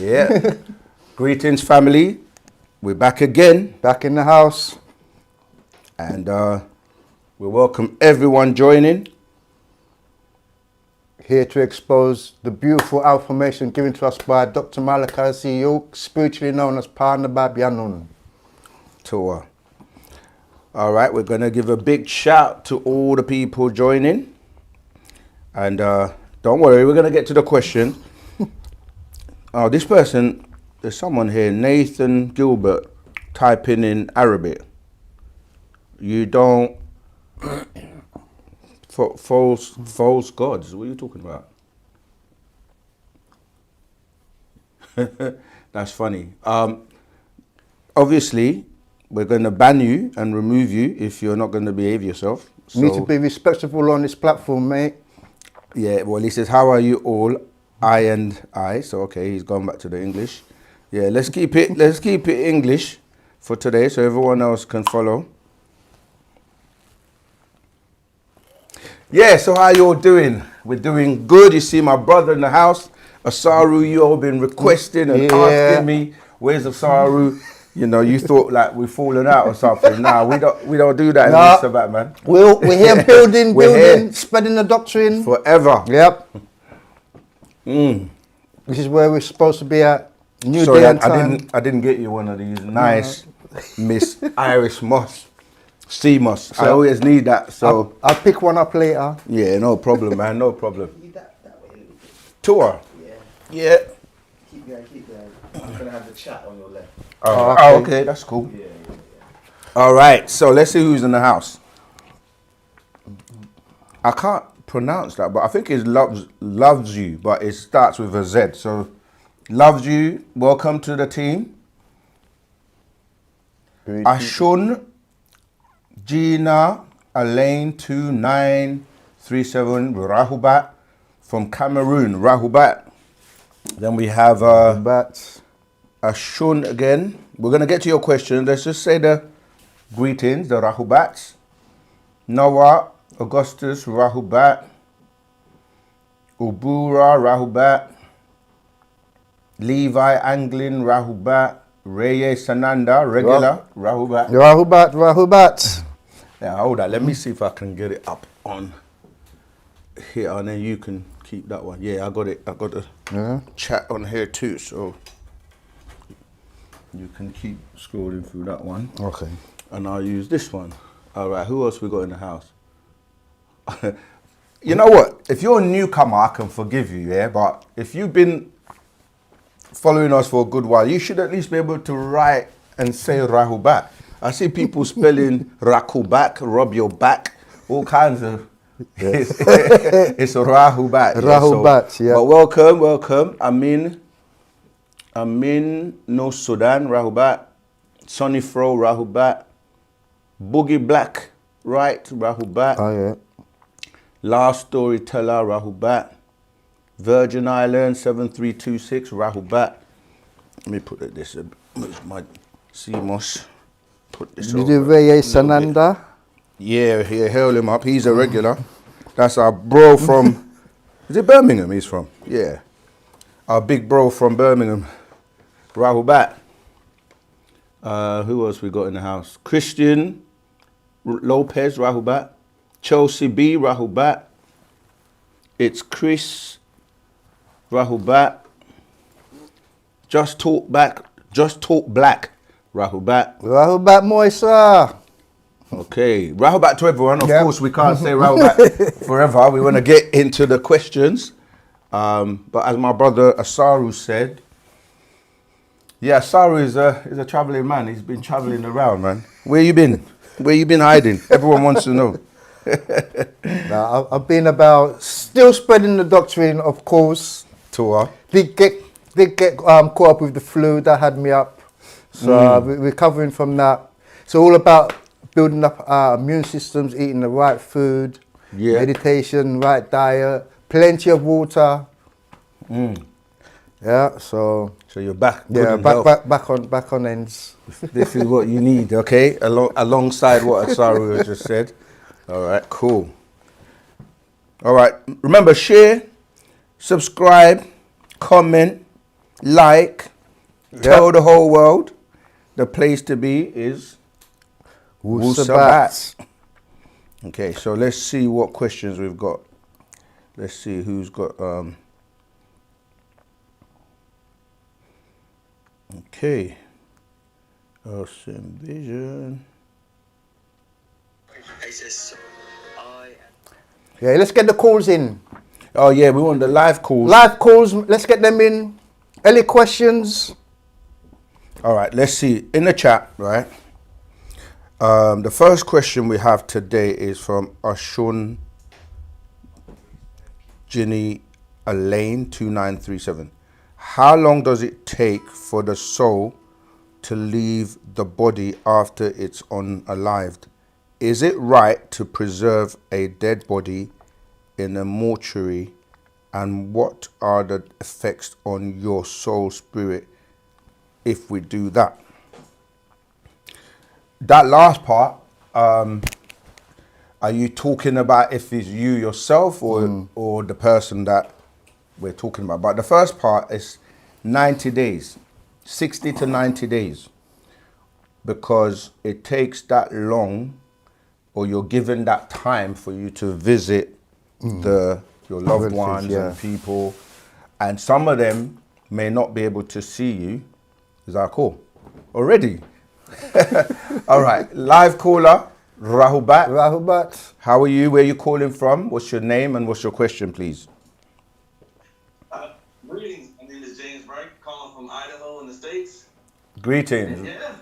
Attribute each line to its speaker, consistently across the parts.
Speaker 1: Yeah. Greetings, family. We're back again.
Speaker 2: Back in the house.
Speaker 1: And we welcome everyone joining.
Speaker 2: Here to expose the beautiful information given to us by Dr. Malachi C. York, spiritually known as Panababianun.
Speaker 1: Tour. All right, we're going to give a big shout to all the people joining. And don't worry, we're going to get to the question. Oh, this person, there's someone here, Nathan Gilbert, typing in Arabic. You don't... false gods, what are you talking about? That's funny. Obviously, we're going to ban you and remove you if you're not going to behave yourself. So,
Speaker 2: need to be respectful on this platform, mate.
Speaker 1: Yeah, well, he says, how are you all? I and I. So, okay, he's gone back to the English. Yeah, let's keep it English for today so everyone else can follow. Yeah, so how you all doing? We're doing good. You see my brother in the house, Asaru. You all been requesting and asking me, where's Asaru? You know, you thought like we've fallen out or something. Nah, we don't do that in Wu-Sabat, man.
Speaker 2: We're here building, here spreading the doctrine.
Speaker 1: Forever.
Speaker 2: Yep. This is where we're supposed to be at. New day and time.
Speaker 1: I didn't get you one of these nice Miss Irish Moss. Sea moss. So I always need that. So
Speaker 2: I'll pick one up later.
Speaker 1: Yeah, no problem, man. No problem.
Speaker 3: That way.
Speaker 1: Tour.
Speaker 3: Yeah.
Speaker 1: Yeah.
Speaker 3: Keep going. I'm gonna have the chat on your left.
Speaker 1: Oh, okay. That's cool.
Speaker 3: Yeah.
Speaker 1: All right. So let's see who's in the house. I can't pronounce that, but I think it's loves you, but it starts with a Z. So loves you. Welcome to the team. Ashun. Gina Alain 2937 Rahubat from Cameroon. Rahubat. Then we have Ashun again. We're going to get to your question. Let's just say the greetings, the Rahubats. Noah Augustus Rahubat. Ubura Rahubat. Levi Anglin Rahubat. Reyes Sananda, regular Rahubat.
Speaker 2: Rahubat.
Speaker 1: Yeah, hold on. Let me see if I can get it up on here, and then you can keep that one. Yeah, I got it. I got the chat on here too, so you can keep scrolling through that one.
Speaker 2: Okay.
Speaker 1: And I'll use this one. All right. Who else we got in the house? You know what? If you're a newcomer, I can forgive you. Yeah, but if you've been following us for a good while, you should at least be able to write and say Rahubat. I see people spelling Rakubat, rob your back, all kinds of. It's Rahubat.
Speaker 2: Rahubat, yeah.
Speaker 1: But welcome. Amin No Sudan, Rahubat. Sonny Fro, Rahubat. Boogie Black, right, Rahubat.
Speaker 2: Oh, yeah.
Speaker 1: Last Storyteller, Rahubat. Virgin Island 7326 Rahubat. Let me put it this. My CMOS. Put this.
Speaker 2: Did you do Reyes Sananda?
Speaker 1: Yeah, hail him up. He's a regular. That's our bro from. Is it Birmingham? He's from. Yeah, our big bro from Birmingham. Rahubat. Who else we got in the house? Christian Lopez Rahubat. Chelsea B Rahubat. It's Chris Rahubat. Just talk black, Rahubat.
Speaker 2: Rahubat Moisa.
Speaker 1: Okay, Rahubat to everyone. Of course, we can't say Rahubat forever. We want to get into the questions. But as my brother Asaru said, yeah, Asaru is a traveling man. He's been traveling around, man. Where you been? Where you been hiding? Everyone wants to know.
Speaker 2: Now, I've been about still spreading the doctrine, of course.
Speaker 1: Tour.
Speaker 2: Did get caught up with the flu that had me up, so recovering from that. It's all about building up our immune systems, eating the right food, meditation, right diet, plenty of water. Yeah, so
Speaker 1: you're back.
Speaker 2: Yeah, back on ends.
Speaker 1: This is what you need, okay? Alongside what Asaru has just said. All right, cool. All right, remember, share, subscribe, comment, like, tell the whole world the place to be is Wu-Sabat. Okay, so let's see what questions we've got. Let's see who's got okay. OSM Vision.
Speaker 2: Yeah, let's get the calls in.
Speaker 1: Oh yeah, we want the live calls.
Speaker 2: Live calls, let's get them in. Any questions?
Speaker 1: All right, let's see in the chat, right? The first question we have today is from Ashun Ginny Elaine 2937. How long does it take for the soul to leave the body after it's unalived? Is it right to preserve a dead body in a mortuary? And what are the effects on your soul spirit if we do that? That last part, are you talking about if it's you yourself or the person that we're talking about? But the first part is 90 days, 60 to 90 days, because it takes that long, or you're given that time for you to visit your loved ones and people, and some of them may not be able to see you. Is that cool? Already? All right, live caller, Rahubat.
Speaker 2: Rahubat.
Speaker 1: How are you? Where are you calling from? What's your name and what's your question, please?
Speaker 4: Greetings. My name is James Bright, calling from Idaho in the States.
Speaker 1: Greetings.
Speaker 4: And yeah.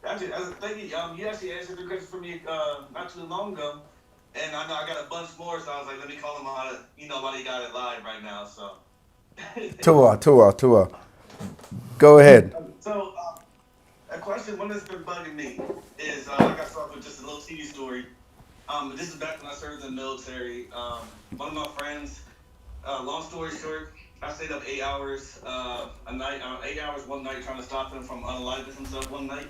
Speaker 4: Actually, thank you. You actually answered the question for me not too long ago. And I know I got a bunch more, so I was like, let me call him on it, while he got it live right now. So.
Speaker 1: Tua. Go ahead.
Speaker 4: So, a question, one that's been bugging me is, I got started with just a little TV story. This is back when I served in the military. One of my friends, long story short, I stayed up 8 hours a night, 8 hours one night trying to stop him from unaliving himself one night.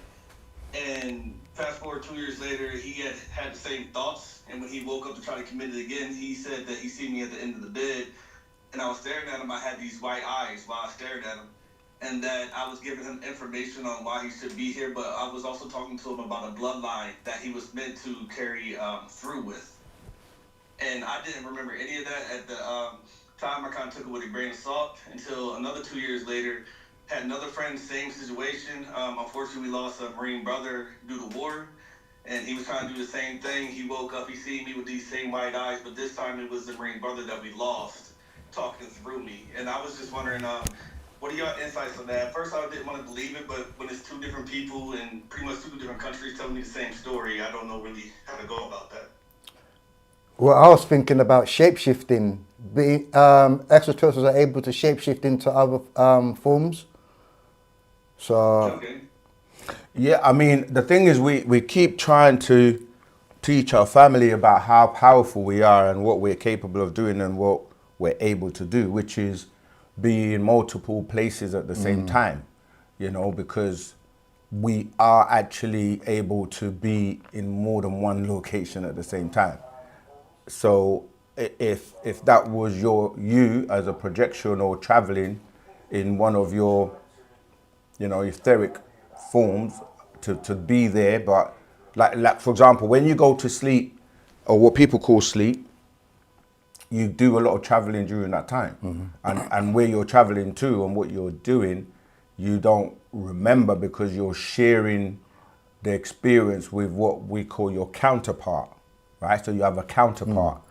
Speaker 4: And fast forward 2 years later, he had the same thoughts. And when he woke up to try to commit it again, he said that he seen me at the end of the bed. And I was staring at him. I had these white eyes while I stared at him. And that I was giving him information on why he should be here. But I was also talking to him about a bloodline that he was meant to carry through with. And I didn't remember any of that at the time. I kind of took it with a grain of salt until another 2 years later. Had another friend, same situation. Unfortunately, we lost a Marine brother due to war, and he was trying to do the same thing. He woke up, he seen me with these same white eyes, but this time it was the Marine brother that we lost talking through me. And I was just wondering, what are your insights on that? At first, I didn't want to believe it, but when it's two different people and pretty much two different countries telling me the same story, I don't know really how to go about that.
Speaker 2: Well, I was thinking about shape-shifting. Extraterrestrials are able to shape-shift into other forms. So,
Speaker 4: Okay.
Speaker 1: Yeah, I mean, the thing is we keep trying to teach our family about how powerful we are and what we're capable of doing and what we're able to do, which is be in multiple places at the same time, because we are actually able to be in more than one location at the same time. So if that was you as a projection or traveling in one of your etheric forms to be there, but like for example, when you go to sleep, or what people call sleep, you do a lot of traveling during that time. And where you're traveling to and what you're doing, you don't remember because you're sharing the experience with what we call your counterpart, right? So you have a counterpart.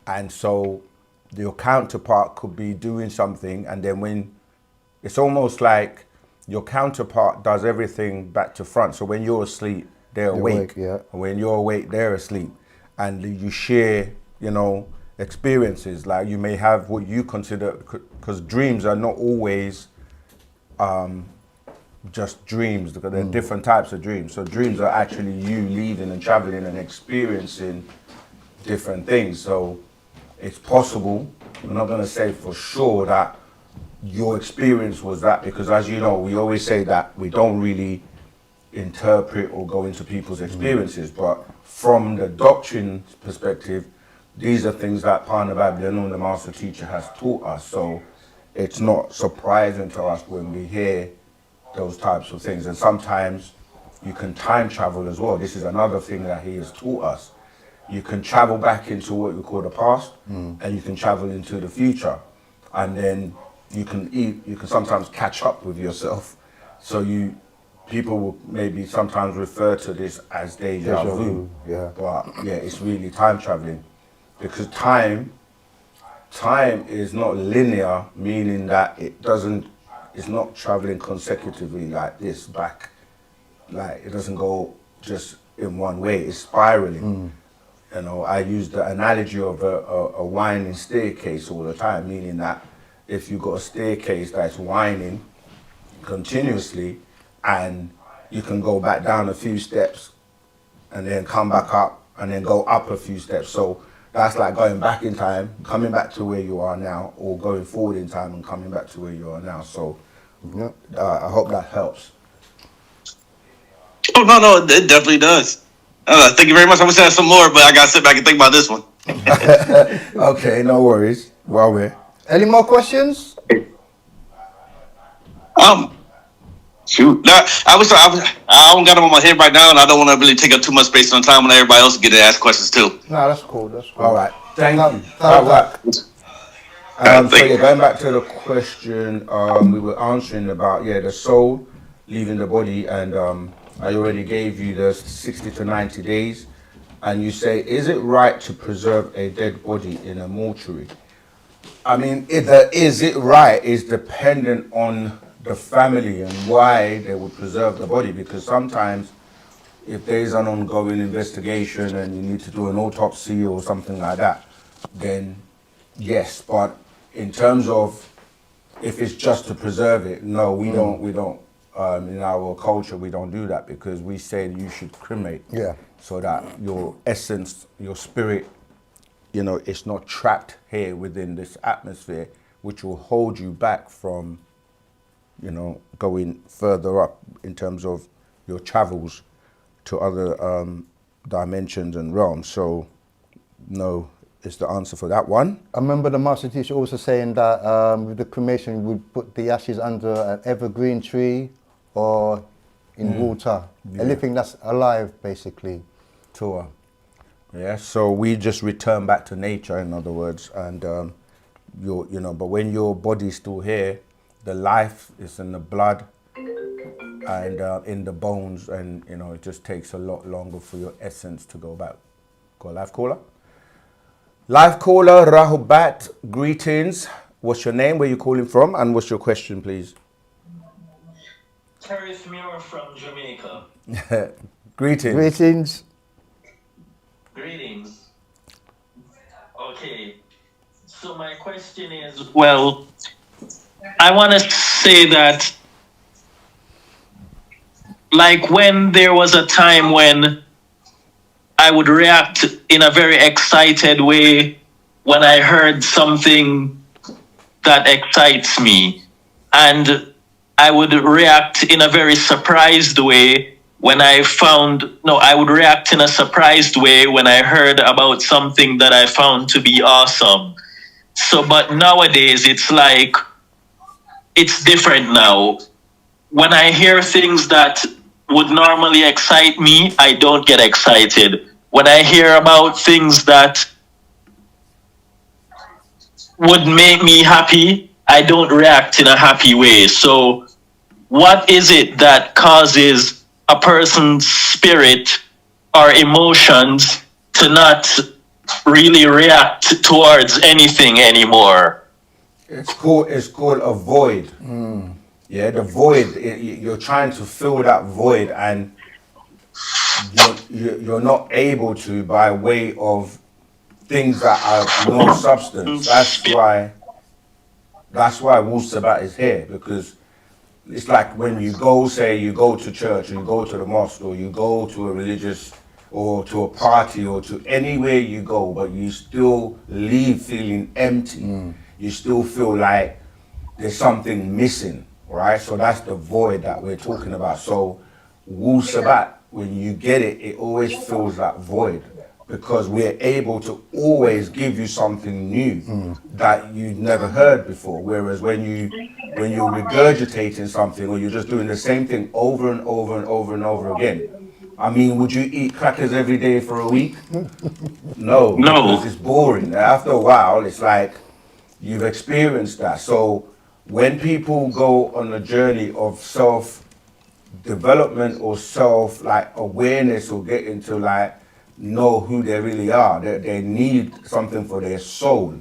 Speaker 1: And so your counterpart could be doing something, and then when it's almost like your counterpart does everything back to front. So when you're asleep, they're awake.
Speaker 2: yeah.
Speaker 1: And when you're awake, they're asleep. And you share, experiences. Like you may have what you consider, because dreams are not always just dreams, because there are different types of dreams. So dreams are actually you leading and traveling and experiencing different things. So it's possible, I'm not going to say for sure that your experience was that, because as you know, we always say that we don't really interpret or go into people's experiences, but from the doctrine perspective, these are things that Pana Babylon, the master teacher, has taught us. So it's not surprising to us when we hear those types of things. And sometimes you can time travel as well. This is another thing that he has taught us. You can travel back into what we call the past, and you can travel into the future, and then you can sometimes catch up with yourself. So people will maybe sometimes refer to this as deja vu.
Speaker 2: Yeah.
Speaker 1: But yeah, it's really time traveling, because time is not linear, meaning that it's not traveling consecutively like this back. Like, it doesn't go just in one way, it's spiraling. You know, I use the analogy of a winding staircase all the time, meaning that if you've got a staircase that's winding continuously, and you can go back down a few steps and then come back up and then go up a few steps. So that's like going back in time, coming back to where you are now, or going forward in time and coming back to where you are now. So I hope that helps.
Speaker 4: Oh, no, it definitely does. Thank you very much. I'm going to say some more, but I got to sit back and think about this one.
Speaker 1: Okay, no worries. Well,
Speaker 2: Any more questions?
Speaker 4: Shoot. No, I don't got them on my head right now, and I don't want to really take up too much space on time when everybody else get to ask questions too.
Speaker 2: No, that's cool. That's cool.
Speaker 1: all right. Thank you.
Speaker 2: All right.
Speaker 1: So yeah, going back to the question we were answering about, the soul leaving the body, and I already gave you the 60 to 90 days, and you say, is it right to preserve a dead body in a mortuary? I mean, is it right is dependent on the family and why they would preserve the body, because sometimes if there's an ongoing investigation and you need to do an autopsy or something like that, then yes. But in terms of if it's just to preserve it, no, we don't. In our culture, we don't do that, because we say you should cremate, so that your essence, your spirit, it's not trapped here within this atmosphere, which will hold you back from, going further up in terms of your travels to other dimensions and realms. So, no is the answer for that one.
Speaker 2: I remember the master teacher also saying that with the cremation, we would put the ashes under an evergreen tree or in water, anything that's alive, basically.
Speaker 1: Tour. Yeah, so we just return back to nature, in other words, and but when your body's still here, the life is in the blood and in the bones, and it just takes a lot longer for your essence to go back. Got a live caller? Live caller, Rahubat, greetings. What's your name, where you calling from, and what's your question, please?
Speaker 5: Terrace Muir from Jamaica.
Speaker 1: Greetings.
Speaker 2: Greetings.
Speaker 5: Greetings. Okay, so my question is, well, I want to say that, like, when there was a time when I would react in a very excited way when I heard something that excites me, and I would react in a very surprised way when I would react in a surprised way when I heard about something that I found to be awesome. So, but nowadays it's like, it's different now. When I hear things that would normally excite me, I don't get excited. When I hear about things that would make me happy, I don't react in a happy way. So, what is it that causes a person's spirit or emotions to not really react towards anything anymore?
Speaker 1: It's called a void. Yeah, the void. You're trying to fill that void, and you're not able to, by way of things that are no substance. That's why Wu-Sabat is here, because it's like when you go to church, or you go to the mosque, or you go to a religious, or to a party, or to anywhere you go, but you still leave feeling empty. You still feel like there's something missing, right? So that's the void that we're talking about. So Wu-Sabat, when you get it, it always fills that void. because we're able to always give you something new that you'd never heard before. Whereas when you're regurgitating something, or you're just doing the same thing over and over and over and over again, I mean, would you eat crackers every day for a week? No, because
Speaker 5: No.
Speaker 1: it's boring. After a while, it's like you've experienced that. So when people go on a journey of self development or self like awareness, or get into like know who they really are, they need something for their soul.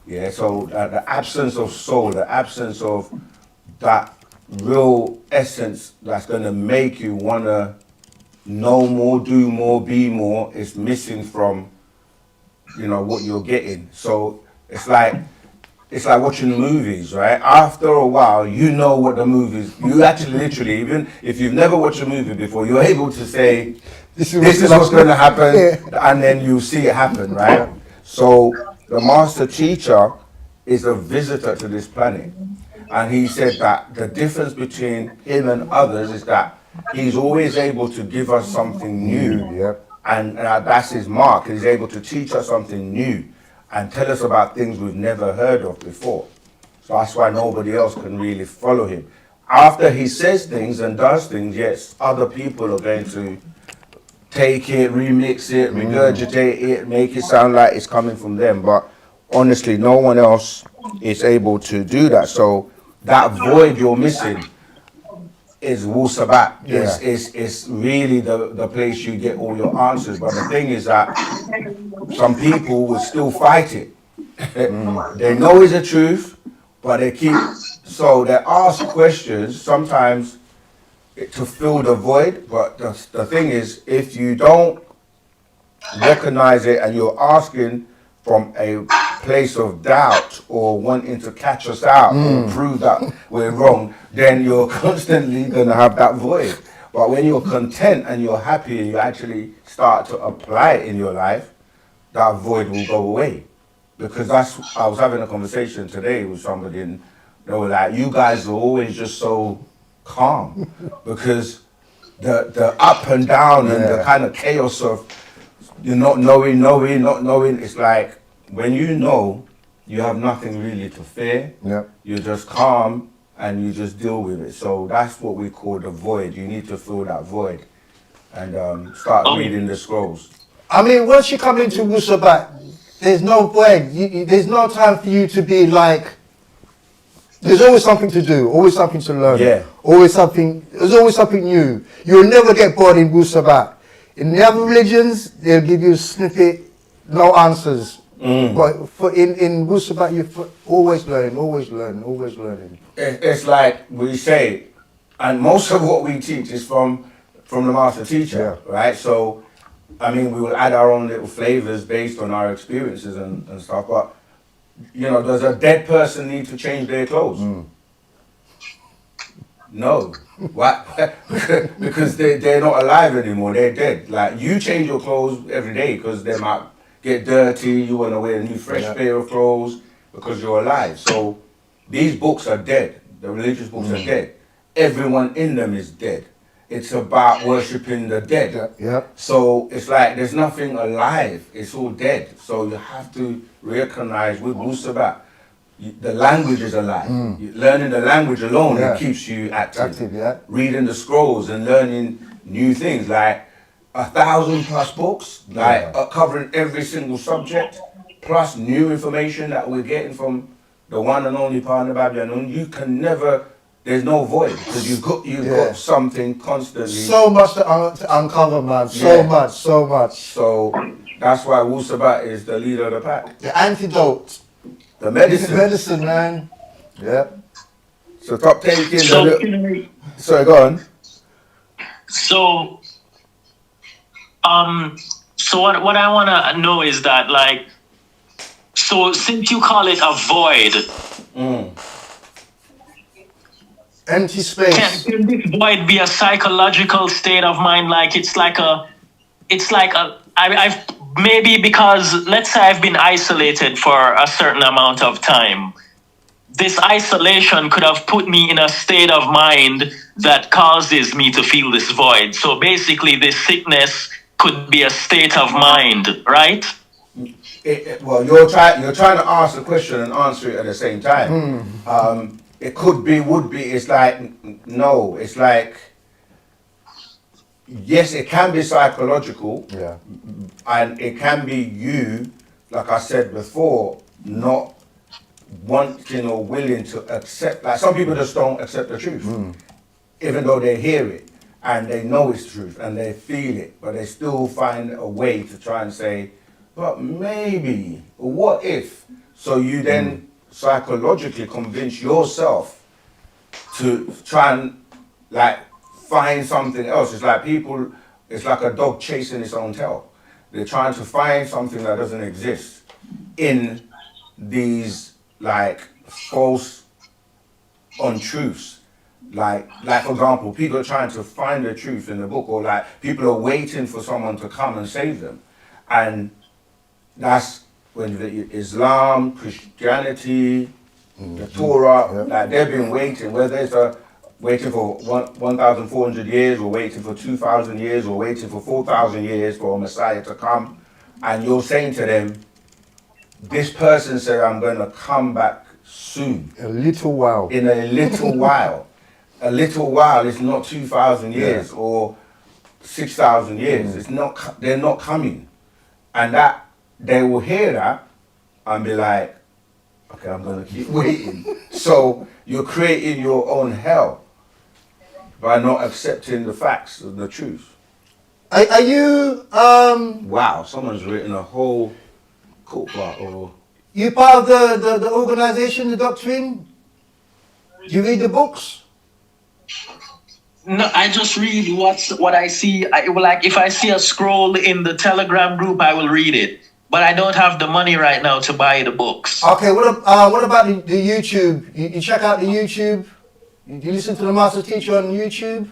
Speaker 1: Yeah, so the absence of soul, the absence of that real essence that's going to make you want to know more, do more, be more, is missing from, you know, what you're getting. So it's like watching movies, right? After a while, you know what the movies, you actually literally, even if you've never watched a movie before, you're able to say, this is what's going to happen, and then you see it happen, right? So the master teacher is a visitor to this planet. And he said that the difference between him and others is that he's always able to give us something new.
Speaker 2: Yep.
Speaker 1: And that's his mark. He's able to teach us something new and tell us about things we've never heard of before. So that's why nobody else can really follow him. After he says things and does things, yes, other people are going to take it, remix it, regurgitate it, make it sound like it's coming from them. But honestly, no one else is able to do that. So that void you're missing is Wu-Sabat. It's really the place you get all your answers. But the thing is that some people will still fight it. They know it's the truth, but so they ask questions sometimes to fill the void. But the thing is, if you don't recognize it and you're asking from a place of doubt or wanting to catch us out or prove that we're wrong, then you're constantly going to have that void. But when you're content and you're happy and you actually start to apply it in your life, that void will go away. Because I was having a conversation today with somebody, and they were like, you guys are always just so calm, because the up and down and the kind of chaos of you not knowing, it's like when you know, you have nothing really to fear.
Speaker 2: Yep.
Speaker 1: You're just calm and you just deal with it. So that's what we call the void. You need to fill that void and start reading the scrolls.
Speaker 2: I mean, once you come into Wu-Sabat, there's no void. There's no time for you to be like. There's always something to do, always something to learn.
Speaker 1: Yeah.
Speaker 2: There's always something new. You'll never get bored in Wu-Sabat. In the other religions, they'll give you a snippet, no answers. But in Wu-Sabat, you're always learning, always learning, always learning.
Speaker 1: It's like we say, and most of what we teach is from the master teacher, right? So, I mean, we will add our own little flavors based on our experiences and stuff, but, you know, does a dead person need to change their clothes? No. Why? Because they're not alive anymore, they're dead. Like, you change your clothes every day because they might get dirty, you want to wear a new fresh pair of clothes because you're alive. So these books are dead. The religious books are dead. Everyone in them is dead. It's about worshipping the dead. So it's like there's nothing alive. It's all dead. So you have to recognize with Wu-Sabat, the language is alive. Learning the language alone, it keeps you active. Reading the scrolls and learning new things, like 1,000+ books, like covering every single subject, plus new information that we're getting from the one and only partner Babylon. You can never, there's no void, because you've got something constantly.
Speaker 2: So much to uncover, man. So much.
Speaker 1: So that's why Wu-Sabat is the leader of the pack.
Speaker 2: The antidote.
Speaker 1: The medicine.
Speaker 2: Medicine, man. Yeah.
Speaker 1: So top 10 kids.
Speaker 5: So,
Speaker 1: go on.
Speaker 5: So what I want to know is that, like, so since you call it a void,
Speaker 2: empty space.
Speaker 5: Can this void be a psychological state of mind? Like, I've maybe because, let's say I've been isolated for a certain amount of time. This isolation could have put me in a state of mind that causes me to feel this void. So basically, this sickness could be a state of mind, right?
Speaker 1: Well, you're trying to ask the question and answer it at the same time. It could be, would be. It's like no. It's like yes, it can be psychological,
Speaker 2: Yeah.
Speaker 1: and it can be you, like I said before, not wanting or willing to accept. Like some people just don't accept the truth, even though they hear it and they know it's truth and they feel it, but they still find a way to try and say, but maybe, what if? So you then psychologically convince yourself to try and like find something else. It's like people, it's like a dog chasing its own tail. They're trying to find something that doesn't exist in these like false untruths. Like for example, people are trying to find the truth in the book, or like people are waiting for someone to come and save them. And that's when the Islam, Christianity, the Torah, like they've been waiting, whether it's waiting for 1,400 years, or waiting for 2,000 years, or waiting for 4,000 years for a Messiah to come. And you're saying to them, this person said, I'm going to come back soon.
Speaker 2: A little while.
Speaker 1: In a little while. A little while is not 2,000 years or 6,000 years. It's not. They're not coming. And that they will hear that and be like, okay, I'm going to keep waiting. So you're creating your own hell by not accepting the facts and the truth.
Speaker 2: Are you
Speaker 1: Wow, someone's written a whole cookbook or...
Speaker 2: you part of the organization, the doctrine? Do you read the books?
Speaker 5: No, I just read what I see. Like if I see a scroll in the Telegram group, I will read it. But I don't have the money right now to buy the books.
Speaker 2: Okay, what about the YouTube? You check out the YouTube? You listen to the master teacher on YouTube?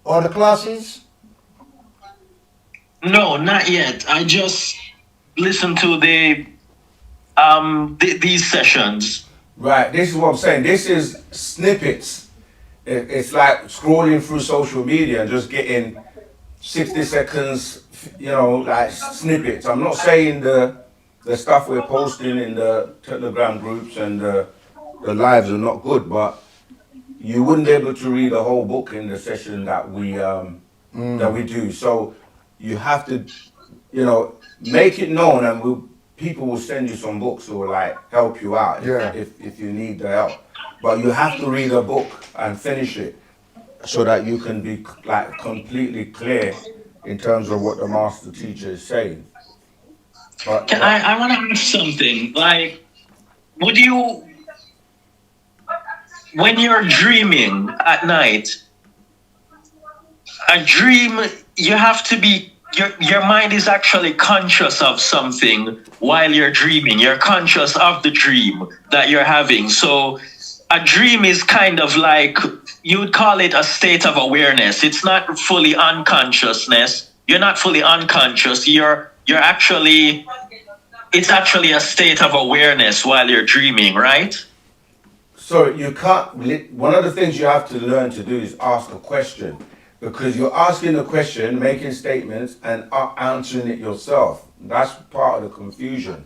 Speaker 2: Or the classes?
Speaker 5: No, not yet. I just listen to these sessions.
Speaker 1: Right, this is what I'm saying. This is snippets. It's like scrolling through social media and just getting 60 seconds, you know, like snippets. I'm not saying the stuff we're posting in the Telegram groups and the lives are not good, but you wouldn't be able to read a whole book in the session that we do. So you have to, you know, make it known, and people will send you some books or like help you out if you need the help. But you have to read a book and finish it so that you can be like completely clear in terms of what the master teacher is saying. But
Speaker 5: I want to ask something. Like, would you, when you're dreaming at night, a dream, you have to be, your mind is actually conscious of something while you're dreaming. You're conscious of the dream that you're having. So a dream is kind of like, you would call it a state of awareness. It's not fully unconsciousness. You're not fully unconscious. You're actually, it's actually a state of awareness while you're dreaming, right?
Speaker 1: so you can't, one of the things you have to learn to do is ask a question, because you're asking a question, making statements and answering it yourself. That's part of the confusion.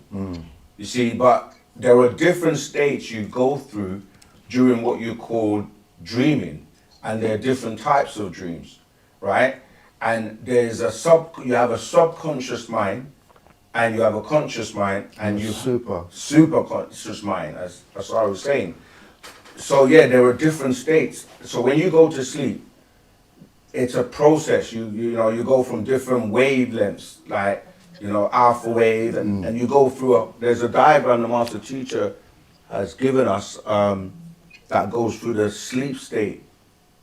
Speaker 1: You see, but there are different states you go through during what you call dreaming, and there are different types of dreams, right? And there's you have a subconscious mind, and you have a conscious mind, and you super conscious mind, as I was saying. So yeah, there are different states. So when you go to sleep, it's a process. You know, you go from different wavelengths, like, you know, alpha wave, and you go through there's a diagram the master teacher has given us that goes through the sleep state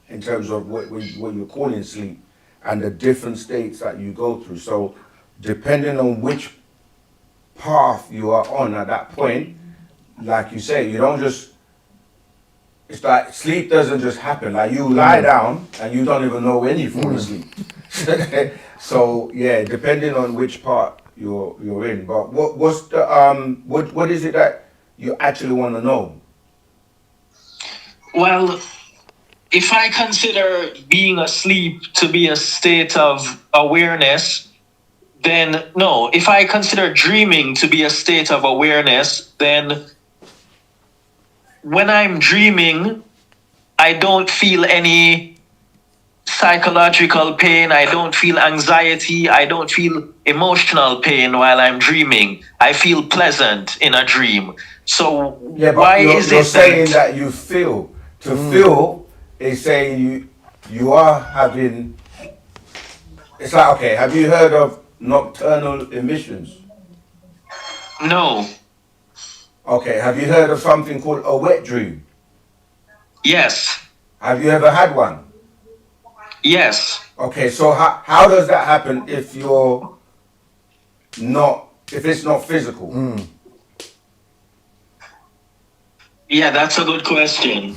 Speaker 1: in terms of what you're calling sleep and the different states that you go through. So depending on which path you are on at that point, like you say, you don't just, it's like sleep doesn't just happen. Like you lie down and you don't even know when you fall asleep. So yeah, depending on which part you're in. But what's the what is it that you actually want to know?
Speaker 5: Well, if I consider being asleep to be a state of awareness, then no. If I consider dreaming to be a state of awareness, then when I'm dreaming, I don't feel any psychological pain. I don't feel anxiety. I don't feel emotional pain while I'm dreaming. I feel pleasant in a dream. So
Speaker 1: Yeah, but
Speaker 5: why
Speaker 1: you're,
Speaker 5: is
Speaker 1: you're
Speaker 5: it
Speaker 1: saying that you feel. To feel is saying you are having. It's like, okay, have you heard of nocturnal emissions?
Speaker 5: no?
Speaker 1: Okay, have you heard of something called a wet dream?
Speaker 5: Yes,
Speaker 1: Have you ever had one?
Speaker 5: yes.
Speaker 1: Okay, so how does that happen if you're not, if it's not physical?
Speaker 5: Yeah, that's a good question.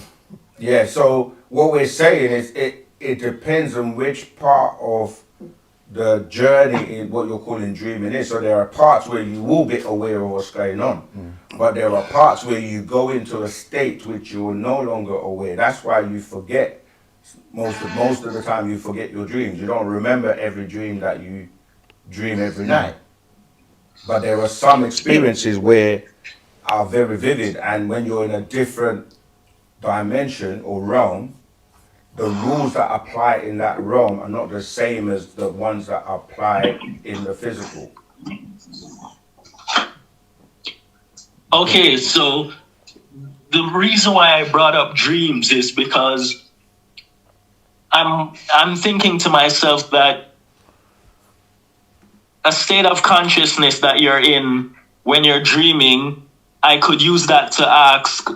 Speaker 1: Yeah, so what we're saying is it depends on which part of the journey in what you're calling dreaming is. So there are parts where you will be aware of what's going on, but there are parts where you go into a state which you're no longer aware. That's why you forget. Most of the time you forget your dreams. You don't remember every dream that you dream every night. But there are some experiences where are very vivid, and when you're in a different dimension or realm, the rules that apply in that realm are not the same as the ones that apply in the physical.
Speaker 5: Okay, so the reason why I brought up dreams is because I'm thinking to myself that a state of consciousness that you're in when you're dreaming, I could use that to ask,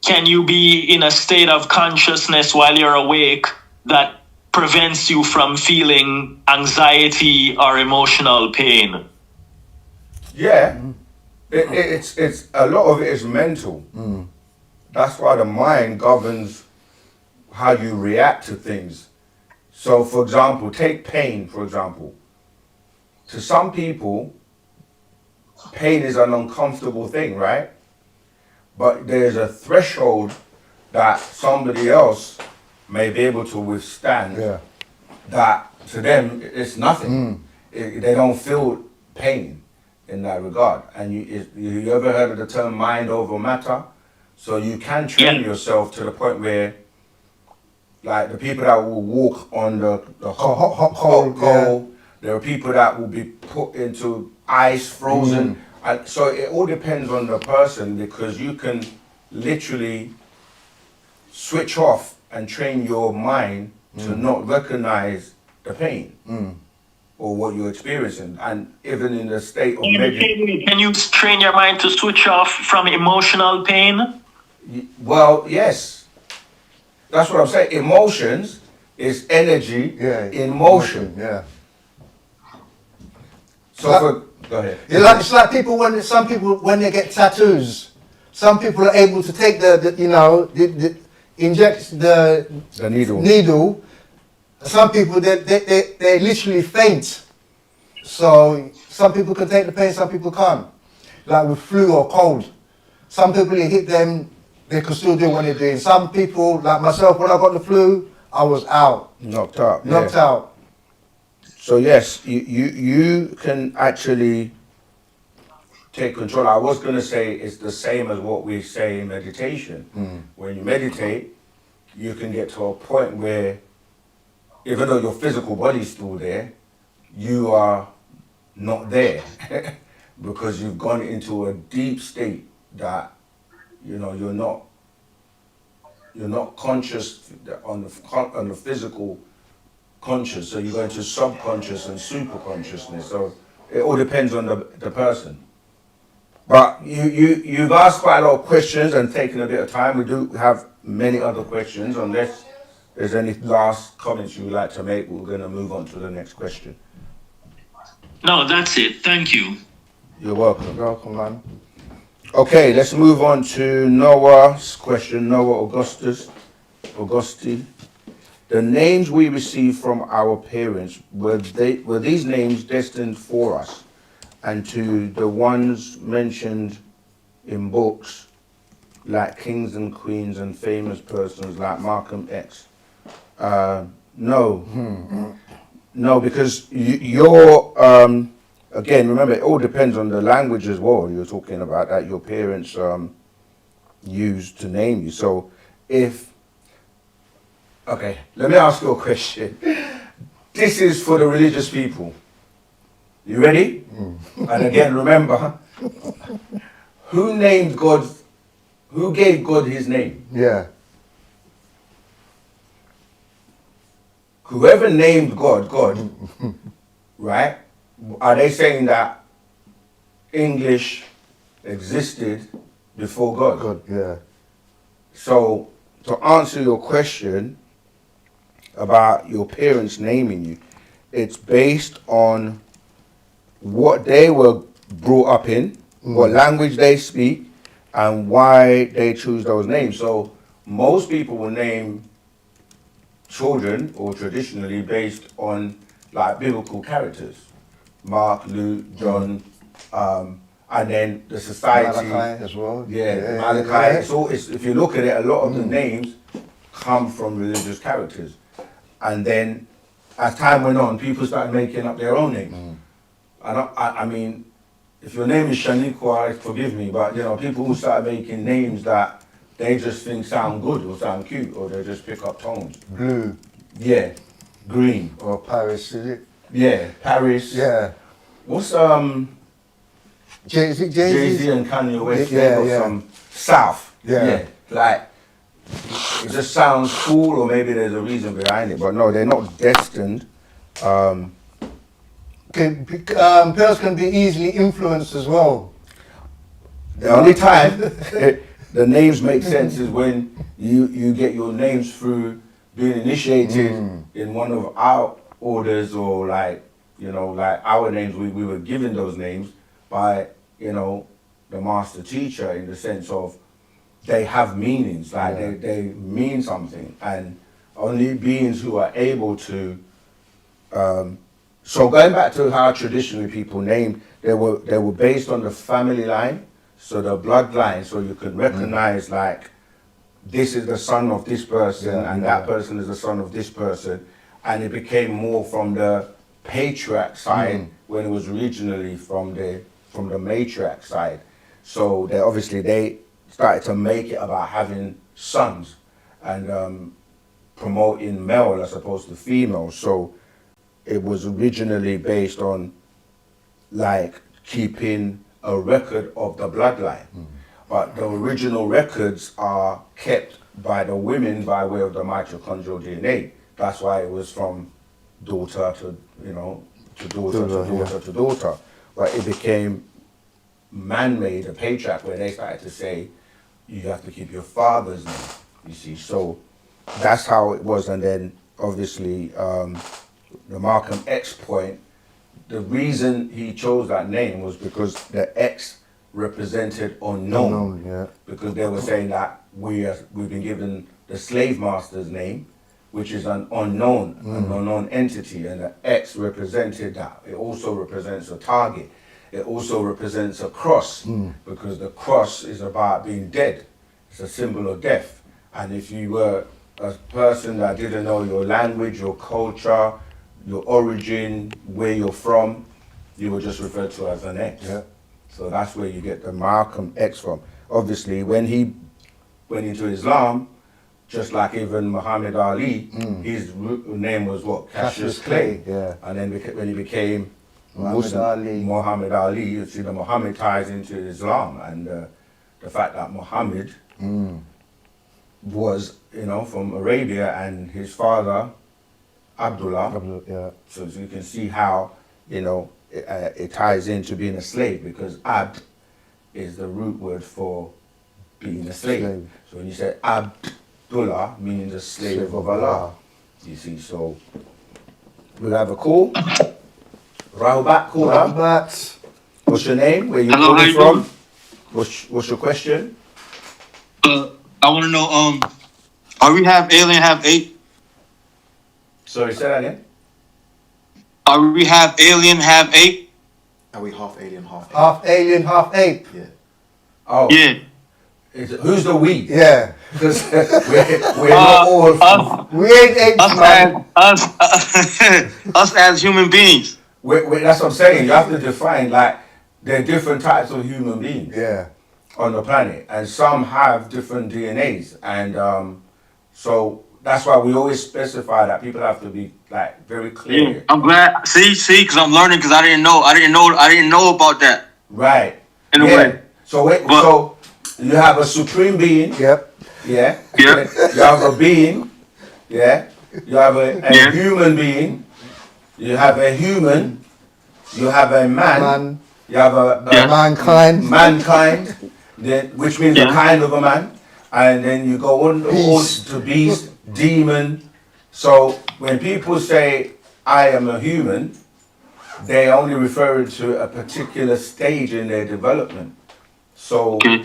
Speaker 5: can you be in a state of consciousness while you're awake that prevents you from feeling anxiety or emotional pain?
Speaker 1: Yeah, it's a lot of it is mental. That's why the mind governs how you react to things. So, for example, take pain, for example. To some people, pain is an uncomfortable thing, right? But there's a threshold that somebody else may be able to withstand.
Speaker 2: Yeah.
Speaker 1: That to them it's nothing. They don't feel pain in that regard. And you ever heard of the term mind over matter? So you can train yourself to the point where, like the people that will walk on the hot coal, there are people that will be put into ice, frozen. And so it all depends on the person, because you can literally switch off and train your mind to not recognize the pain or what you're experiencing. And even in the state of meditation.
Speaker 5: Can you train your mind to switch off from emotional pain?
Speaker 1: Well, yes. That's what I'm saying. Emotions is energy in motion.
Speaker 2: Yeah.
Speaker 1: So go ahead.
Speaker 2: It's like some people when they get tattoos, some people are able to take inject the needle. Some people they literally faint. So some people can take the pain, some people can't. Like with flu or cold, some people it hit them, they can still do what they're doing. Some people, like myself, when I got the flu, I was out,
Speaker 1: knocked out.
Speaker 2: out.
Speaker 1: So yes, you can actually take control. I was going to say it's the same as what we say in meditation. When you meditate, you can get to a point where, even though your physical body's still there, you are not there because you've gone into a deep state that you're not conscious on the physical conscious. So you go into subconscious and super consciousness. So it all depends on the person. But you've asked quite a lot of questions and taken a bit of time. We do have many other questions. Unless there's any last comments you would like to make, we're going to move on to the next question.
Speaker 5: No, that's it. Thank you.
Speaker 1: You're welcome.
Speaker 2: You're welcome, man.
Speaker 1: Okay, let's move on to Noah's question. Noah Augusti. The names we receive from our parents, were these names destined for us? And to the ones mentioned in books, like kings and queens and famous persons like Malcolm X? No. No, because your again, remember, it all depends on the language as well. You're talking about that your parents used to name you. So okay, let me ask you a question. This is for the religious people. You ready? And again, remember, who gave God his name?
Speaker 2: Yeah.
Speaker 1: Whoever named God, right? Are they saying that English existed before God?
Speaker 2: God, yeah.
Speaker 1: So, to answer your question about your parents naming you, it's based on what they were brought up in, what language they speak, and why they choose those names. So, most people will name children, or traditionally based on like biblical characters, Mark, Luke, John, and then the society.
Speaker 2: Malachi as well.
Speaker 1: Yeah, Malachi. So if you look at it, a lot of the names come from religious characters, and then as time went on, people started making up their own names. I mean, if your name is Shaniqua, forgive me, but people who start making names that they just think sound good or sound cute, or they just pick up tones.
Speaker 2: Blue.
Speaker 1: Yeah, green.
Speaker 2: Or Paris, is it?
Speaker 1: Yeah, Paris.
Speaker 2: Yeah.
Speaker 1: What's
Speaker 2: Jay-Z?
Speaker 1: Jay-Z and Kanye West?
Speaker 2: Yeah,
Speaker 1: They got
Speaker 2: yeah.
Speaker 1: some South.
Speaker 2: Yeah.
Speaker 1: Like it just sounds cool, or maybe there's a reason behind it. But no, they're not destined.
Speaker 2: Parents can be easily influenced as well.
Speaker 1: The only time the names make sense is when you get your names through being initiated in one of our orders, or like our names, we were given those names by the master teacher, in the sense of they have meanings, like they mean something, and only beings who are able to so going back to how traditionally people named, they were based on the family line. So the bloodline, so you could recognize like this is the son of this person, and that person is the son of this person, and it became more from the patriarch side when it was originally from the matriarch side. So they started to make it about having sons and promoting male as opposed to female. So it was originally based on like keeping a record of the bloodline. But the original records are kept by the women by way of the mitochondrial DNA. That's why it was from daughter to daughter. But it became man-made, a patriarch, where they started to say, you have to keep your father's name, you see. So that's how it was. And then obviously the Malcolm X point, the reason he chose that name was because the X represented unknown. Because they were saying that we've been given the slave master's name, which is an unknown entity, and the X represented that. It also represents a target. It also represents a cross, because the cross is about being dead. It's a symbol of death. And if you were a person that didn't know your language, your culture, your origin, where you're from, you were just referred to as an X. So that's where you get the Malcolm X from. Obviously, when he went into Islam, just like even Muhammad Ali, his name was what? Cassius Clay. And then when he became Muhammad Ali, you see the Muhammad ties into Islam, and the fact that Muhammad was, from Arabia, and his father, Abdullah. So you can see how, it ties into being a slave, because Abd is the root word for being a slave. So when you say Abdullah, meaning the slave of Allah. You see, so we'll have a call. Rahubat, caller. What's your name? Where you calling from? What's your question?
Speaker 6: I want to know, are we half alien, half ape?
Speaker 1: Sorry, say that again.
Speaker 6: Are we half alien, half ape?
Speaker 3: Are we half alien, half ape?
Speaker 2: Half alien, half ape.
Speaker 3: Yeah.
Speaker 1: Oh.
Speaker 6: Yeah.
Speaker 1: Who's the we?
Speaker 2: Yeah.
Speaker 1: Because we're not all.
Speaker 2: We ain't apes, man.
Speaker 6: Us as human beings.
Speaker 1: That's what I'm saying. You have to define, like, there are different types of human beings
Speaker 2: Yeah.
Speaker 1: on the planet, and some have different DNAs, and so that's why we always specify that people have to be like very clear.
Speaker 6: Yeah, I'm glad. See, because I'm learning because I didn't know about that.
Speaker 1: Right.
Speaker 6: In a way.
Speaker 1: So so you have a supreme being.
Speaker 2: Yep.
Speaker 1: Yeah.
Speaker 6: Yep.
Speaker 1: You have a being. Yeah. You have a
Speaker 6: Yeah.
Speaker 1: human being. You have a human. You have a man.
Speaker 2: Man.
Speaker 1: You have a
Speaker 6: Yeah.
Speaker 1: mankind, then, which means a kind of a man, and then you go on to beast, demon. So when people say I am a human, they only refer to a particular stage in their development. So
Speaker 6: Okay.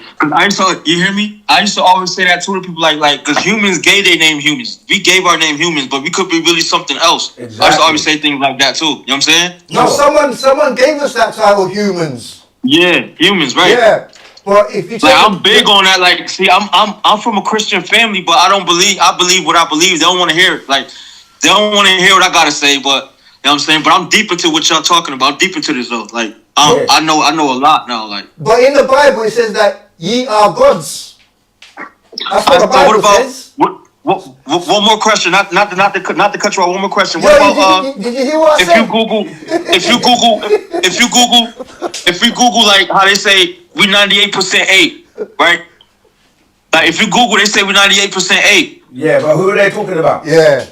Speaker 6: You hear me? I used to always say that to the people, like, because humans gave their name humans. We gave our name humans, but we could be really something else.
Speaker 1: Exactly.
Speaker 6: I used to always say things like that too. You know what I'm saying?
Speaker 2: No, someone gave us that title, humans.
Speaker 6: Yeah, humans, right?
Speaker 2: Yeah. But if you
Speaker 6: Like, I'm big on that. Like, see, I'm from a Christian family, but I believe what I believe. They don't want to hear it. Like, they don't want to hear what I gotta say, but you know what I'm saying? But I'm deep into what y'all talking about. I'm deep into this though. Like, I know a lot now. Like,
Speaker 2: But in the Bible it says that ye are gods. That's what the Bible says.
Speaker 6: One more question, not to cut you off. One more question.
Speaker 2: Yo,
Speaker 6: What about
Speaker 2: did you hear what I
Speaker 6: if
Speaker 2: said?
Speaker 6: you Google like how they say we 98% eight, right? Like if you Google, they say we 98% eight.
Speaker 1: yeah, but who are they talking about?
Speaker 2: Yeah.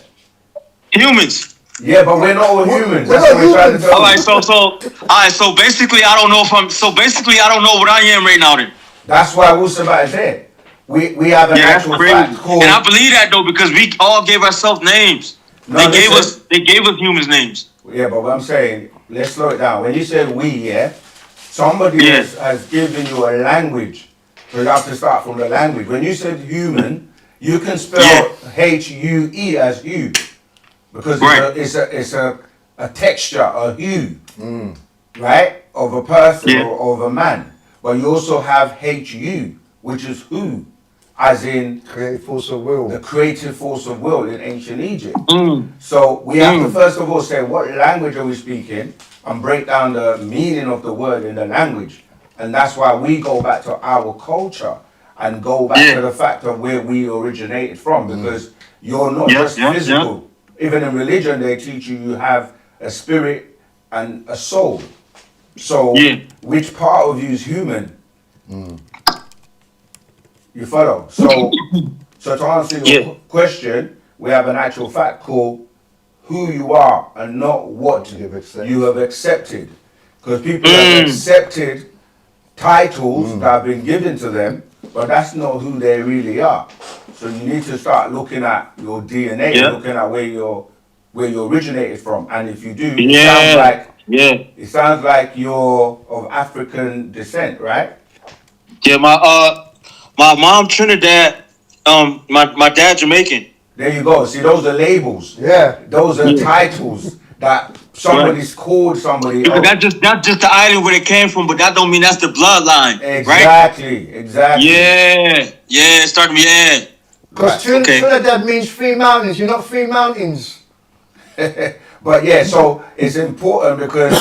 Speaker 6: Humans.
Speaker 1: Yeah, but we're not all humans.
Speaker 2: We're
Speaker 1: That's
Speaker 2: not
Speaker 1: what we're trying to
Speaker 2: humans.
Speaker 1: tell you.
Speaker 6: So basically I don't know if I'm. So basically I don't know what I am right now. Then.
Speaker 1: That's why Wu-Sabat is there. We have an
Speaker 6: Yeah, that's
Speaker 1: actual
Speaker 6: crazy.
Speaker 1: fact called.
Speaker 6: And I believe that though because we all gave ourselves names.
Speaker 1: No,
Speaker 6: They gave
Speaker 1: listen.
Speaker 6: us humans names.
Speaker 1: Yeah, but what I'm saying, let's slow it down. When you said we, yeah, somebody
Speaker 6: Yeah.
Speaker 1: has given you a language. So you have to start from the language. When you said human, you can spell H-U-E as hue. Because
Speaker 6: Right.
Speaker 1: it's a texture, a hue, right? Of a person
Speaker 6: Yeah.
Speaker 1: or of a man. But you also have H-U, which is who, as in
Speaker 2: Creative force of
Speaker 1: the
Speaker 2: will.
Speaker 1: creative force of will in ancient Egypt.
Speaker 6: Mm.
Speaker 1: So we have to first of all say what language are we speaking and break down the meaning of the word in the language. And that's why we go back to our culture and go back to the fact of where we originated from, because you're not just physical. Even in religion, they teach you have a spirit and a soul. So which part of you is human? You follow? So to answer your question, we have an actual fact called who you are and not what you have accepted. Because people have accepted titles that have been given to them, but that's not who they really are. So you need to start looking at your DNA, looking at where you originated from. And if you do, it sounds like you're of African descent, right?
Speaker 6: Yeah, my mom Trinidad, my dad Jamaican.
Speaker 1: There you go. See, those are labels.
Speaker 2: Yeah.
Speaker 1: Those are titles that somebody's called somebody else.
Speaker 6: That's just the island where it came from, but that don't mean that's the bloodline,
Speaker 1: Exactly.
Speaker 6: right? Yeah, it started me,
Speaker 2: Because Trinidad means three mountains. You're not three mountains.
Speaker 1: But yeah, so it's important because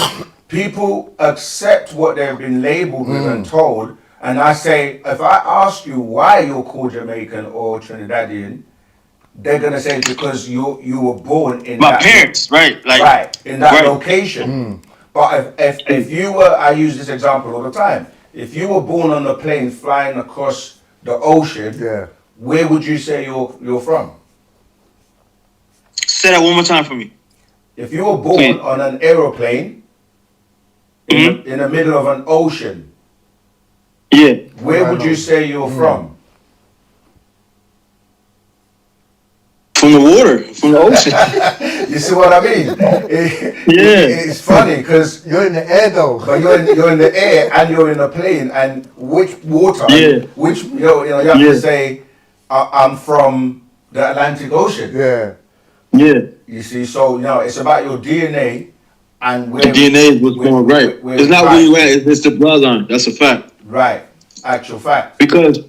Speaker 1: people accept what they've been labeled with and told. And I say, if I ask you why you're called Jamaican or Trinidadian, they're gonna say because you were born in
Speaker 6: my parents, right? Like
Speaker 1: in that location. But if you were, I use this example all the time. If you were born on a plane flying across the ocean, where would you say you're from?
Speaker 6: Say that one more time for me.
Speaker 1: If you were born on an aeroplane in the middle of an ocean, where would you say you're from?
Speaker 6: From the water, from the ocean.
Speaker 1: You see what I mean? It's funny because
Speaker 2: you're in the air though.
Speaker 1: But you're in the air and you're in a plane, and which water? Which you have to say I'm from the Atlantic Ocean. You see, so it's about your DNA and where
Speaker 6: DNA is what's going right. It's not where you at. It's the bloodline. That's a fact.
Speaker 1: Right, actual fact.
Speaker 6: Because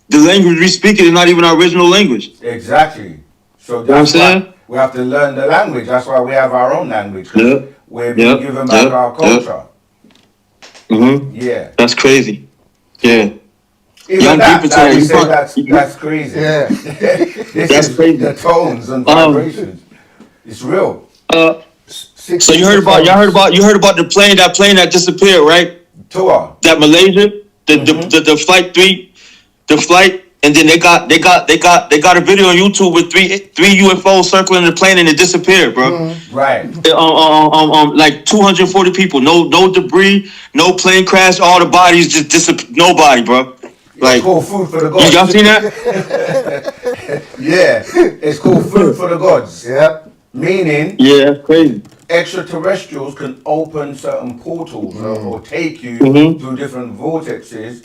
Speaker 6: the language we speak is not even our original language.
Speaker 1: Exactly. So
Speaker 6: you know what I'm saying?
Speaker 1: We have to learn the language. That's why we have our own language. 'Cause
Speaker 6: Yep.
Speaker 1: we're being
Speaker 6: Yep.
Speaker 1: given back
Speaker 6: Yep.
Speaker 1: our culture. Yeah.
Speaker 6: That's crazy. Yeah.
Speaker 1: Even
Speaker 6: Young
Speaker 1: that,
Speaker 6: people
Speaker 1: like
Speaker 6: today,
Speaker 1: we
Speaker 6: you
Speaker 1: say,
Speaker 6: can't-
Speaker 1: that's crazy.
Speaker 2: Yeah.
Speaker 1: This
Speaker 6: That's
Speaker 1: is
Speaker 6: crazy.
Speaker 1: the tones and vibrations. It's real.
Speaker 6: So you heard about the plane that disappeared, right?
Speaker 1: Tour.
Speaker 6: That Malaysia, the flight 3, the flight, and then they got a video on YouTube with three UFOs circling the plane and it disappeared, bro.
Speaker 1: Right.
Speaker 6: Like 240 people, no debris, no plane crash, all the bodies just disappeared, nobody, bro. Like,
Speaker 1: It's called food for the gods.
Speaker 6: y'all seen that?
Speaker 1: Yeah. It's called food for the gods.
Speaker 2: Yeah.
Speaker 1: Meaning
Speaker 6: Yeah, that's crazy.
Speaker 1: extraterrestrials can open certain portals or take you
Speaker 6: Mhm.
Speaker 1: through different vortexes,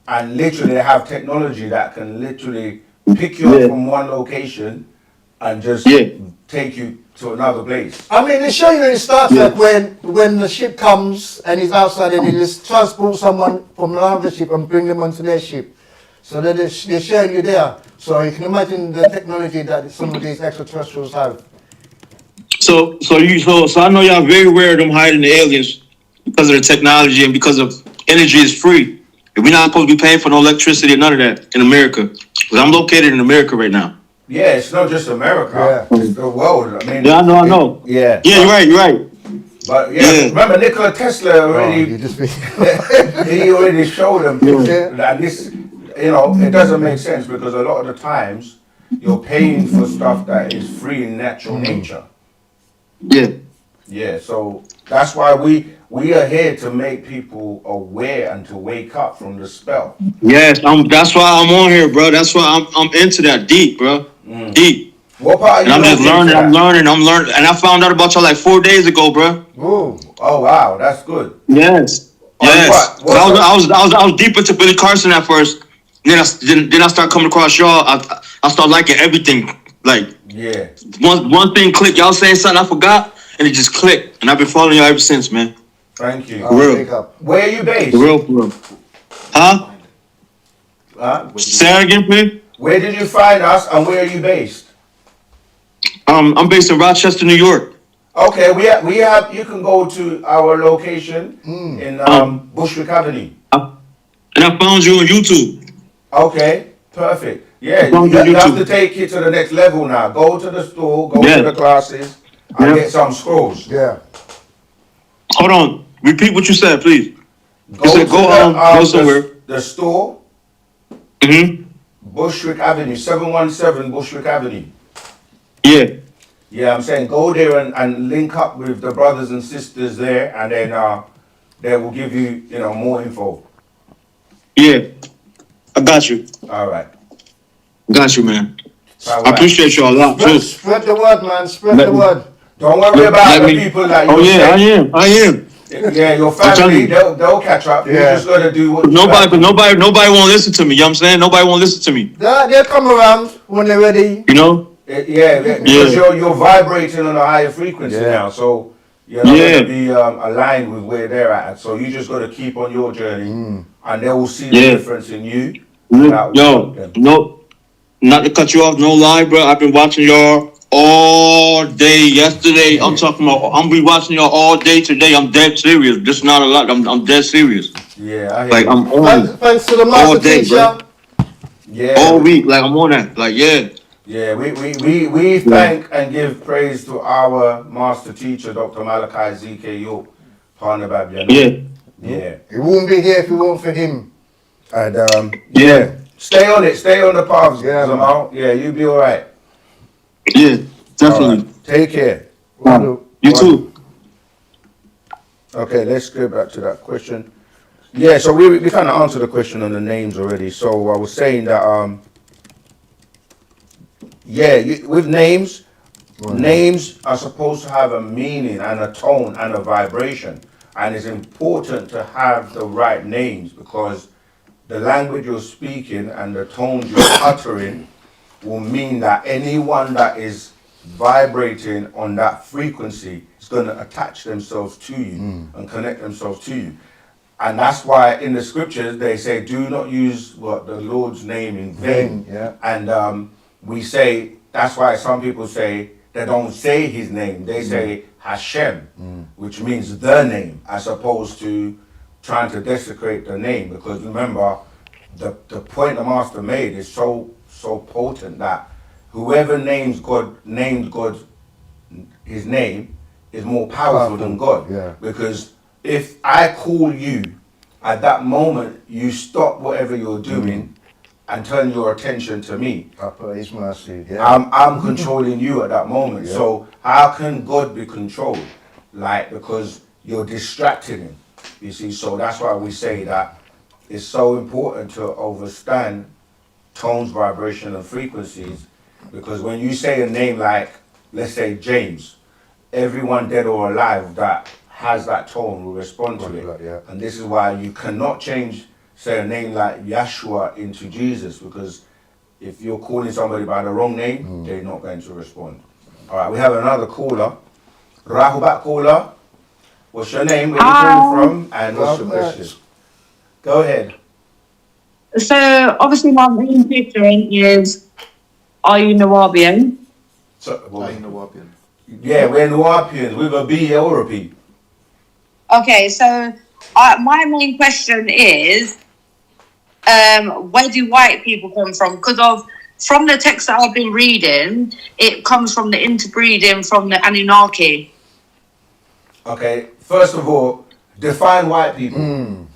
Speaker 1: and literally they have technology that can literally pick you up
Speaker 6: Yeah.
Speaker 1: from one location and just
Speaker 6: Yeah.
Speaker 1: take you to another place.
Speaker 2: I mean, they show you in Star Trek when the ship comes and he's outside and he just transport someone from another ship and bring them onto their ship. So they're showing you there. So you can imagine the technology that some of these extraterrestrials have.
Speaker 6: So I know y'all very aware of them hiding the aliens because of the technology and because of energy is free. And we're not supposed to be paying for no electricity or none of that in America. Because I'm located in America right now.
Speaker 1: Yeah, it's not just America, it's the world. I mean,
Speaker 6: Yeah, I know.
Speaker 1: Yeah.
Speaker 6: Yeah, you're right.
Speaker 1: But
Speaker 6: Yeah.
Speaker 1: remember Nikola Tesla
Speaker 2: You
Speaker 1: already
Speaker 2: just be
Speaker 1: he already showed them
Speaker 2: Yeah.
Speaker 1: that this, it doesn't make sense because a lot of the times you're paying for stuff that is free in natural nature.
Speaker 6: Yeah.
Speaker 1: Yeah, so that's why we are here to make people aware and to wake up from the spell.
Speaker 6: Yes, that's why I'm on here, bro. That's why I'm into that deep, bro. Deep.
Speaker 1: What part are
Speaker 6: And
Speaker 1: you
Speaker 6: I'm just
Speaker 1: looking
Speaker 6: learning,
Speaker 1: for that?
Speaker 6: I'm learning. And I found out about y'all like 4 days ago, bro.
Speaker 2: Ooh.
Speaker 1: Oh wow, that's good.
Speaker 6: Yes.
Speaker 1: On
Speaker 6: Yes.
Speaker 1: what?
Speaker 6: 'Cause I was deep into Billy Carson at first. Then I started coming across y'all. I started liking everything. Like
Speaker 1: Yeah.
Speaker 6: one thing clicked. Y'all saying something I forgot, and it just clicked. And I've been following y'all ever since, man.
Speaker 1: Thank you.
Speaker 6: real.
Speaker 2: Big up.
Speaker 1: Where are you based?
Speaker 6: For real. Huh? Say that again, please.
Speaker 1: Where did you find us and where are you based?
Speaker 6: I'm based in Rochester, New York.
Speaker 1: Okay, we have. You can go to our location in Bushwick Avenue.
Speaker 6: And I found you on YouTube.
Speaker 1: Okay, perfect. Yeah,
Speaker 6: Go
Speaker 1: you
Speaker 6: on
Speaker 1: have
Speaker 6: YouTube.
Speaker 1: to take it to the next level now. Go to the store, go
Speaker 6: Yeah.
Speaker 1: to the classes, and
Speaker 6: Yeah.
Speaker 1: get some scrolls.
Speaker 2: Yeah.
Speaker 6: Hold on. Repeat what you said, please.
Speaker 1: Go
Speaker 6: You said
Speaker 1: to
Speaker 6: go somewhere.
Speaker 1: the store,
Speaker 6: Mm-hmm.
Speaker 1: Bushwick Avenue, 717 Bushwick Avenue.
Speaker 6: Yeah.
Speaker 1: Yeah, I'm saying go there and link up with the brothers and sisters there, and then they will give you, more info.
Speaker 6: Yeah. I got you.
Speaker 1: All right.
Speaker 6: Got you, man.
Speaker 1: All
Speaker 6: I
Speaker 1: right.
Speaker 6: appreciate you a lot, too.
Speaker 2: Spread the word, man. Spread
Speaker 6: Let
Speaker 2: the
Speaker 6: me-
Speaker 2: word.
Speaker 1: Don't worry about
Speaker 6: Let
Speaker 1: the
Speaker 6: me-
Speaker 1: people that
Speaker 6: Oh,
Speaker 1: you
Speaker 6: yeah,
Speaker 1: say.
Speaker 6: I am.
Speaker 1: Yeah, your
Speaker 6: telling
Speaker 1: family,
Speaker 6: you.
Speaker 1: they'll catch up. You
Speaker 2: Yeah.
Speaker 1: just gotta do what
Speaker 6: But
Speaker 1: you have to do.
Speaker 6: nobody won't listen to me. You know what I'm saying? Nobody won't listen to me.
Speaker 2: They'll come around when they're ready.
Speaker 6: You know?
Speaker 1: Yeah, because
Speaker 6: Yeah.
Speaker 1: you're vibrating on a higher frequency
Speaker 2: Yeah.
Speaker 1: now, so you're not
Speaker 6: Yeah.
Speaker 1: gonna be aligned with where they're at. So you just gotta keep on your journey, and they will see the
Speaker 6: Yeah.
Speaker 1: difference in you. That will
Speaker 6: Yo,
Speaker 1: help them.
Speaker 6: no, not to cut you off, no lie, bro. I've been watching y'all all day yesterday. I'm talking about, I'm be watching y'all all day today. I'm dead serious. Just not a lot. I'm dead serious.
Speaker 1: Yeah, I hear
Speaker 6: Like,
Speaker 1: you.
Speaker 6: I'm on
Speaker 2: Thanks to the master
Speaker 6: all day,
Speaker 2: teacher.
Speaker 6: bro.
Speaker 1: Yeah,
Speaker 6: All week. Like, I'm on that. Like, yeah.
Speaker 1: yeah. We thank and give praise to our master teacher, Dr. Malachi Z.K. York, Partner Babylon.
Speaker 6: Yeah.
Speaker 1: Yeah.
Speaker 2: He wouldn't be here if it weren't for him.
Speaker 1: And
Speaker 6: Yeah.
Speaker 1: stay on it. Stay on the paths,
Speaker 2: Yeah,
Speaker 1: Zamal. Yeah, you'll be all right.
Speaker 6: Yeah.
Speaker 1: All
Speaker 6: Definitely.
Speaker 1: right. Take care.
Speaker 6: You too.
Speaker 1: Okay, let's go back to that question. Yeah, so we kind of answered the question on the names already. So I was saying that with names, names are supposed to have a meaning and a tone and a vibration, and it's important to have the right names because the language you're speaking and the tones you're uttering will mean that anyone that is vibrating on that frequency is going to attach themselves to you and connect themselves to you. And that's why in the scriptures they say, do not use the Lord's name in vain.
Speaker 2: Yeah.
Speaker 1: And we say, that's why some people say they don't say his name. They say Hashem, which means the name, as opposed to trying to desecrate the name. Because remember, the point the master made is so potent that whoever named God his name is more powerful than God.
Speaker 2: Yeah.
Speaker 1: Because if I call you, at that moment you stop whatever you're doing and turn your attention to me.
Speaker 2: Upper His mercy. Yeah.
Speaker 1: I'm controlling you at that moment.
Speaker 2: Yeah.
Speaker 1: So how can God be controlled? Like, because you're distracting him. You see, so that's why we say that it's so important to understand tones, vibration, and frequencies. Because when you say a name like, let's say James, everyone dead or alive that has that tone will respond to it.
Speaker 2: Yeah.
Speaker 1: And this is why you cannot change, say, a name like Yeshua into Jesus, because if you're calling somebody by the wrong name, they're not going to respond. All right, we have another caller. Rahubat caller. What's your name? Where you calling from? And what's your question? Go ahead.
Speaker 7: So, obviously, my main question is, are you Nuwapian?
Speaker 1: So,
Speaker 3: Wu-Nuwapu.
Speaker 1: yeah, we're Nuwapians with a B or a P.
Speaker 7: Okay, so my main question is, where do white people come from? Because from the text that I've been reading, it comes from the interbreeding from the Anunnaki.
Speaker 1: Okay, first of all, define white people.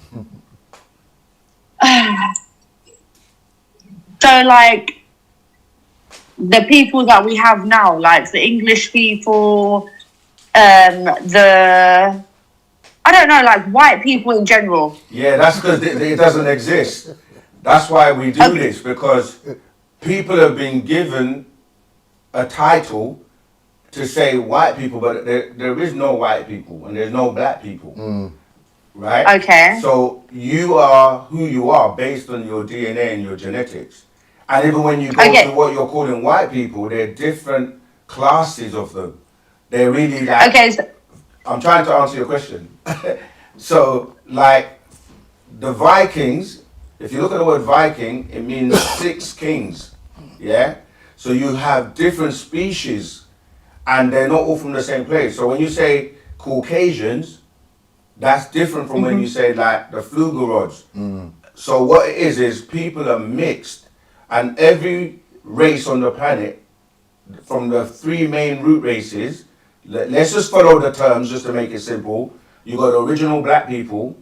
Speaker 7: So, like, the people that we have now, like the English people, I don't know, like white people in general.
Speaker 1: Yeah, that's because it doesn't exist. That's why we do this, because people have been given a title to say white people, but there is no white people and there's no black people. Right?
Speaker 7: Okay.
Speaker 1: So you are who you are based on your DNA and your genetics. And even when you go to what you're calling white people, there are different classes of them. They're really like...
Speaker 7: Okay. So,
Speaker 1: I'm trying to answer your question. So, like, the Vikings, if you look at the word Viking, it means 6 kings. Yeah? So you have different species, and they're not all from the same place. So when you say Caucasians, that's different from when you say, like, the Flugerods. So what it is people are mixed, and every race on the planet, from the 3 main root races, let's just follow the terms just to make it simple. You got original black people,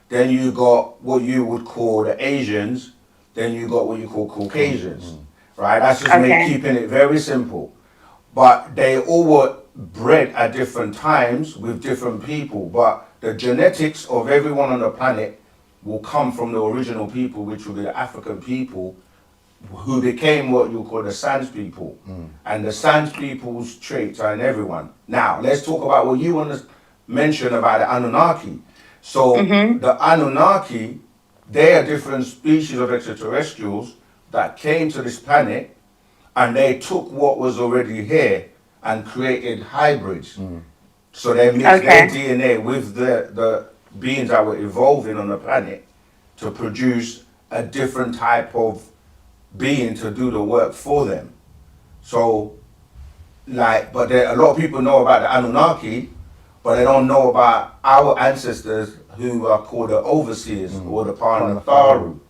Speaker 1: then you got what you would call the Asians, then you got what you call Caucasians, right? That's just keeping it very simple. But they all were bred at different times with different people, but the genetics of everyone on the planet will come from the original people, which will be the African people, who became what you call the Sans people. And the Sans people's traits are in everyone. Now, let's talk about what you want to mention about the Anunnaki. So, the Anunnaki, they are different species of extraterrestrials that came to this planet, and they took what was already here and created hybrids. So they mixed their DNA with the beings that were evolving on the planet to produce a different type of being to do the work for them. So, like, but a lot of people know about the Anunnaki, but they don't know about our ancestors who are called the overseers or the Panatharu.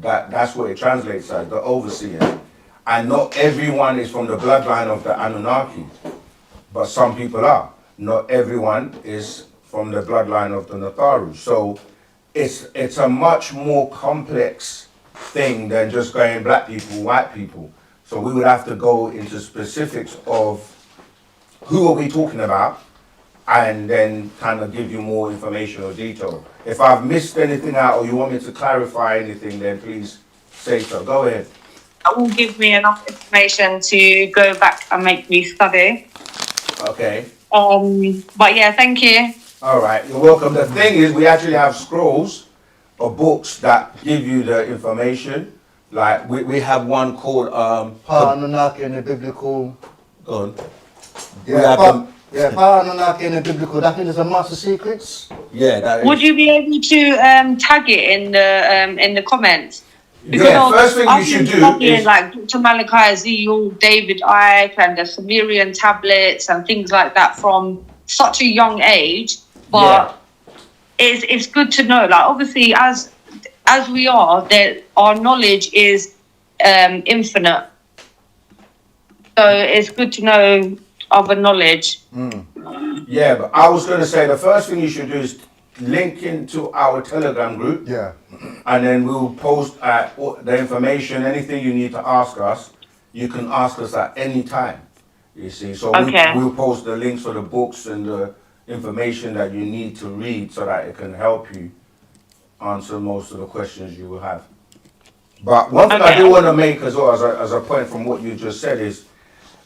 Speaker 1: That's what it translates as, the overseers. And not everyone is from the bloodline of the Anunnaki, but some people are. Not everyone is from the bloodline of the Natharu. So it's a much more complex thing than just going black people, white people. So we would have to go into specifics of who are we talking about, and then kind of give you more information or detail. If I've missed anything out or you want me to clarify anything, then please say so. Go ahead.
Speaker 7: that will give me enough information to go back and make me study.
Speaker 1: Okay.
Speaker 7: But yeah, thank you.
Speaker 1: All right, you're welcome. The thing is, we actually have scrolls or books that give you the information. Like, we have one called...
Speaker 2: Anunnaki in the biblical...
Speaker 1: Go on.
Speaker 2: Yeah, Anunnaki in the biblical, that means it's a master secrets?
Speaker 1: Yeah, that is.
Speaker 7: Would you be able to tag it in the comments?
Speaker 1: Yeah, first thing you should do
Speaker 7: studying
Speaker 1: is
Speaker 7: like Dr. Malachi Ezekiel, David Icke, and the Sumerian tablets and things like that from such a young age. But it's good to know. Like obviously, as we are, that our knowledge is infinite. So it's good to know other knowledge.
Speaker 1: Yeah, but I was going to say the first thing you should do is link into our Telegram group.
Speaker 2: Yeah.
Speaker 1: And then we'll post the information, anything you need to ask us, you can ask us at any time, you see. So we'll post the links for the books and the information that you need to read so that it can help you answer most of the questions you will have. But one thing I do want to make as well as a point from what you just said is,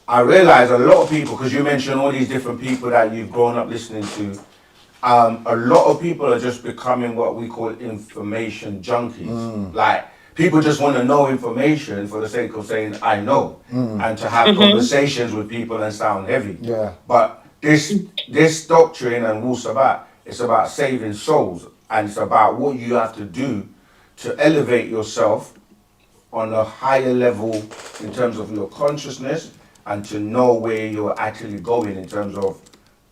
Speaker 1: I realize a lot of people, because you mentioned all these different people that you've grown up listening to, a lot of people are just becoming what we call information junkies. Like, people just want to know information for the sake of saying, I know, and to have conversations with people and sound heavy.
Speaker 2: Yeah.
Speaker 1: But this doctrine and Wu-Sabat, it's about saving souls, and it's about what you have to do to elevate yourself on a higher level in terms of your consciousness and to know where you're actually going in terms of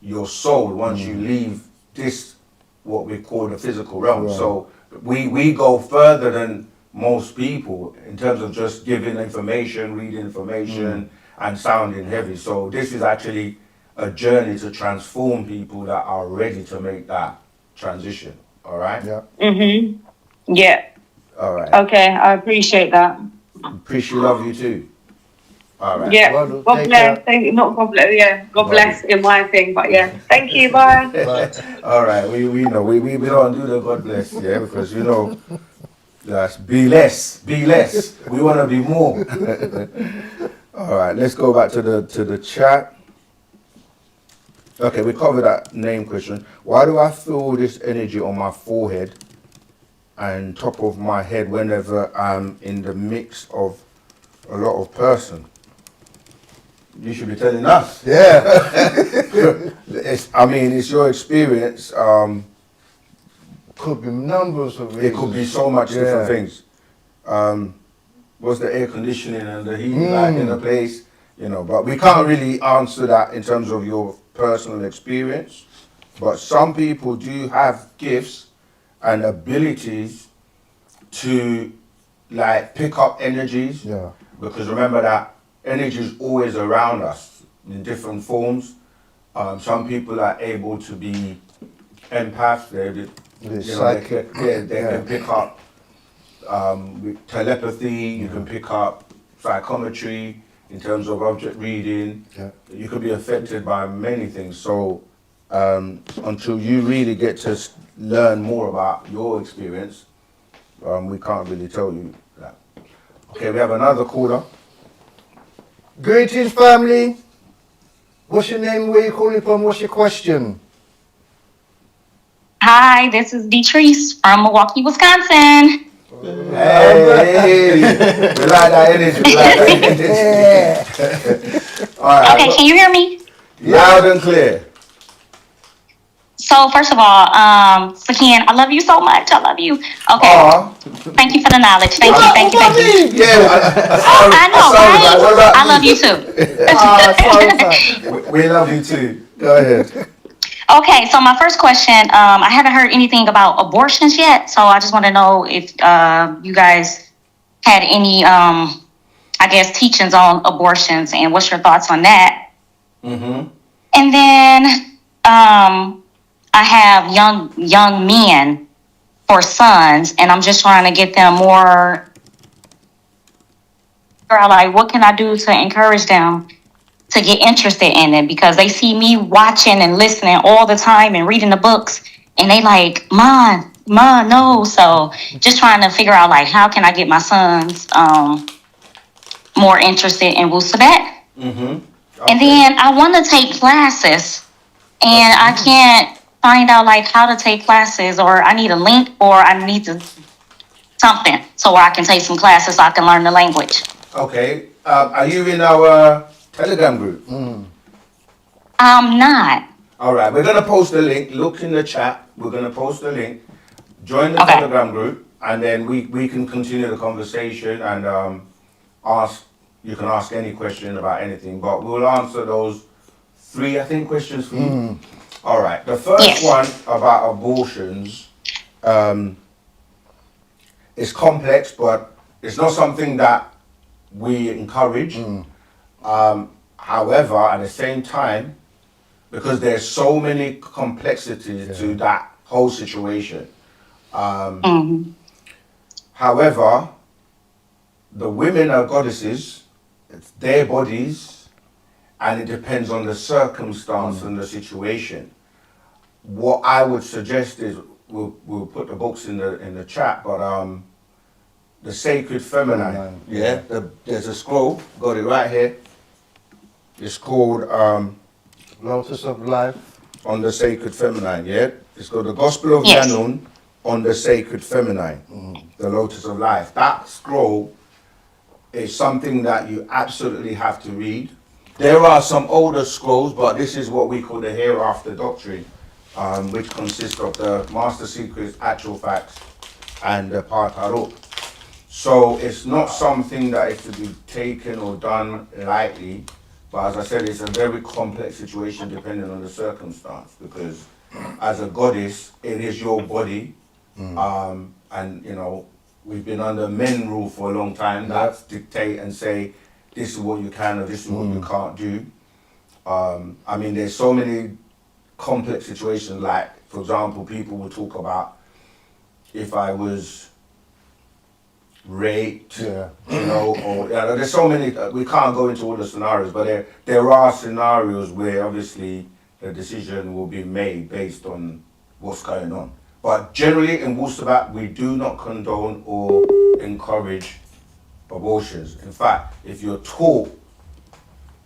Speaker 1: your soul once you leave this, what we call the physical realm.
Speaker 2: Right.
Speaker 1: So we go further than most people in terms of just giving information, reading information, and sounding heavy. So this is actually a journey to transform people that are ready to make that transition. All right?
Speaker 2: Yeah.
Speaker 7: Yeah.
Speaker 1: All right.
Speaker 7: Okay, I appreciate that.
Speaker 1: Appreciate, love you too. All right.
Speaker 7: Yeah.
Speaker 2: Well,
Speaker 7: God
Speaker 2: take
Speaker 7: bless.
Speaker 2: care.
Speaker 7: Thank you. Not God bless. Yeah. God
Speaker 1: Bye.
Speaker 7: bless in my thing. But yeah. Thank you. Bye.
Speaker 1: All right. We know we don't do the God bless, yeah, because you know that's be less. We want to be more. All right. Let's go back to the chat. Okay, we covered that name question. Why do I feel this energy on my forehead and top of my head whenever I'm in the mix of a lot of person? You should be telling us.
Speaker 2: Yeah.
Speaker 1: It's your experience.
Speaker 2: Could be numbers of reasons.
Speaker 1: It could be so much different things. Was the air conditioning and the heating like in a place? You know, but we can't really answer that in terms of your personal experience. But some people do have gifts and abilities to like pick up energies.
Speaker 2: Yeah.
Speaker 1: Because remember that energy is always around us in different forms. Some people are able to be empaths. They can pick up with telepathy. You can pick up psychometry in terms of object reading.
Speaker 2: Yeah.
Speaker 1: You could be affected by many things. So until you really get to learn more about your experience, we can't really tell you that. Okay, we have another caller.
Speaker 2: Greetings, family. What's your name? Where you calling from? What's your question?
Speaker 8: Hi, this is Beatrice from Milwaukee, Wisconsin.
Speaker 1: Hey, we like that energy. All right.
Speaker 8: Okay, can you hear me?
Speaker 1: Loud and clear.
Speaker 8: So first of all, Sakin, I love you so much. I love you. Okay.
Speaker 1: Aww.
Speaker 8: Thank you for the knowledge. Thank you.
Speaker 1: Yeah,
Speaker 8: I know, right? I love you too.
Speaker 1: We love you too. Go ahead.
Speaker 8: Okay, so my first question, I haven't heard anything about abortions yet, so I just want to know if you guys had any, teachings on abortions and what's your thoughts on that?
Speaker 1: Mm-hmm.
Speaker 8: And then I have young men for sons, and I'm just trying to get them more. Like, what can I do to encourage them to get interested in it? Because they see me watching and listening all the time and reading the books, and they like, Mom, no. So just trying to figure out like how can I get my sons more interested in Wu-Sabat.
Speaker 1: Mm-hmm. Okay.
Speaker 8: And then I want to take classes, and I can't find out like how to take classes, or I need a link, or I need something so I can take some classes so I can learn the language.
Speaker 1: Okay. Are you in our Telegram group?
Speaker 8: I'm not.
Speaker 1: All right. We're going to post the link. Look in the chat. We're going to post the link. Join the
Speaker 8: Okay.
Speaker 1: Telegram group. and then we can continue the conversation and ask. You can ask any question about anything, but we'll answer those 3, I think, questions for you. All right. The first one about abortions is complex, but it's not something that we encourage. However, at the same time, because there's so many complexities to that whole situation. However, the women are goddesses, it's their bodies, and it depends on the circumstance and the situation. What I would suggest is, we'll put the books in the chat, but the Sacred Feminine, there's a scroll, got it right here. It's called
Speaker 2: Lotus of Life.
Speaker 1: On the Sacred Feminine, It's called the Gospel of Yanun on the Sacred Feminine, the Lotus of Life. That scroll is something that you absolutely have to read. There are some older scrolls, but this is what we call the Hereafter Doctrine, which consists of the Master Secrets, Actual Facts, and the Patarot. So it's not something that is to be taken or done lightly, but as I said, it's a very complex situation depending on the circumstance, because as a goddess, it is your body, and you know, we've been under men rule for a long time that dictate and say, this is what you can or this is what you can't do. I mean, there's so many complex situations, like, for example, people will talk about if I was raped, you know, or there's so many, we can't go into all the scenarios, but there are scenarios where obviously the decision will be made based on what's going on. But generally in Wu-Sabat, we do not condone or encourage abortions. In fact, if you're taught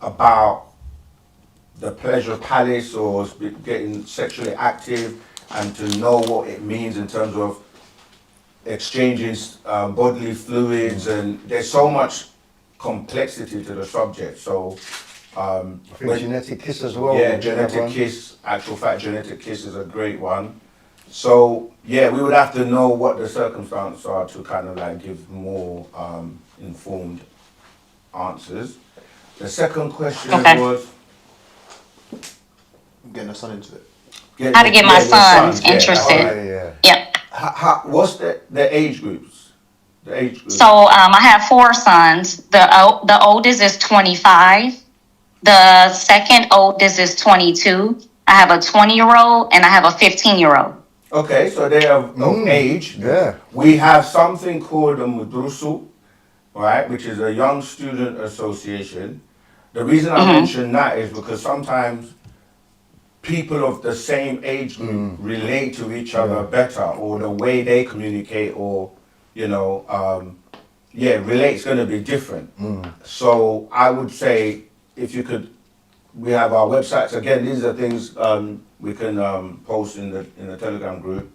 Speaker 1: about the pleasure palace or getting sexually active and to know what it means in terms of exchanging bodily fluids, and there's so much complexity to the subject. So
Speaker 2: I think genetic kiss as well.
Speaker 1: Yeah, genetic kiss, actual fact, genetic kiss is a great one. So yeah, we would have to know what the circumstances are to kind of like give more informed answers. The second question was
Speaker 3: getting the son into it.
Speaker 8: How to get my sons interested. Yep.
Speaker 1: What's the age groups? The age groups.
Speaker 8: So I have 4 sons. The oldest is 25. The second oldest is 22. I have a 20-year-old and I have a 15-year-old.
Speaker 1: Okay, so they are of age.
Speaker 2: Yeah.
Speaker 1: We have something called a Mudrusu, right, which is a young student association. The reason I mention that is because sometimes people of the same age group relate to each other better, or the way they communicate, or, you know, relate's going to be different. So I would say, if you could, we have our websites. Again, these are things we can post in the Telegram group.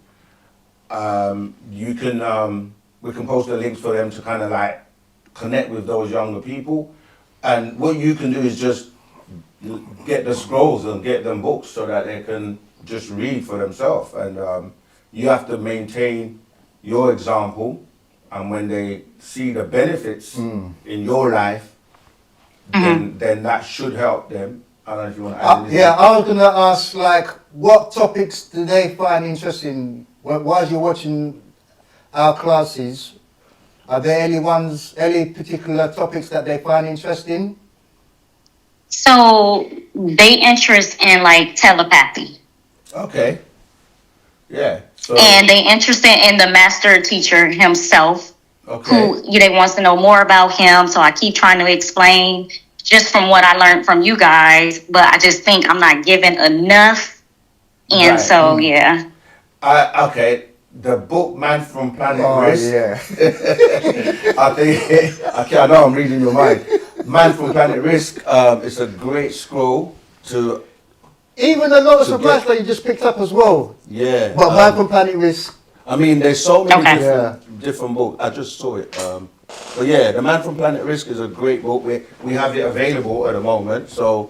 Speaker 1: We can post the links for them to kind of like connect with those younger people. And what you can do is just get the scrolls and get them books so that they can just read for themselves. And you have to maintain your example, and when they see the benefits in your life, then that should help them. I don't know if you want to add anything.
Speaker 2: I was going to ask, like, what topics do they find interesting while you're watching our classes? Are there any particular topics that they find interesting?
Speaker 8: So they interest in like telepathy.
Speaker 1: Okay. Yeah. So,
Speaker 8: and they interested in the master teacher himself.
Speaker 1: Okay.
Speaker 8: Who they wants to know more about him. So I keep trying to explain just from what I learned from you guys, but I just think I'm not given enough. And
Speaker 1: right.
Speaker 8: So yeah.
Speaker 1: Okay. The book Man from Planet Risk.
Speaker 2: Yeah.
Speaker 1: I think I know I'm reading your mind. Man from Planet Risk. It's a great scroll to.
Speaker 2: Even the Lotus of Life that you just picked up as well.
Speaker 1: Yeah.
Speaker 2: But Man from Planet Risk.
Speaker 1: I mean, there's so many different books. I just saw it. But yeah, The Man from Planet Risk is a great book. We have it available at the moment. So,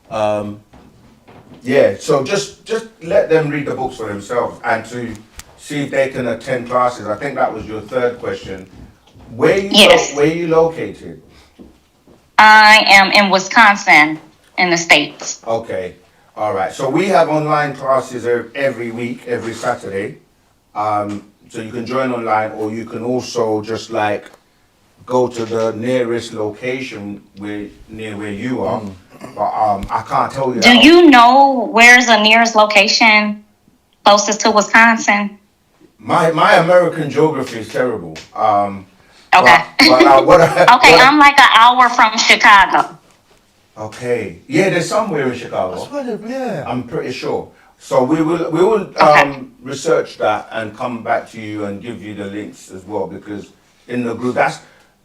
Speaker 1: so just let them read the books for themselves, and to see if they can attend classes. I think that was your third question. Where
Speaker 8: Yes.
Speaker 1: where you located?
Speaker 8: I am in Wisconsin, in the States.
Speaker 1: Okay, all right. So we have online classes every week, every Saturday. So you can join online, or you can also just like go to the nearest location near where you are. But I can't tell you.
Speaker 8: Do you know where's the nearest location closest to Wisconsin?
Speaker 1: My American geography is terrible.
Speaker 8: Okay. Okay, I'm like an hour from Chicago.
Speaker 1: Okay. Yeah, there's somewhere in Chicago.
Speaker 2: Yeah.
Speaker 1: I'm pretty sure. So we will research that and come back to you and give you the links as well, because in the group,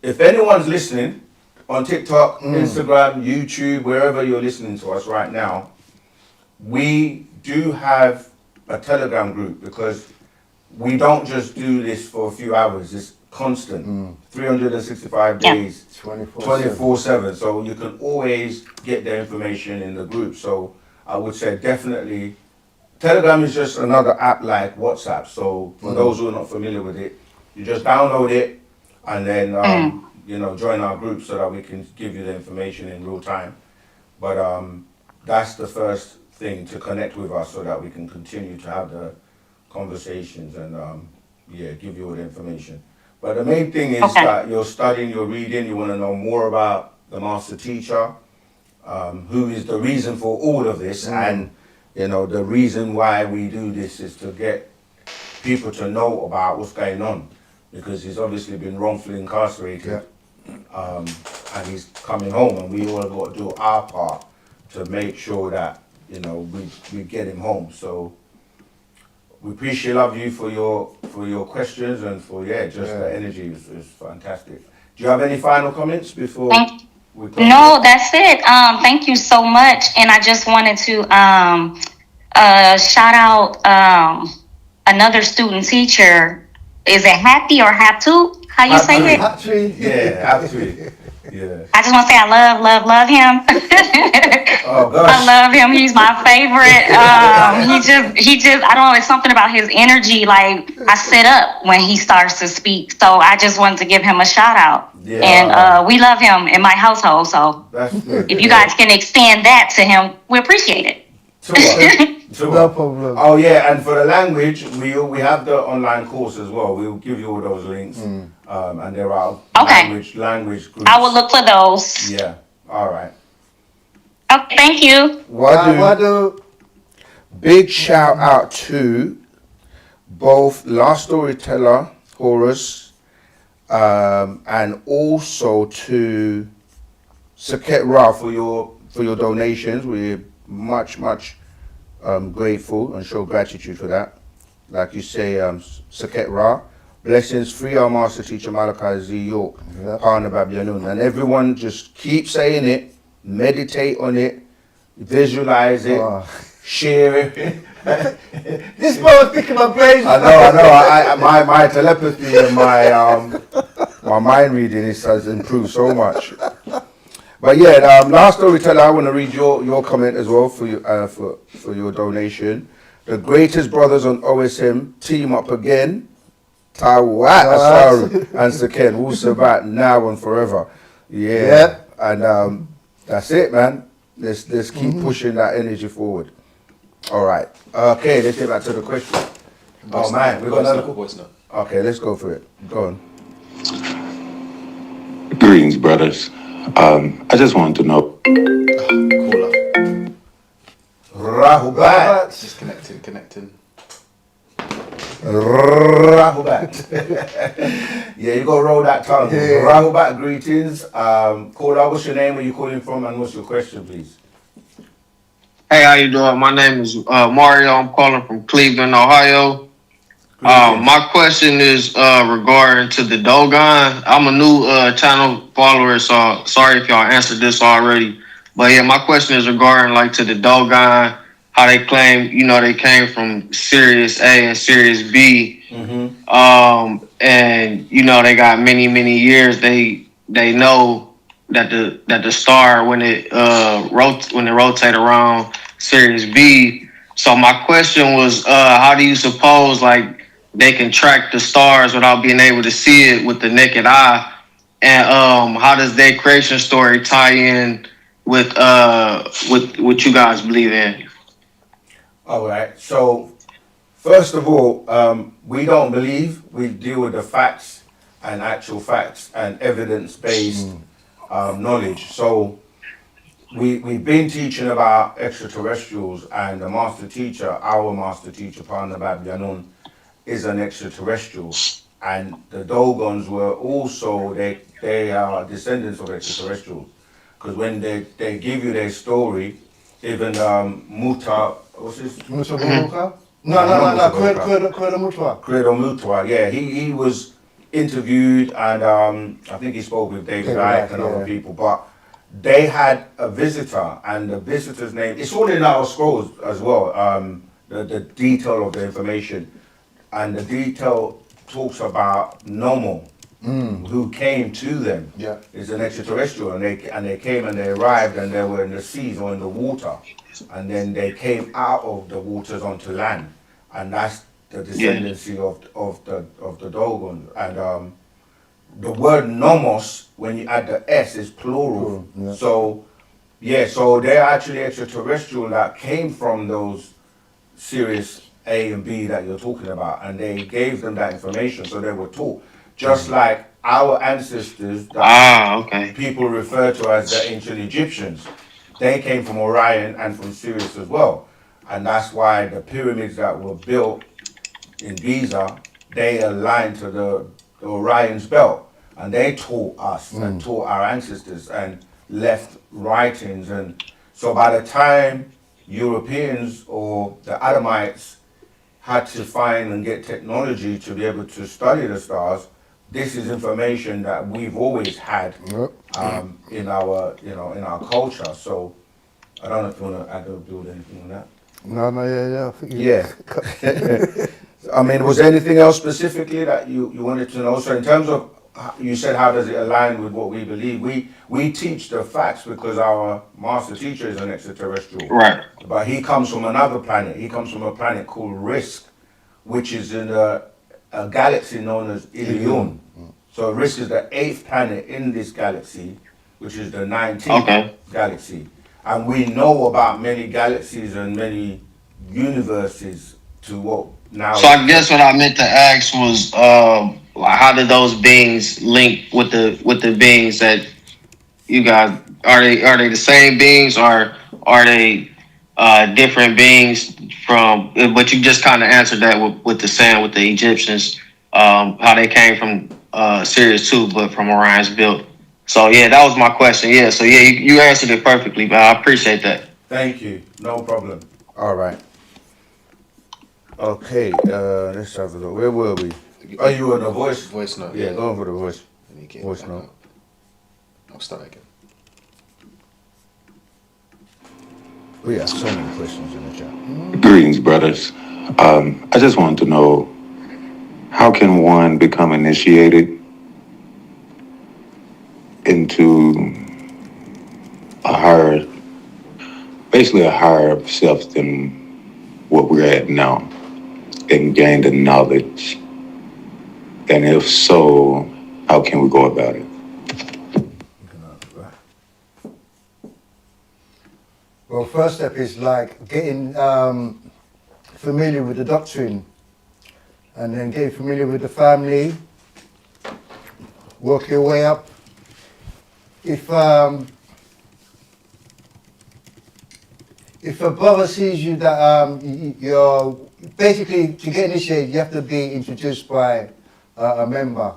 Speaker 1: if anyone's listening on TikTok, Instagram, YouTube, wherever you're listening to us right now, we do have a Telegram group, because we don't just do this for a few hours. It's constant, 365 days, 24/7. So you can always get the information in the group. So I would say definitely, Telegram is just another app like WhatsApp. So for those who are not familiar with it, you just download it and then join our group so that we can give you the information in real time. But that's the first thing, to connect with us so that we can continue to have the conversations and give you all the information. But the main thing is that you're studying, you're reading, you want to know more about the master teacher, who is the reason for all of this, and the reason why we do this is to get people to know about what's going on, because he's obviously been wrongfully incarcerated, and he's coming home, and we all got to do our part to make sure that we get him home. So we appreciate you for your questions and for the energy is fantastic. Do you have any final comments before we close?
Speaker 8: No, that's it. Thank you so much, and I just wanted to shout out another student teacher. Is it Happy or Haptu? How you say it?
Speaker 1: Yeah, Happy. Yeah.
Speaker 8: I just want to say I love him.
Speaker 1: Oh gosh.
Speaker 8: I love him. He's my favorite. He just I don't know, it's something about his energy. Like, I sit up when he starts to speak. So I just wanted to give him a shout out. Yeah. And we love him in my household. So if you guys can extend that to him, we appreciate it.
Speaker 2: No problem.
Speaker 1: Oh yeah, and for the language, we have the online course as well. We'll give you all those links, and there are language groups.
Speaker 8: I will look for those.
Speaker 1: Yeah. All right.
Speaker 8: Okay. Thank you.
Speaker 1: Wadu. Big shout out to both Last Storyteller Horus, and also to Saket Ra for your donations. We're much grateful and show gratitude for that. Like you say, Saket Ra, blessings, free our master teacher Malachi Z. York, Parna Babylon. And everyone just keep saying it, meditate on it, visualize it, share it.
Speaker 2: This boy was picking my brains.
Speaker 1: I know. My telepathy and my mind reading has improved so much. But yeah, Last Storyteller, I want to read your comment as well for your donation. The greatest brothers on OSM team up again. Tawat Asaru and Saken, Wu-Sabat, now and forever. Yeah. And that's it, man. Let's keep pushing that energy forward. All right. Okay, let's get back to the question. Oh man, we got another voice note. Okay, let's go for it. Go on.
Speaker 9: Greetings, brothers. I just wanted to know.
Speaker 3: Caller.
Speaker 1: Rahubat.
Speaker 3: Just connecting.
Speaker 1: Rahubat. Yeah, you gotta roll that tongue. Yeah. Rahubat, greetings. Caller, what's your name? Where you calling from, and what's your question, please?
Speaker 10: Hey, how you doing? My name is Mario. I'm calling from Cleveland, Ohio. My question is regarding to the Dogon. I'm a new channel follower, so sorry if y'all answered this already. But yeah, my question is regarding like to the Dogon, how they claim, they came from Sirius A and Sirius B. Mm-hmm. And they got many years. They know that the star when it rotate around Sirius B. So my question was, how do you suppose like they can track the stars without being able to see it with the naked eye. And how does their creation story tie in with what you guys believe in?
Speaker 1: All right. So first of all, we don't believe. We deal with the facts and actual facts and evidence-based knowledge. So we've been teaching about extraterrestrials, and the master teacher, our master teacher, Pana Babyanun, is an extraterrestrial. And the Dogons were also, they are descendants of extraterrestrials. Because when they give you their story, even Muta, what's his?
Speaker 2: Musa Baruka? No. Credo Mutwa.
Speaker 1: Credo Mutwa, yeah, he was interviewed, and I think he spoke with David Icke and other people, but they had a visitor, and the visitor's name, it's all in our scrolls as well, the detail of the information, and the detail talks about Nomo, who came to them.
Speaker 2: Yeah.
Speaker 1: Is an extraterrestrial, and they came and they arrived, and they were in the seas or in the water, and then they came out of the waters onto land, and that's the descendancy of the Dogon. And the word nomos, when you add the s, is plural.
Speaker 2: Yeah.
Speaker 1: So so they're actually extraterrestrial that came from those Sirius A and B that you're talking about, and they gave them that information, so they were taught. Just like our ancestors that people refer to as the ancient Egyptians, they came from Orion and from Sirius as well. And that's why the pyramids that were built in Giza, they aligned to the Orion's belt. And they taught us and taught our ancestors and left writings. And so by the time Europeans or the Adamites had to find and get technology to be able to study the stars, this is information that we've always had in our, in our culture. So I don't know if you want to add or build anything on that.
Speaker 2: No, I think
Speaker 1: I mean, was there anything else specifically that you wanted to know? So in terms of, you said, how does it align with what we believe? We teach the facts because our master teacher is an extraterrestrial.
Speaker 10: Right.
Speaker 1: But he comes from another planet. He comes from a planet called Risk, which is in a galaxy known as Ilion. So Risk is the 8th planet in this galaxy, which is the 19th galaxy. And we know about many galaxies and many universes to what now.
Speaker 10: So I guess what I meant to ask was, how did those beings link with the beings that you guys are they the same beings, or are they different beings from? But you just kind of answered that with the saying with the Egyptians, how they came from Sirius too, but from Orion's build. So yeah, that was my question. Yeah, so yeah, you answered it perfectly, but I appreciate that.
Speaker 1: Thank you. No problem. All right. Okay, let's have a look. Where were we? Oh, you were in the voice?
Speaker 3: Voice note.
Speaker 1: Yeah, go on for the voice. Voice note.
Speaker 3: I'll start again.
Speaker 1: We have so many questions in the chat.
Speaker 9: Greetings, brothers. I just wanted to know, how can one become initiated into basically a higher self than what we're at now, and gain the knowledge? And if so, how can we go about it?
Speaker 2: Well, first step is like getting familiar with the doctrine, and then getting familiar with the family, work your way up. If a brother sees you that you're basically, to get initiated, you have to be introduced by a member.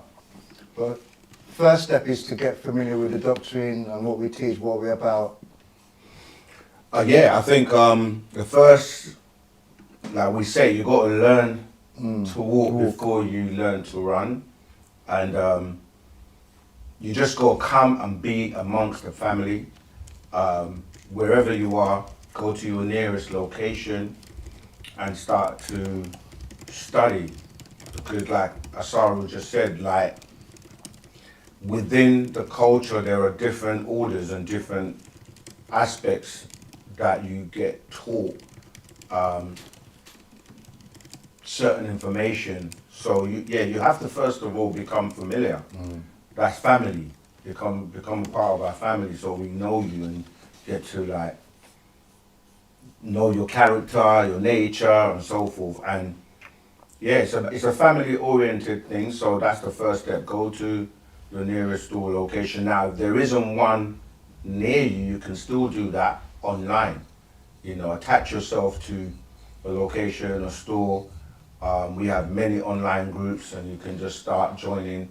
Speaker 2: But first step is to get familiar with the doctrine and what we teach, what we're about.
Speaker 1: I think the first, like we say, you got to learn to walk before you learn to run, and you just got to come and be amongst the family, wherever you are. Go to your nearest location and start to study, because like Asaru just said, like within the culture there are different orders and different aspects that you get taught certain information. So you have to first of all become familiar. That's family. Become a part of our family, so we know you and get to like know your character, your nature, and so forth. And yeah, it's a family-oriented thing. So that's the first step. Go to your nearest store location. Now, if there isn't one near you, you can still do that online. You know, attach yourself to a location, a store. We have many online groups, and you can just start joining.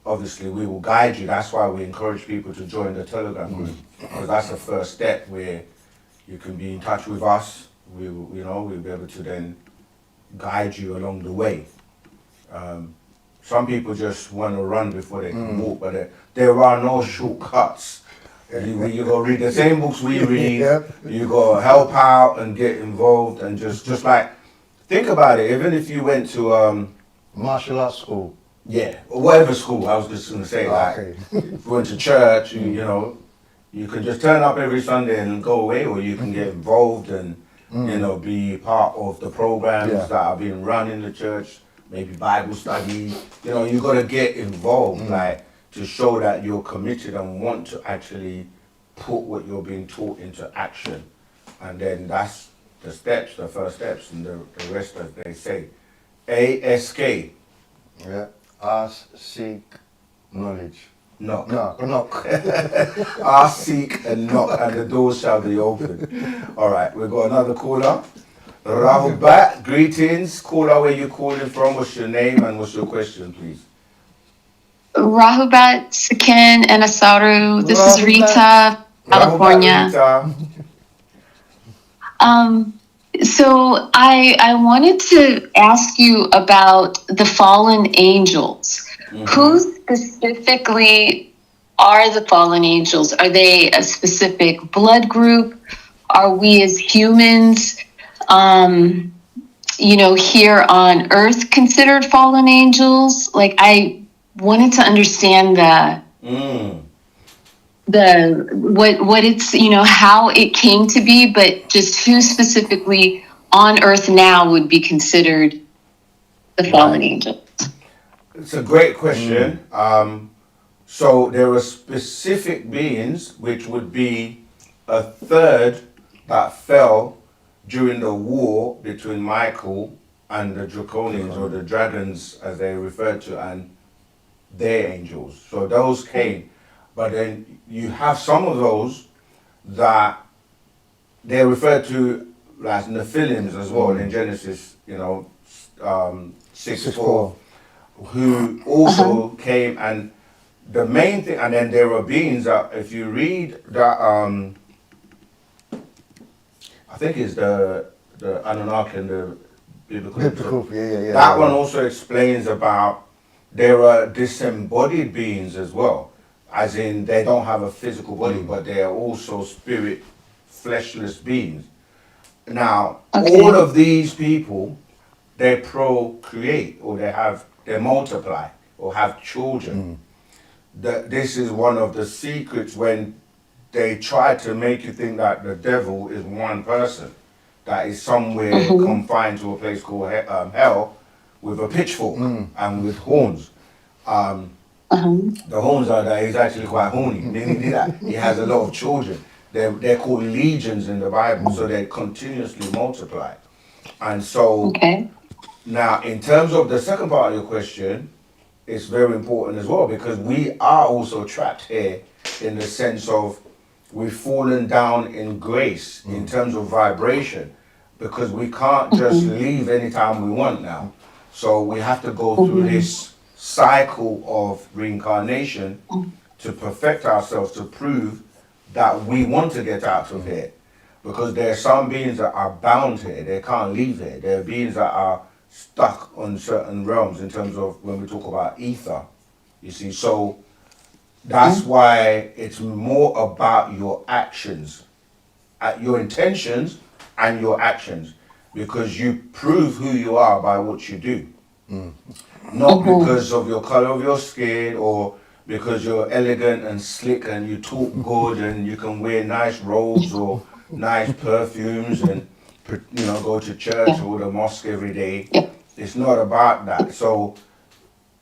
Speaker 1: Obviously, we will guide you. That's why we encourage people to join the Telegram group, because that's the first step where you can be in touch with us. We'll be able to then guide you along the way. Some people just want to run before they can walk, but there are no shortcuts. You go read the same books we read. You go help out and get involved, and just like think about it. Even if you went to
Speaker 2: martial arts school.
Speaker 1: Yeah, or whatever school, I was just going to say, if you went to church, you know, you can just turn up every Sunday and go away, or you can get involved and, you know, be part of the programs that are being run in the church, maybe Bible study. You know, you got to get involved, like, to show that you're committed and want to actually put what you're being taught into action. And then that's the steps, the first steps, and the rest, as they say. ASK.
Speaker 2: Yeah. Ask, seek, knowledge.
Speaker 1: Knock.
Speaker 2: Knock.
Speaker 1: Ask, seek, and knock, and the doors shall be open. All right, we've got another caller. Rahubat, greetings. Caller, where you calling from? What's your name and what's your question, please?
Speaker 11: Rahubat, Sakin, and Asaru. This is Rita, California. So I wanted to ask you about the fallen angels. Who specifically are the fallen angels? Are they a specific blood group? Are we as humans, here on Earth considered fallen angels? Like, I wanted to understand what it's, how it came to be, but just who specifically on Earth now would be considered the fallen angels.
Speaker 1: It's a great question. So there are specific beings, which would be a third that fell during the war between Michael and the Draconians, or the dragons as they referred to, and their angels. So those came. But then you have some of those that they're referred to as Nephilims as well in Genesis, 6:4, who also came. And the main thing, and then there are beings that, if you read that, I think it's the Anunnaki and the biblical. That one also explains about there are disembodied beings as well. As in, they don't have a physical body, but they are also spirit, fleshless beings. Now, all of these people, they procreate, or they multiply, or have children. This is one of the secrets when they try to make you think that the devil is one person, that is somewhere confined to a place called hell, with a pitchfork and with horns. The horns are that he's actually quite horny. He has a lot of children. They're called legions in the Bible, so they continuously multiply. And so now, in terms of the second part of your question, it's very important as well, because we are also trapped here in the sense of we've fallen down in grace in terms of vibration, because we can't just leave anytime we want now. So we have to go through this cycle of reincarnation to perfect ourselves, to prove that we want to get out of here. Because there are some beings that are bound here, they can't leave here. There are beings that are stuck on certain realms in terms of when we talk about ether, you see. So that's why it's more about your actions, your intentions and your actions, because you prove who you are by what you do. Not because of your color of your skin, or because you're elegant and slick and you talk good and you can wear nice robes or nice perfumes and go to church or the mosque every day. It's not about that. So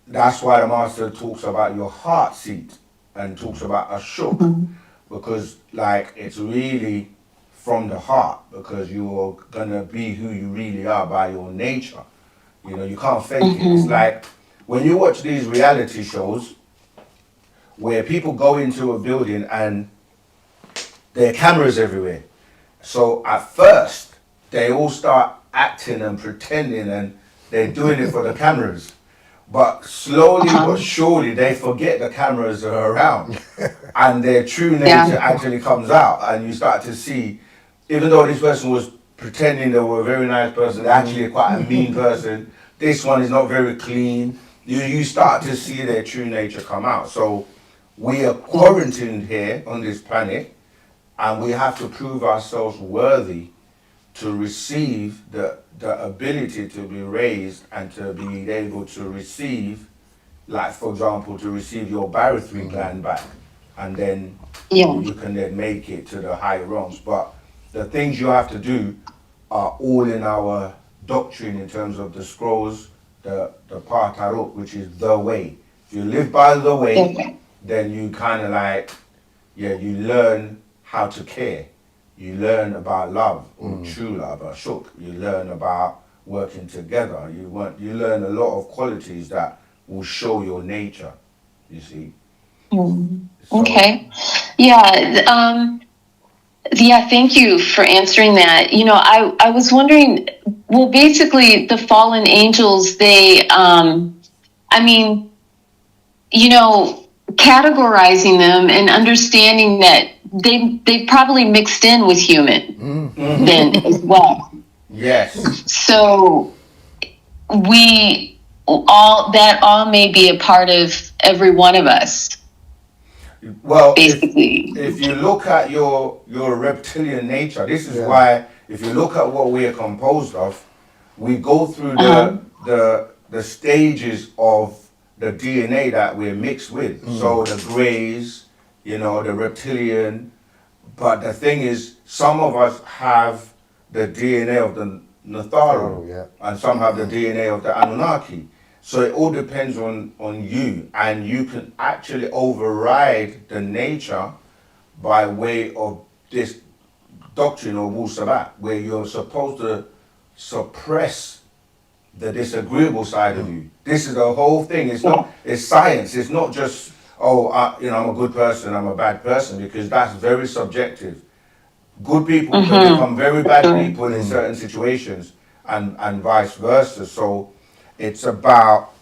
Speaker 1: that's why the master talks about your heart seat and talks about ashuk, because like it's really from the heart, because you're gonna be who you really are by your nature. You know, you can't fake it. It's like when you watch these reality shows where people go into a building and there are cameras everywhere. So at first they all start acting and pretending and they're doing it for the cameras. But slowly but surely they forget the cameras are around and their true nature actually comes out, and you start to see, even though this person was pretending they were a very nice person, they're actually quite a mean person. This one is not very clean. You start to see their true nature come out. So we are quarantined here on this planet, and we have to prove ourselves worthy to receive the ability to be raised and to be able to receive, like for example, to receive your barythrin gland back, and then you can then make it to the higher realms. But the things you have to do are all in our doctrine in terms of the scrolls, the Patarot, which is the way. If you live by the way, then you kind of like, you learn how to care. You learn about love, or true love, or shuk. You learn about working together. You learn a lot of qualities that will show your nature, you see.
Speaker 11: Okay. Yeah. Yeah, thank you for answering that. You know, I was wondering, well, basically the fallen angels, they, I mean, you know, categorizing them and understanding that they probably mixed in with human then as well.
Speaker 1: Yes.
Speaker 11: So that all may be a part of every one of us.
Speaker 1: Well,
Speaker 11: basically,
Speaker 1: if you look at your reptilian nature, this is why if you look at what we are composed of, we go through the stages of the DNA that we're mixed with. So the greys, you know, the reptilian. But the thing is, some of us have the DNA of the Natharu, and some have the DNA of the Anunnaki. So it all depends on you, and you can actually override the nature by way of this doctrine of Wu-Sabat, where you're supposed to suppress the disagreeable side of you. This is the whole thing. It's science. It's not just, I'm a good person, I'm a bad person, because that's very subjective. Good people can become very bad people in certain situations, and vice versa. So it's about,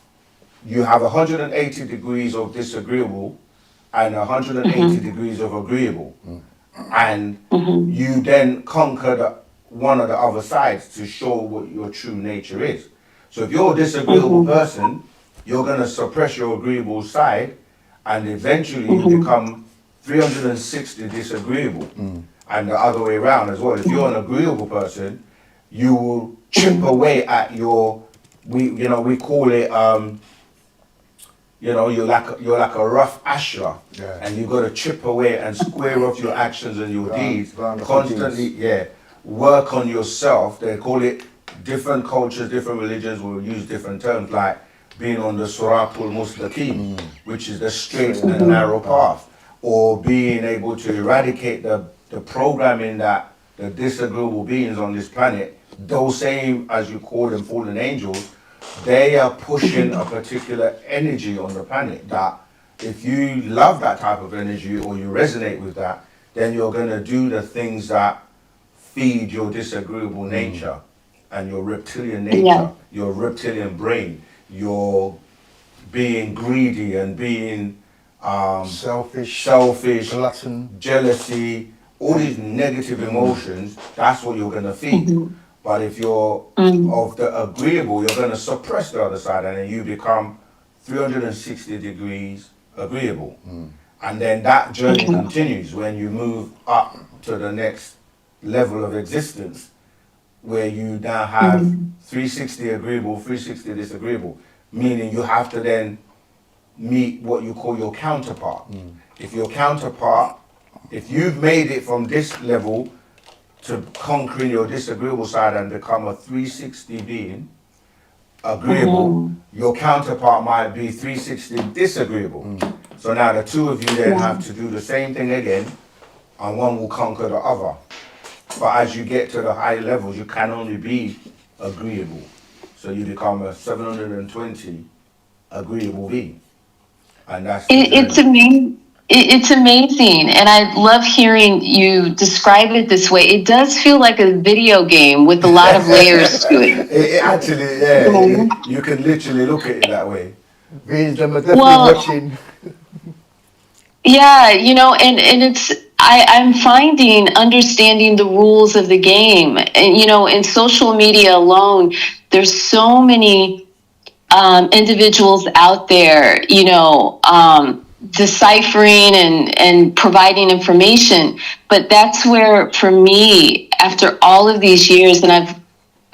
Speaker 1: you have 180 degrees of disagreeable and 180 degrees of agreeable. And you then conquer one of the other sides to show what your true nature is. So if you're a disagreeable person, you're going to suppress your agreeable side, and eventually you become 360 disagreeable. And the other way around as well. If you're an agreeable person, you will chip away at your, we call it, you're like a rough ashlar, and you got to chip away and square off your actions and your deeds constantly. Work on yourself. They call it, different cultures, different religions will use different terms, like being on the Siratul Mustaqim, which is the straight and narrow path, or being able to eradicate the programming that the disagreeable beings on this planet, those same, as you call them, fallen angels, they are pushing a particular energy on the planet that if you love that type of energy or you resonate with that, then you're going to do the things that feed your disagreeable nature and your reptilian nature, your reptilian brain, your being greedy and being selfish,
Speaker 2: glutton,
Speaker 1: jealousy, all these negative emotions. That's what you're going to feed. But if you're of the agreeable, you're going to suppress the other side, and then you become 360 degrees agreeable. And then that journey continues when you move up to the next level of existence, where you now have 360 agreeable, 360 disagreeable, meaning you have to then meet what you call your counterpart. If you've made it from this level to conquering your disagreeable side and become a 360 being, agreeable, your counterpart might be 360 disagreeable. So now the two of you then have to do the same thing again, and one will conquer the other. But as you get to the higher levels, you can only be agreeable. So you become a 720 agreeable being. And that's
Speaker 11: It's amazing. It's amazing, and I love hearing you describe it this way. It does feel like a video game with a lot of layers to it.
Speaker 1: It actually, yeah, you can literally look at it that way.
Speaker 2: Means them are definitely
Speaker 11: Well,
Speaker 2: watching.
Speaker 11: Yeah, and it's I'm finding understanding the rules of the game, and in social media alone, there's so many individuals out there, deciphering and providing information. But that's where, for me, after all of these years, and I've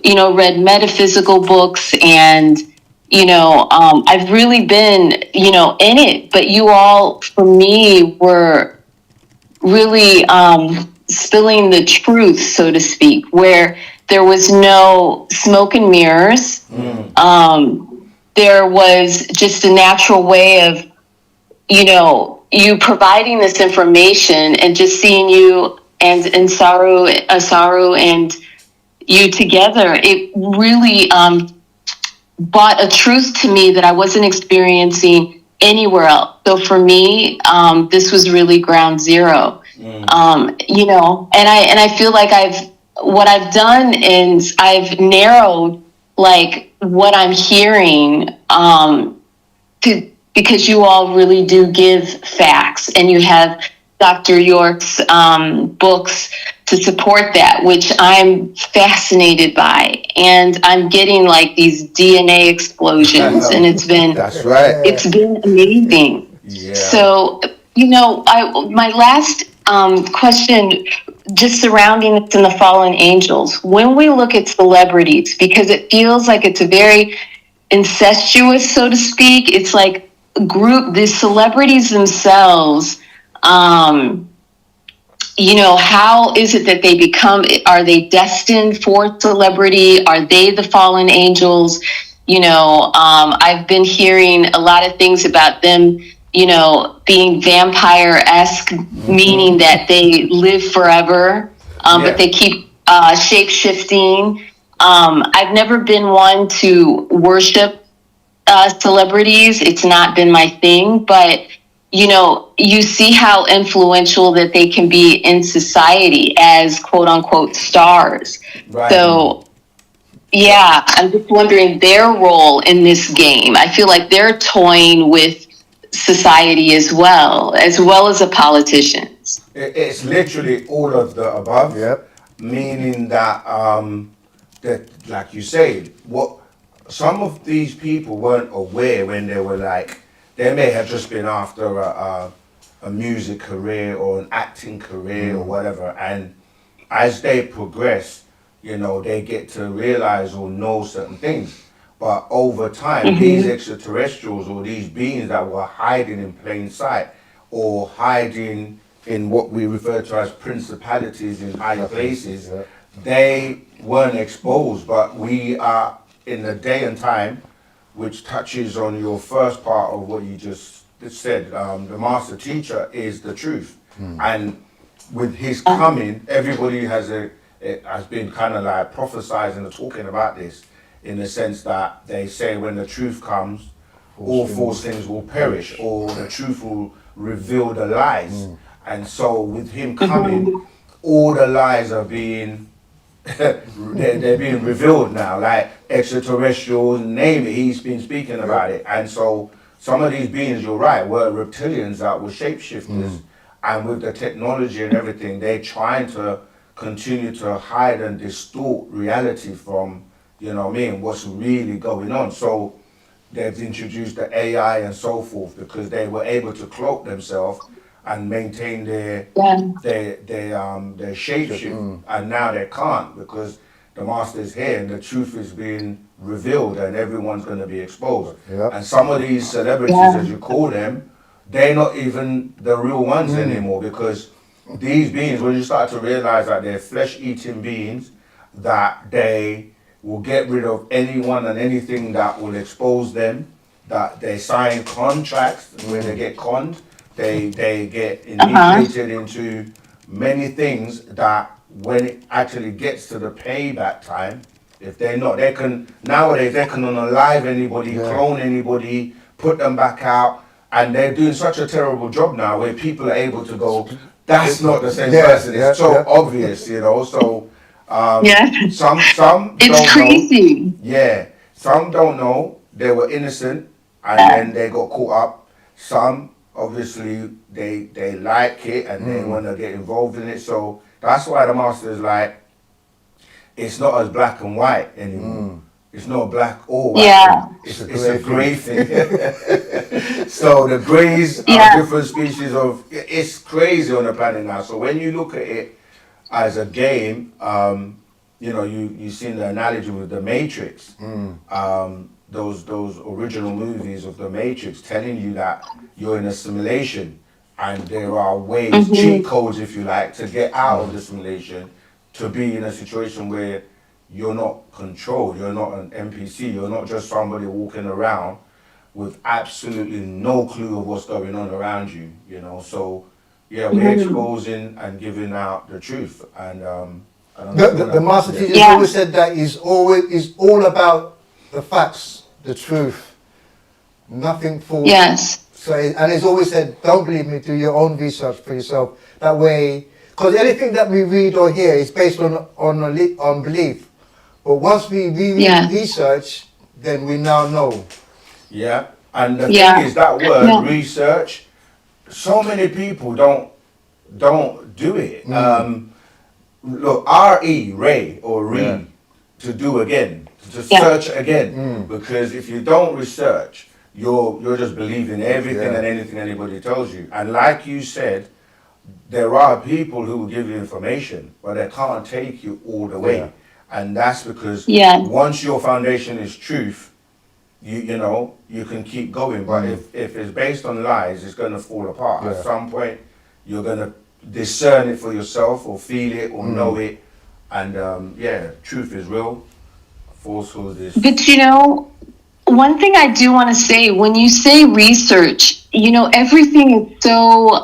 Speaker 11: read metaphysical books, and I've really been in it. But you all, for me, were really spilling the truth, so to speak, where there was no smoke and mirrors. There was just a natural way of you providing this information, and just seeing you and Saru and you together. It really brought a truth to me that I wasn't experiencing anywhere else. So for me, this was really ground zero. And I feel like what I've done is I've narrowed like what I'm hearing, because you all really do give facts, and you have Dr. York's books to support that, which I'm fascinated by. And I'm getting like these DNA explosions, and it's been
Speaker 1: That's right.
Speaker 11: It's been amazing.
Speaker 1: Yeah.
Speaker 11: So, my last question, just surrounding this in the fallen angels, when we look at celebrities, because it feels like it's a very incestuous, so to speak, it's like the celebrities themselves, how is it that they become, are they destined for celebrity? Are they the fallen angels? I've been hearing a lot of things about them, being vampire-esque, meaning that they live forever, but they keep shape-shifting. I've never been one to worship celebrities. It's not been my thing, but you see how influential that they can be in society as quote unquote stars.
Speaker 1: Right.
Speaker 11: So yeah, I'm just wondering their role in this game. I feel like they're toying with society as well as the politicians.
Speaker 1: It's literally all of the above.
Speaker 2: Yep.
Speaker 1: Meaning that, that, like you say, what some of these people weren't aware when they were like, they may have just been after a music career or an acting career or whatever, and as they progress, they get to realize or know certain things. But over time, these extraterrestrials or these beings that were hiding in plain sight or hiding in what we refer to as principalities in higher places, they weren't exposed. But we are in the day and time, which touches on your first part of what you just said. The master teacher is the truth. And with his coming, everybody has been kind of like prophesizing or talking about this, in the sense that they say when the truth comes, all false things will perish, or the truth will reveal the lies. And so with him coming, all the lies are being they're being revealed now, like extraterrestrials, name it, he's been speaking about it. And so some of these beings, you're right, were reptilians that were shapeshifters. And with the technology and everything, they're trying to continue to hide and distort reality from, what's really going on. So they've introduced the AI and so forth, because they were able to cloak themselves and maintain their shapeshift, and now they can't, because the master's here and the truth is being revealed and everyone's going to be exposed. And some of these celebrities, as you call them, they're not even the real ones anymore, because these beings, when you start to realize that they're flesh-eating beings, that they will get rid of anyone and anything that will expose them, that they sign contracts where they get conned, they get initiated into many things that when it actually gets to the payback time, if they're not, they can, nowadays they can unalive anybody, clone anybody, put them back out, and they're doing such a terrible job now where people are able to go, that's not the same person, it's so obvious, you know, so some
Speaker 11: It's
Speaker 1: don't
Speaker 11: crazy.
Speaker 1: know. Yeah, some don't know they were innocent and then they got caught up. Some obviously they like it and they want to get involved in it. So that's why the master is like, it's not as black and white anymore. It's not black or white.
Speaker 11: Yeah.
Speaker 1: It's a grey thing. So the greys are different species of. It's crazy on the planet now. So when you look at it as a game, you know, you seen the analogy with the Matrix. Those original movies of the Matrix telling you that you're in a simulation and there are ways, cheat codes if you like, to get out of the simulation, to be in a situation where you're not controlled, you're not an NPC, you're not just somebody walking around with absolutely no clue of what's going on around you, you know. So yeah, we're exposing and giving out the truth. And
Speaker 2: the master teacher always said that is all about the facts, the truth, nothing false.
Speaker 11: Yes.
Speaker 2: So and he's always said, don't believe me, do your own research for yourself. That way, because anything that we read or hear is based on belief. But once we research, then we now know.
Speaker 1: Yeah, and the thing is, that word research, so many people don't do it. Look, Ray, to do again, to search again, because if you don't research, you're just believing everything and anything anybody tells you. And like you said, there are people who will give you information, but they can't take you all the way. And that's because once your foundation is truth, you know, you can keep going. But if it's based on lies, it's going to fall apart. At some point, you're going to discern it for yourself or feel it or know it. And truth is real, falsehood is...
Speaker 11: But you know, one thing I do want to say, when you say research, you know, everything is so...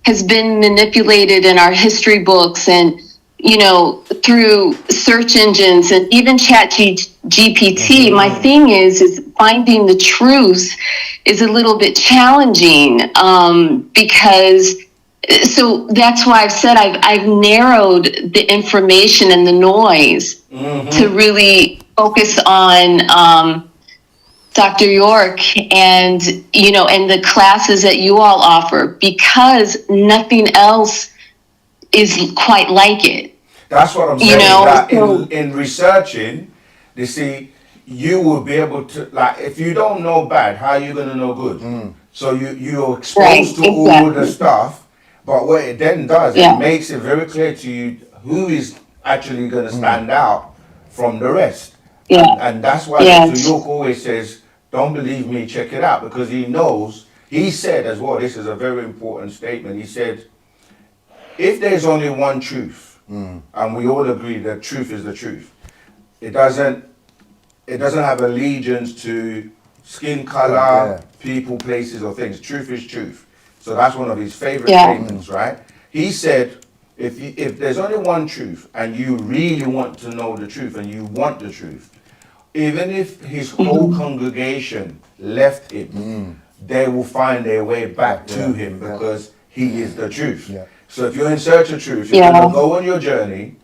Speaker 11: has been manipulated in our history books and, you know, through search engines and even GPT. My thing is finding the truth is a little bit challenging because, so that's why I've said I've narrowed the information and the noise to really focus on Dr. York and, you know, and the classes that you all offer, because nothing else is quite like it.
Speaker 1: That's what I'm saying,
Speaker 11: you know,
Speaker 1: that in researching, you see, you will be able to, like, if you don't know bad, how are you going to know good? So you're exposed to all the stuff, but what it then does, it makes it very clear to you who is actually going to stand out from the rest. And that's why Dr. York always says, don't believe me, check it out, because he knows, he said as well, this is a very important statement, he said, if there's only one truth, and we all agree that truth is the truth, it doesn't have allegiance to skin color, people, places, or things. Truth is truth. So that's one of his favorite statements, right? He said, if there's only one truth, and you really want to know the truth, and you want the truth, even if his whole congregation left him, they will find their way back to him because he is the truth. So if you're in search of truth, you're going to go on your journey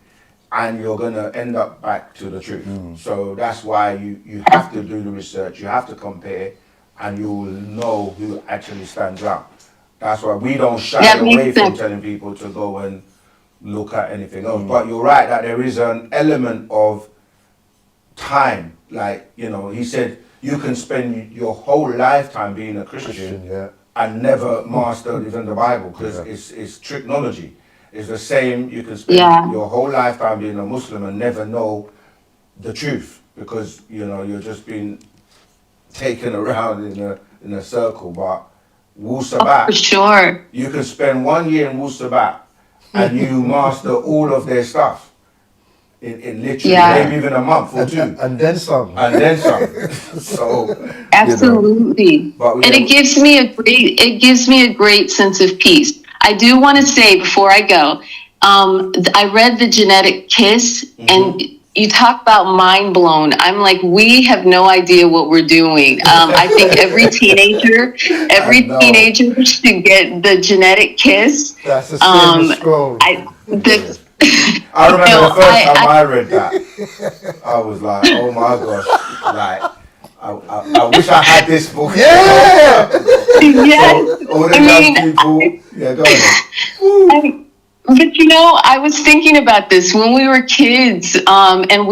Speaker 1: and you're going to end up back to the truth. So that's why you have to do the research, you have to compare, and you'll know who actually stands out. That's why we don't shy away from telling people to go and look at anything else. But you're right that there is an element of time. Like, you know, he said you can spend your whole lifetime being a Christian and never master even the Bible, because it's technology. It's the same, you can spend your whole lifetime being a Muslim and never know the truth, because, you know, you're just being taken around in a circle. But Wu-Sabat,
Speaker 11: for sure,
Speaker 1: you can spend 1 year in Wu-Sabat and you master all of their stuff. in literally
Speaker 11: Yeah.
Speaker 1: maybe even a month or two.
Speaker 2: And then some.
Speaker 1: And then some. So
Speaker 11: Absolutely.
Speaker 1: But
Speaker 11: And it gives me a great sense of peace. I do want to say before I go, I read The Genetic Kiss, and you talk about mind blown. I'm like, we have no idea what we're doing. I think every teenager should get The Genetic Kiss.
Speaker 2: That's a serious scroll.
Speaker 1: I remember the first time I read that, I was like, oh my gosh, like, I wish I had this book.
Speaker 2: Yeah!
Speaker 1: So, all the young people, go ahead.
Speaker 11: But you know, I was thinking about this when we were kids, and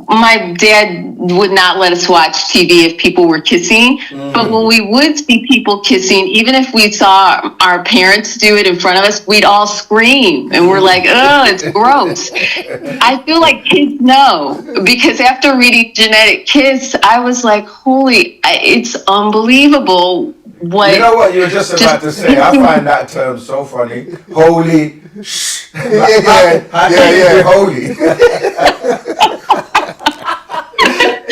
Speaker 11: my dad would not let us watch TV if people were kissing. But when we would see people kissing, even if we saw our parents do it in front of us, we'd all scream. And we're like, oh, it's gross. I feel like kids know, because after reading Genetic Kiss, I was like, it's unbelievable.
Speaker 1: You know what you were just about to say? I find that term so funny. Holy shh. Yeah. Holy.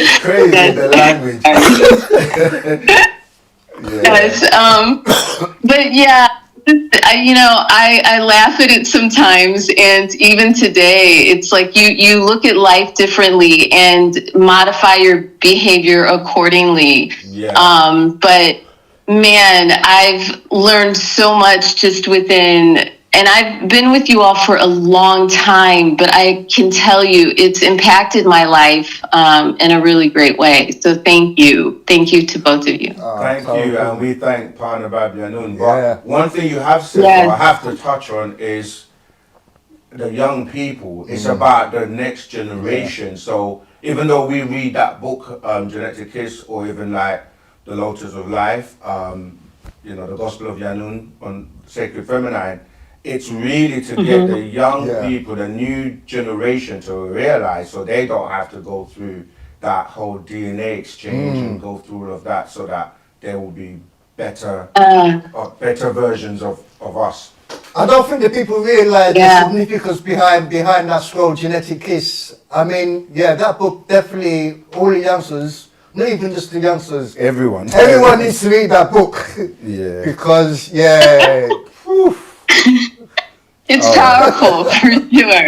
Speaker 1: It's crazy, the language.
Speaker 11: Yes. But yeah, I laugh at it sometimes, and even today, it's like you look at life differently and modify your behavior accordingly.
Speaker 1: Yeah.
Speaker 11: But man, I've learned so much just within, and I've been with you all for a long time, but I can tell you it's impacted my life in a really great way. So thank you. Thank you to both of you.
Speaker 1: Thank you, and we thank Partner Babyanun. But one thing you have said, I have to touch on, is the young people. It's about the next generation. So even though we read that book, Genetic Kiss, or even like The Lotus of Life, the Gospel of Yanun on Sacred Feminine, it's really to get the young people, the new generation, to realize, so they don't have to go through that whole DNA exchange and go through all of that, so that there will be better versions of us.
Speaker 2: I don't think the people realize the significance behind that scroll, Genetic Kiss. I mean, that book definitely, all the youngsters, not even just the youngsters,
Speaker 1: everyone
Speaker 2: needs to read that book. Because
Speaker 11: it's powerful for sure.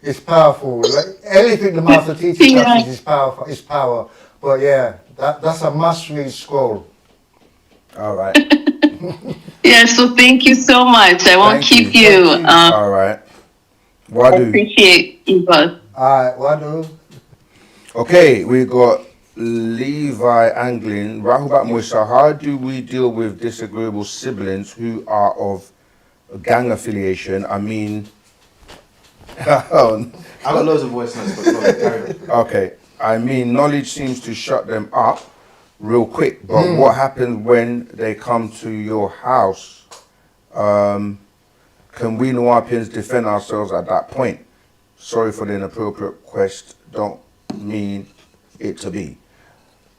Speaker 2: It's powerful. Like anything the master teaches us is powerful. It's power. But that's a must-read scroll.
Speaker 1: All right.
Speaker 11: So thank you so much. I won't keep you.
Speaker 1: All right.
Speaker 11: I appreciate you both.
Speaker 2: All right, Wadu.
Speaker 1: Okay, we got Levi Anglin. Rahubat Musa, how do we deal with disagreeable siblings who are of a gang affiliation? I mean,
Speaker 3: I got loads of voice notes, but go ahead.
Speaker 1: okay. I mean, knowledge seems to shut them up real quick, but what happens when they come to your house? Can we Nuwapians defend ourselves at that point? Sorry for the inappropriate quest, don't mean it to be.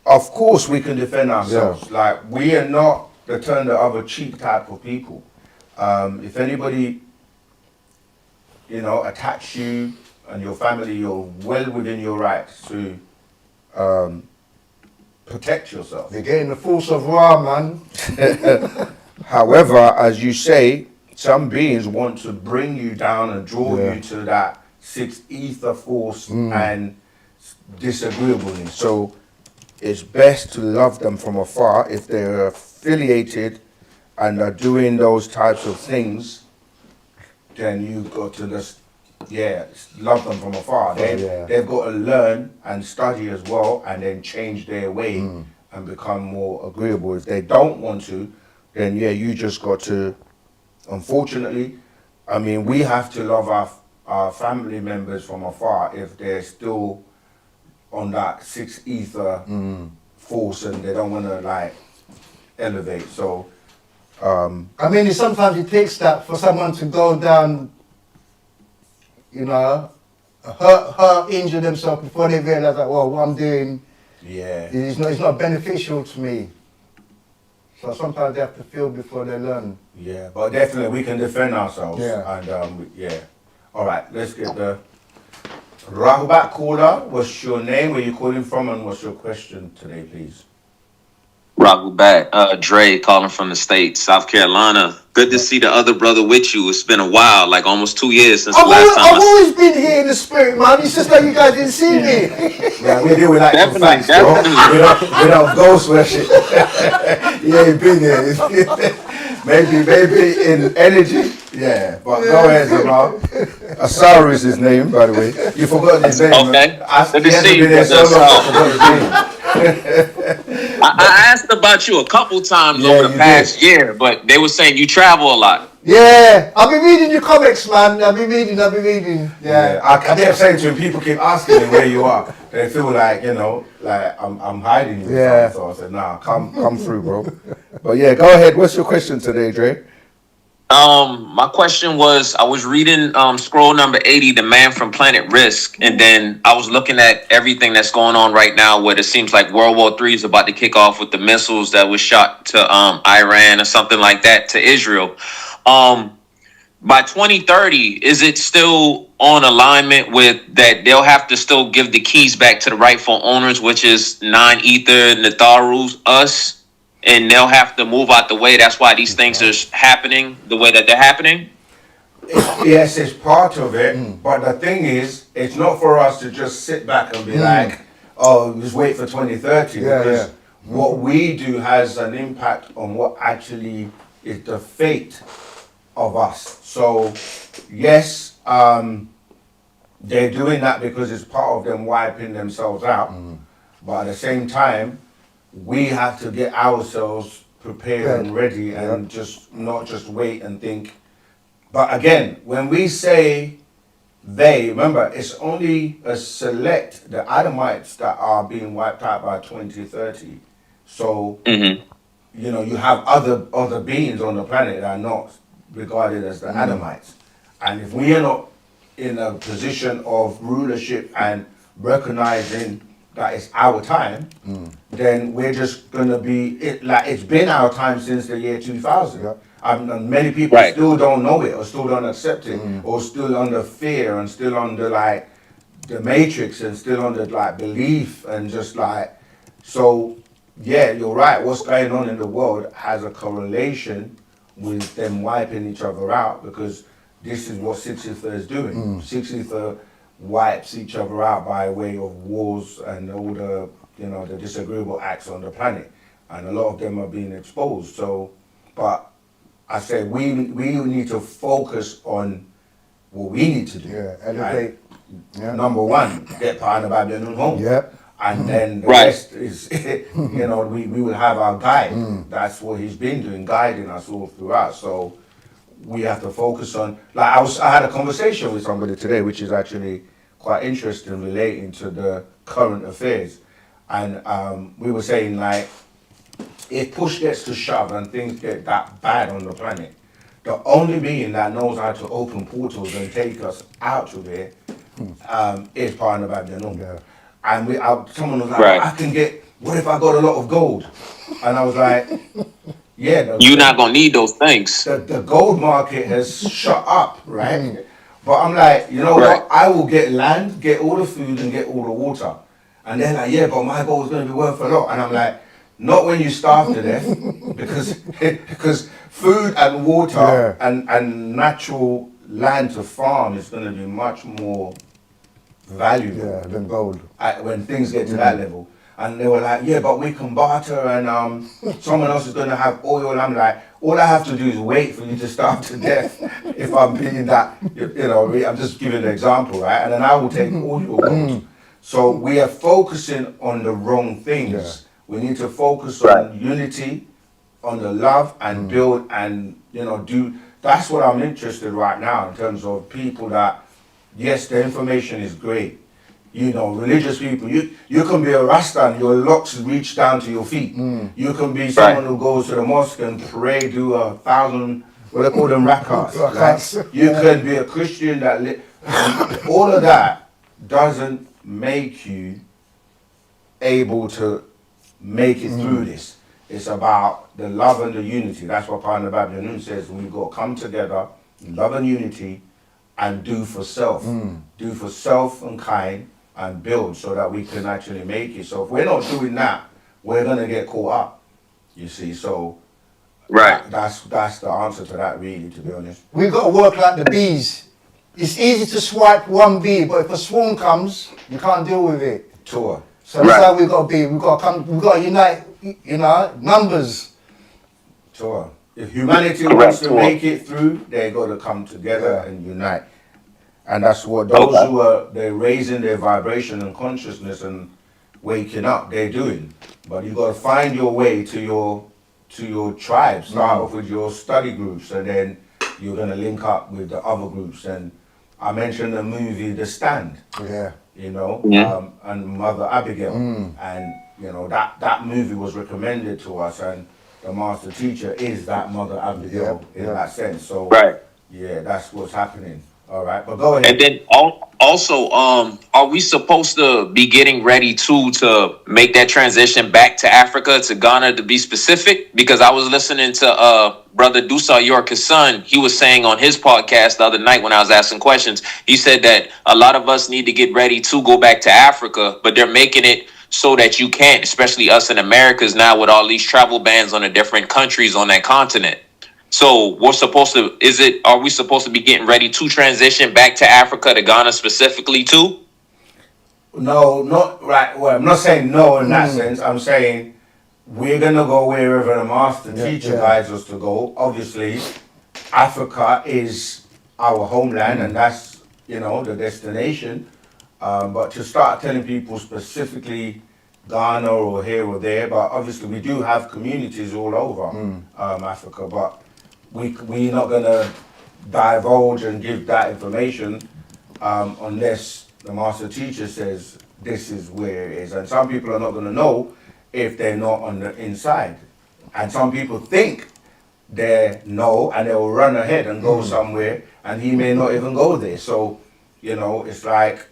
Speaker 1: Of course we can defend ourselves. Like, we are not the turn the other cheek type of people. If anybody, attacks you and your family, you're well within your rights to protect yourself.
Speaker 2: You're getting the force of Ra, man.
Speaker 1: However, as you say, some beings want to bring you down and draw you to that sixth ether force and disagreeableness. So it's best to love them from afar. If they're affiliated and are doing those types of things, then you got to just love them from afar. They've got to learn and study as well, and then change their way and become more agreeable. If they don't want to, then you just got to, unfortunately, I mean, we have to love our family members from afar if they're still on that sixth ether force and they don't want to elevate. So
Speaker 2: I mean, sometimes it takes that for someone to go down, hurt, injure themselves before they realize that, well, what I'm doing is not beneficial to me. So sometimes they have to feel before they learn.
Speaker 1: Yeah, but definitely we can defend ourselves. And all right, let's get the Rahubat caller, what's your name? Where you calling from, and what's your question today, please?
Speaker 6: Ragubat, Dre calling from the States, South Carolina. Good to see the other brother with you. It's been a while, like almost 2 years since the last time.
Speaker 2: I've always been here in the spirit, man. It's just like you guys didn't see me.
Speaker 1: Yeah, we deal with actual facts, bro. We don't ghost worship. You ain't been here. maybe in energy. Yeah, but go ahead, Jamal. Asaru is his name, by the way. You forgot his name.
Speaker 6: Okay.
Speaker 1: Good to see you.
Speaker 6: I asked about you a couple times over the past year, but they were saying you travel a lot.
Speaker 2: Yeah, I've been reading your comics, man. I've been reading. Yeah.
Speaker 1: I kept saying to him, people keep asking me where you are. They feel like, like I'm hiding you.
Speaker 2: Yeah.
Speaker 1: So I said, nah, come through, bro. But yeah, go ahead. What's your question today, Dre?
Speaker 6: My question was, I was reading scroll number 80, The Man from Planet Risk, and then I was looking at everything that's going on right now, where it seems like World War III is about to kick off with the missiles that was shot to Iran or something like that to Israel. By 2030, is it still on alignment with that they'll have to still give the keys back to the rightful owners, which is Nine Ether, Natharus, us? And they'll have to move out the way. That's why these things are happening the way that they're happening.
Speaker 1: Yes, it's part of it. But the thing is, it's not for us to just sit back and be like, oh, just wait for 2030. Because what we do has an impact on what actually is the fate of us. So, yes, they're doing that because it's part of them wiping themselves out. But at the same time, we have to get ourselves prepared and ready and just not just wait and think. But again, when we say they, remember, it's only a select, the Adamites that are being wiped out by 2030. So, you have other beings on the planet that are not regarded as the Adamites. And if we are not in a position of rulership and recognizing that it's our time, then we're just gonna be it's been our time since the year 2000. And many people still don't know it, or still don't accept it, or still under fear, and still under like the matrix, and still under like belief, and just like so. Yeah, you're right. What's going on in the world has a correlation with them wiping each other out, because this is what Six Ether is doing. Six Ether wipes each other out by way of wars and all the the disagreeable acts on the planet, and a lot of them are being exposed. So, but I say we need to focus on what we need to do.
Speaker 2: Elevate.
Speaker 1: Number one, get Pa'ana Babylon home. And then the rest is, we will have our guide. That's what he's been doing, guiding us all throughout. So we have to focus on, like I had a conversation with somebody today, which is actually quite interesting, relating to the current affairs. And we were saying, like, if push gets to shove and things get that bad on the planet, the only being that knows how to open portals and take us out of here is Pa'ana Babylon. And someone was like, I can get, what if I got a lot of gold? And I was like, yeah.
Speaker 6: You're not going to need those things.
Speaker 1: The gold market has shot up, right? But I'm like, you know what? I will get land, get all the food, and get all the water. And they're like, yeah, but my gold is going to be worth a lot. And I'm like, not when you starve to death, because food and water and natural land to farm is going to be much more valuable
Speaker 2: than gold
Speaker 1: when things get to that level. And they were like, yeah, but we can barter, and someone else is going to have oil. And I'm like, all I have to do is wait for you to starve to death if I'm being that, I'm just giving an example, right? And then I will take all your gold. So we are focusing on the wrong things. We need to focus on unity, on the love, and build and, do. That's what I'm interested right now in terms of people that, yes, the information is great. Religious people, you can be a Rasta and your locks reach down to your feet. You can be someone who goes to the mosque and pray, do 1,000, what they call them, rakats. Right? You can be a Christian that, all of that doesn't make you able to make it through this. It's about the love and the unity. That's what Pa'ana Babylon says. We've got to come together, love and unity, and do for self. Do for self and kind and build so that we can actually make it. So if we're not doing that, we're going to get caught up, you see. So that's the answer to that, really, to be honest.
Speaker 2: We've got to work like the bees. It's easy to swipe one bee, but if a swarm comes, you can't deal with it.
Speaker 1: Sure.
Speaker 2: So that's how we've got to be. We've got to unite, numbers.
Speaker 1: Sure. If humanity wants to make it through, they got to come together and unite. And that's what those who are, they're raising their vibration and consciousness and waking up, they're doing. But you got to find your way to your tribe. Start off with your study groups, and then you're going to link up with the other groups. And I mentioned the movie The Stand.
Speaker 2: Yeah.
Speaker 1: And Mother Abigail. And, that movie was recommended to us, and the master teacher is that Mother Abigail in that sense. So, that's what's happening. All right, but go ahead.
Speaker 6: And then also, are we supposed to be getting ready to make that transition back to Africa, to Ghana, to be specific? Because I was listening to Brother Dusa York's son. He was saying on his podcast the other night when I was asking questions, he said that a lot of us need to get ready to go back to Africa, but they're making it so that you can't, especially us in Americas now with all these travel bans on the different countries on that continent. So are we supposed to be getting ready to transition back to Africa, to Ghana specifically too?
Speaker 1: No, not right. Well, I'm not saying no in that sense. I'm saying we're going to go wherever the master teacher guides us to go. Obviously, Africa is our homeland, and that's, the destination. But to start telling people specifically Ghana or here or there, but obviously we do have communities all over Africa, but we're not going to divulge and give that information unless the master teacher says this is where it is. And some people are not going to know if they're not on the inside. And some people think they know, and they'll run ahead and go somewhere, and he may not even go there. So, it's like,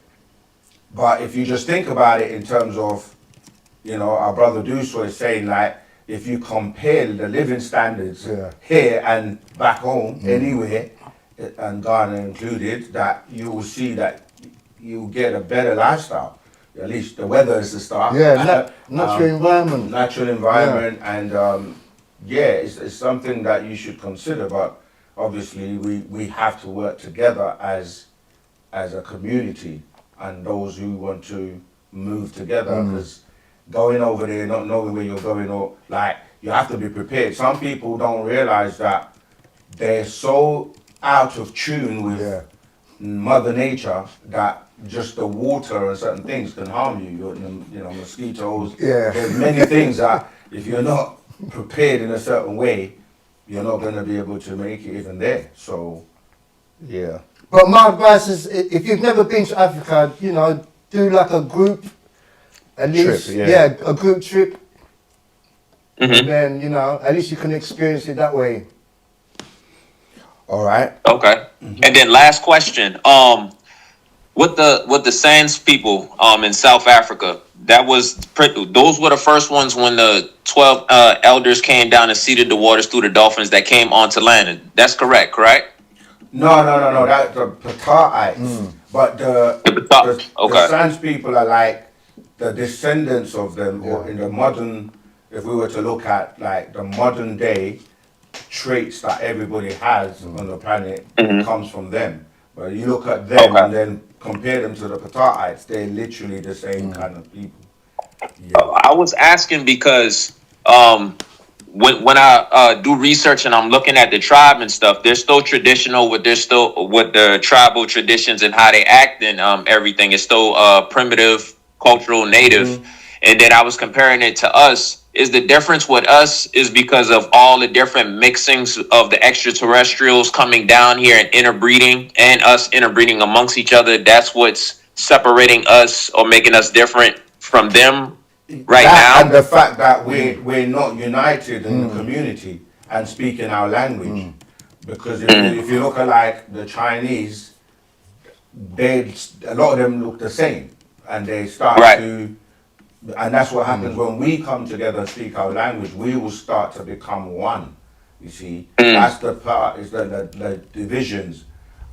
Speaker 1: but if you just think about it in terms of, our brother Duso is saying, like, if you compare the living standards here and back home, anywhere, and Ghana included, that you will see that you get a better lifestyle. At least the weather is the start.
Speaker 2: Natural environment.
Speaker 1: Natural environment, and it's something that you should consider. But obviously, we have to work together as a community, and those who want to move together, because going over there, not knowing where you're going, or like, you have to be prepared. Some people don't realize that they're so out of tune with Mother Nature that just the water and certain things can harm you. Mosquitoes. There's many things that if you're not prepared in a certain way, you're not going to be able to make it even there. So,
Speaker 2: But my advice is, if you've never been to Africa, do like a group, at least, a group trip. And then, at least you can experience it that way.
Speaker 1: All right.
Speaker 6: Okay. And then last question. With the Sands people in South Africa, those were the first ones when the 12 elders came down and seeded the waters through the dolphins that came onto land. That's correct?
Speaker 1: No. That's the Pataites. But the Sands people are like the descendants of them, or in the modern, if we were to look at like the modern day traits that everybody has on the planet, comes from them. But you look at them and then compare them to the Pataites, they're literally the same kind of people.
Speaker 6: I was asking because when I do research and I'm looking at the tribe and stuff, they're still traditional with the tribal traditions and how they act and everything. It's still primitive, cultural, native. And then I was comparing it to us. Is the difference with us is because of all the different mixings of the extraterrestrials coming down here and interbreeding, and us interbreeding amongst each other? That's what's separating us or making us different from them now.
Speaker 1: And the fact that we're not united in the community and speaking our language. Because if you look at like the Chinese, a lot of them look the same, and they start to. And that's what happens when we come together and speak our language. We will start to become one. You see, that's the part, is the divisions.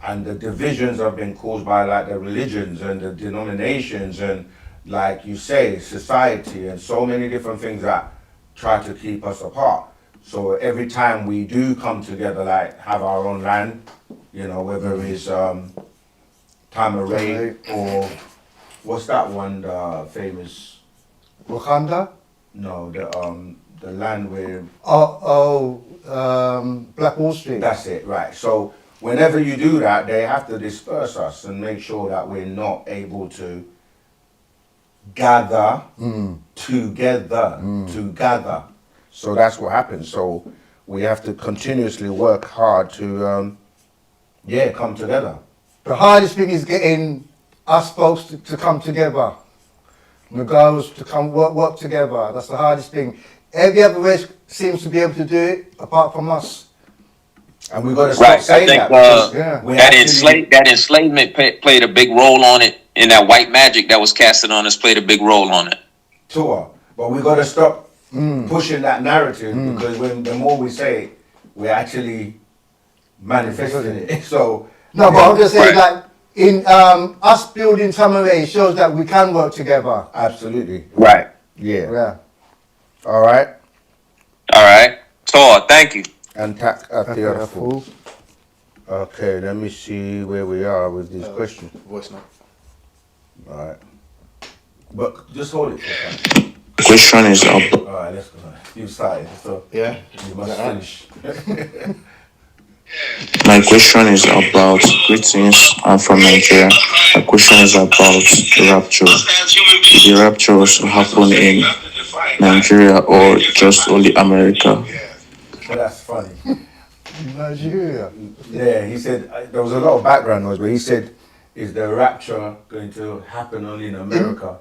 Speaker 1: and the divisions have been caused by like the religions and the denominations and, like you say, society and so many different things that try to keep us apart. So every time we do come together, like have our own land, you know, whether it's time of rain or what's that one, the famous
Speaker 2: Wakanda?
Speaker 1: No, the land where
Speaker 2: Black Wall Street.
Speaker 1: That's it, right. So whenever you do that, they have to disperse us and make sure that we're not able to gather together. So that's what happens. So we have to continuously work hard to, come together.
Speaker 2: The hardest thing is getting us folks to come together. Regardless, to come work together. That's the hardest thing. Every other race seems to be able to do it, apart from us.
Speaker 1: And we've got to stop saying that.
Speaker 12: That enslavement played a big role on it, and that white magic that was casted on us played a big role on it.
Speaker 1: Sure, but we've got to stop pushing that narrative because the more we say it, we're actually manifesting it. So
Speaker 2: no, but I'm just saying that in us building Tamare shows that we can work together.
Speaker 1: Absolutely.
Speaker 12: Right.
Speaker 1: Yeah. All right.
Speaker 12: Tor, thank you.
Speaker 1: And okay, let me see where we are with these questions.
Speaker 3: Voice note.
Speaker 1: All right. But just hold it for a second.
Speaker 9: The question is
Speaker 1: All right, let's go. You started, so
Speaker 3: Yeah.
Speaker 1: you must finish.
Speaker 9: my question is about greetings. I'm from Nigeria. My question is about the rapture. Did the rapture also happen in Nigeria or just only America?
Speaker 1: So that's funny.
Speaker 2: Nigeria.
Speaker 1: Yeah, he said there was a lot of background noise, but he said, "Is the rapture going to happen only in America?"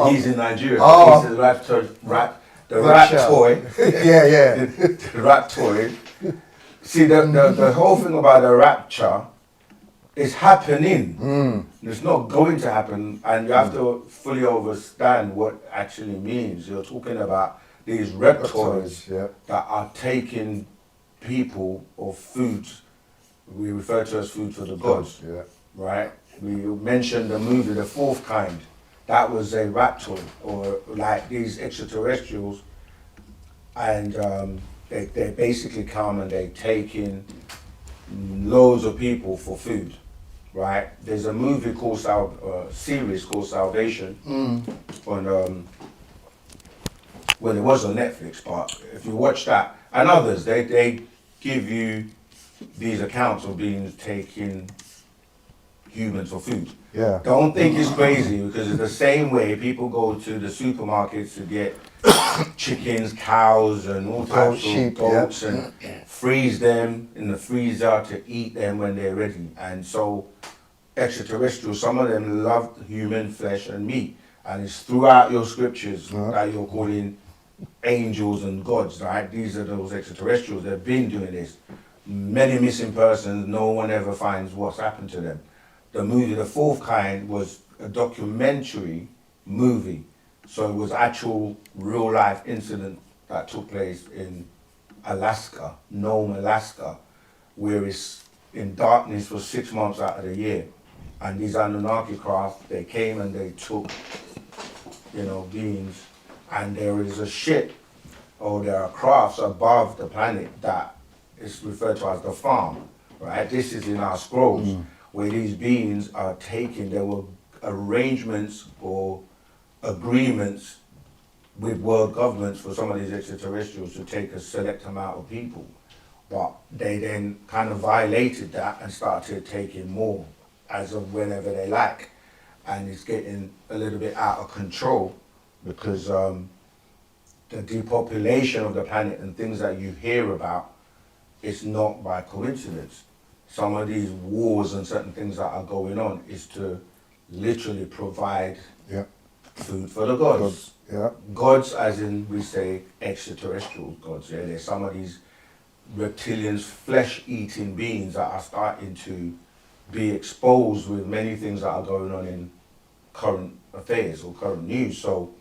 Speaker 1: He's in Nigeria. He said, "The rat toy."
Speaker 2: yeah.
Speaker 1: The rat toy. See, the whole thing about the rapture is happening. It's not going to happen, and you have to fully understand what it actually means. You're talking about these reptoids that are taking people or foods. We refer to as food for the gods, right? We mentioned the movie The Fourth Kind. That was a raptoid, or like these extraterrestrials, and they basically come and they take in loads of people for food, right? There's a movie called Sirius called Salvation, on well, it was on Netflix, but if you watch that, and others, they give you these accounts of being taking humans for food.
Speaker 2: Yeah.
Speaker 1: Don't think it's crazy, because it's the same way people go to the supermarkets to get chickens, cows, and all types of goats, and freeze them in the freezer to eat them when they're ready. And so extraterrestrials, some of them love human flesh and meat, and it's throughout your scriptures that you're calling angels and gods, right? These are those extraterrestrials. They've been doing this. Many missing persons, no one ever finds what's happened to them. The movie The Fourth Kind was a documentary movie. So it was actual real life incident that took place in Alaska, Nome, Alaska, where it's in darkness for 6 months out of the year. And these Anunnaki craft, they came and they took, beings, and there is a ship, or there are crafts above the planet that is referred to as the farm, right? This is in our scrolls, where these beings are taken. There were arrangements or agreements with world governments for some of these extraterrestrials to take a select amount of people, but they then kind of violated that and started taking more as of whenever they like, and it's getting a little bit out of control because the depopulation of the planet and things that you hear about, it's not by coincidence. Some of these wars and certain things that are going on is to literally provide food for the gods. Gods, as in we say extraterrestrial gods. Yeah, there's some of these reptilians, flesh-eating beings that are starting to be exposed with many things that are going on in current affairs or current news. So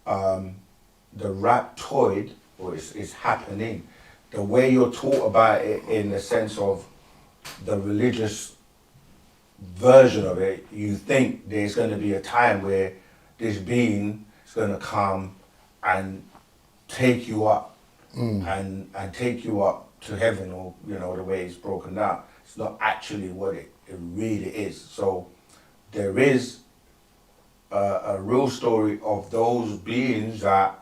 Speaker 1: the raptoid, or it's happening. The way you're taught about it in the sense of the religious version of it, you think there's going to be a time where this being is going to come and take you up and take you up to heaven, or you know, the way it's broken down. It's not actually what it really is. So there is a real story of those beings that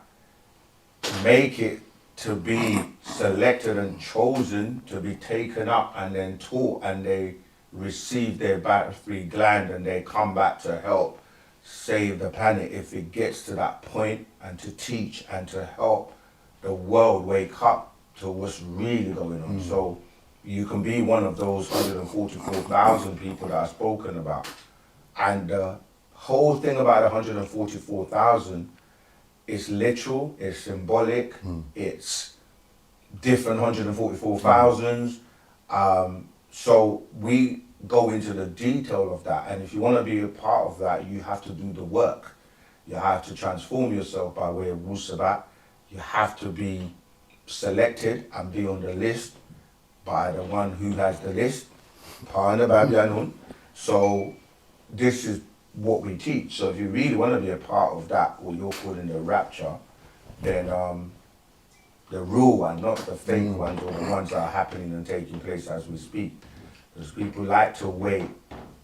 Speaker 1: make it to be selected and chosen to be taken up and then taught, and they receive their battery gland and they come back to help save the planet if it gets to that point, and to teach and to help the world wake up to what's really going on. So you can be one of those 144,000 people that I've spoken about. And the whole thing about 144,000 is literal, it's symbolic, it's different 144,000s. So we go into the detail of that. And if you want to be a part of that, you have to do the work. You have to transform yourself by way of Wu-Sabat. You have to be selected and be on the list by the one who has the list. So this is what we teach. So if you really want to be a part of that, what you're calling the rapture, then the real one, not the fake ones or the ones that are happening and taking place as we speak. Because people like to wait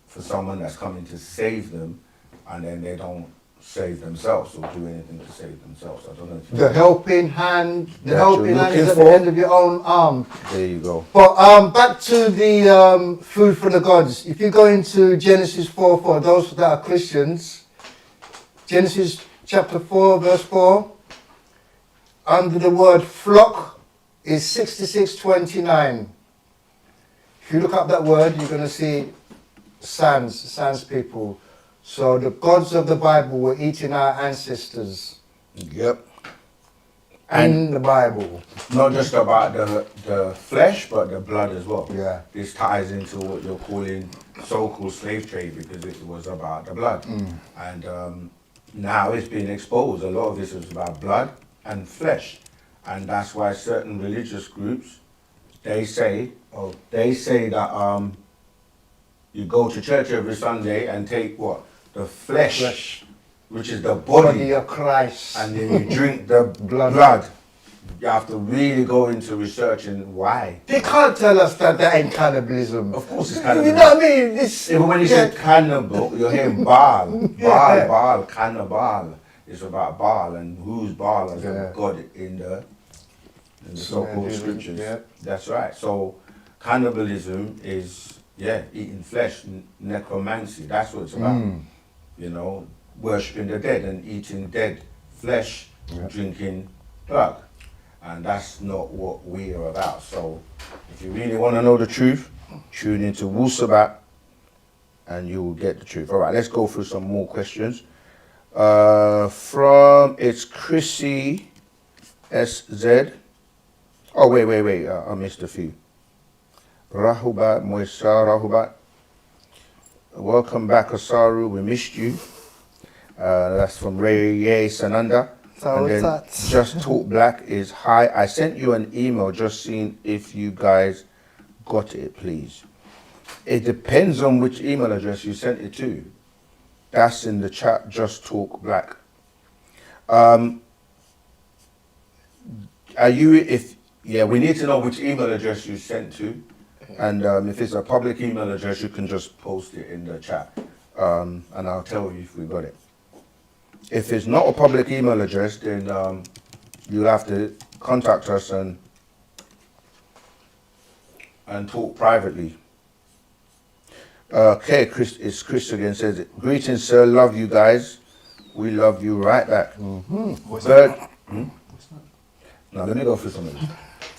Speaker 1: for someone that's coming to save them, and then they don't save themselves or do anything to save themselves. I don't know if you
Speaker 2: The helping hand, the
Speaker 1: That
Speaker 2: helping
Speaker 1: you're
Speaker 2: hand is
Speaker 1: looking
Speaker 2: at the
Speaker 1: for?
Speaker 2: end of your own arm.
Speaker 1: There you go.
Speaker 2: But back to the food for the gods. If you go into Genesis 4, for those that are Christians, Genesis chapter 4, verse 4, under the word flock is 6629. If you look up that word, you're going to see sans people. So the gods of the Bible were eating our ancestors.
Speaker 1: Yep.
Speaker 2: In the Bible.
Speaker 1: Not just about the flesh, but the blood as well.
Speaker 2: Yeah.
Speaker 1: This ties into what you're calling so-called slave trade, because it was about the blood. And now it's been exposed. A lot of this is about blood and flesh. And that's why certain religious groups, they say that you go to church every Sunday and take what? The flesh, which is the body
Speaker 2: of Christ.
Speaker 1: And then you drink the blood. You have to really go into researching why.
Speaker 2: They can't tell us that ain't cannibalism.
Speaker 1: Of course it's cannibalism.
Speaker 2: You know what I mean?
Speaker 1: Even when you say cannibal, you're hearing Baal. Baal, cannibal. It's about Baal, and who's Baal as a god in the so-called scriptures.
Speaker 2: Yeah.
Speaker 1: That's right. So cannibalism is, eating flesh, necromancy. That's what it's about. You know, worshipping the dead and eating dead flesh, drinking blood. And that's not what we are about. So if you really want to know the truth, tune into Wu-Sabat and you will get the truth. All right, let's go through some more questions. It's Chrissy SZ. Oh, wait, I missed a few. Rahubat, Moisa Rahubat. Welcome back, Asaru. We missed you. That's from Ray Sananda. And then Just Talk Black is, hi, I sent you an email just seeing if you guys got it, please. It depends on which email address you sent it to. That's in the chat, Just Talk Black. We need to know which email address you sent to. And if it's a public email address, you can just post it in the chat. And I'll tell you if we got it. If it's not a public email address, then you'll have to contact us and talk privately. Okay, it's Chris again, says it. Greetings, sir. Love you guys. We love you right back. Now, let me go through some of this,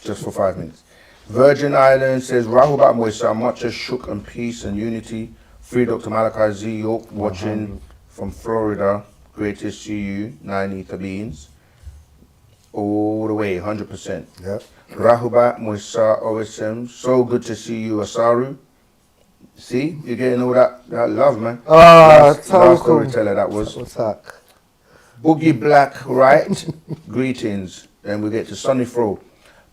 Speaker 1: just for 5 minutes. Virgin Islands says, Rahubat Moisa, much as shook and peace and unity. Free Dr. Malachi Z. York, watching from Florida. Great to see you, 9 ether beings. All the way, 100%.
Speaker 2: Yep.
Speaker 1: Rahubat Moisa OSM, so good to see you, Asaru. See, you're getting all that love, man. Last storyteller that was.
Speaker 2: What's that?
Speaker 1: Boogie Black, right? Greetings. Then we get to Sunny Fro.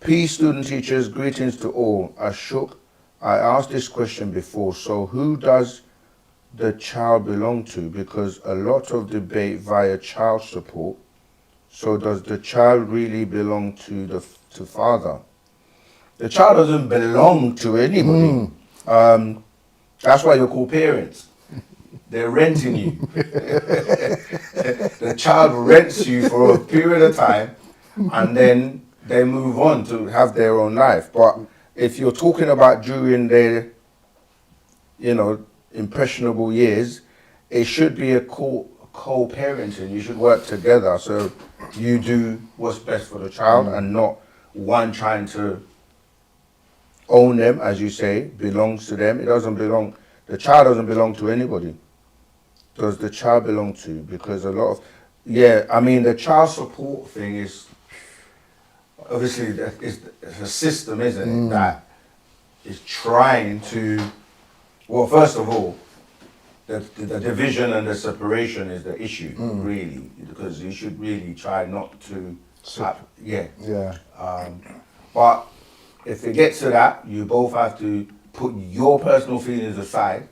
Speaker 1: Peace, student teachers, greetings to all. Ashok I asked this question before. So who does the child belong to? Because a lot of debate via child support. So does the child really belong to father? The child doesn't belong to anybody. That's why you're called parents. They're renting you. The child rents you for a period of time, and then they move on to have their own life. But if you're talking about during their, impressionable years, it should be a co-parenting. You should work together. So you do what's best for the child and not one trying to own them, as you say, belongs to them. It doesn't belong, the child doesn't belong to anybody. Does the child belong to? Because a lot of, the child support thing is, obviously, it's a system, isn't it, that is trying to, well, first of all, the division and the separation is the issue, really, because you should really try not to, but if it gets to that, you both have to put your personal feelings aside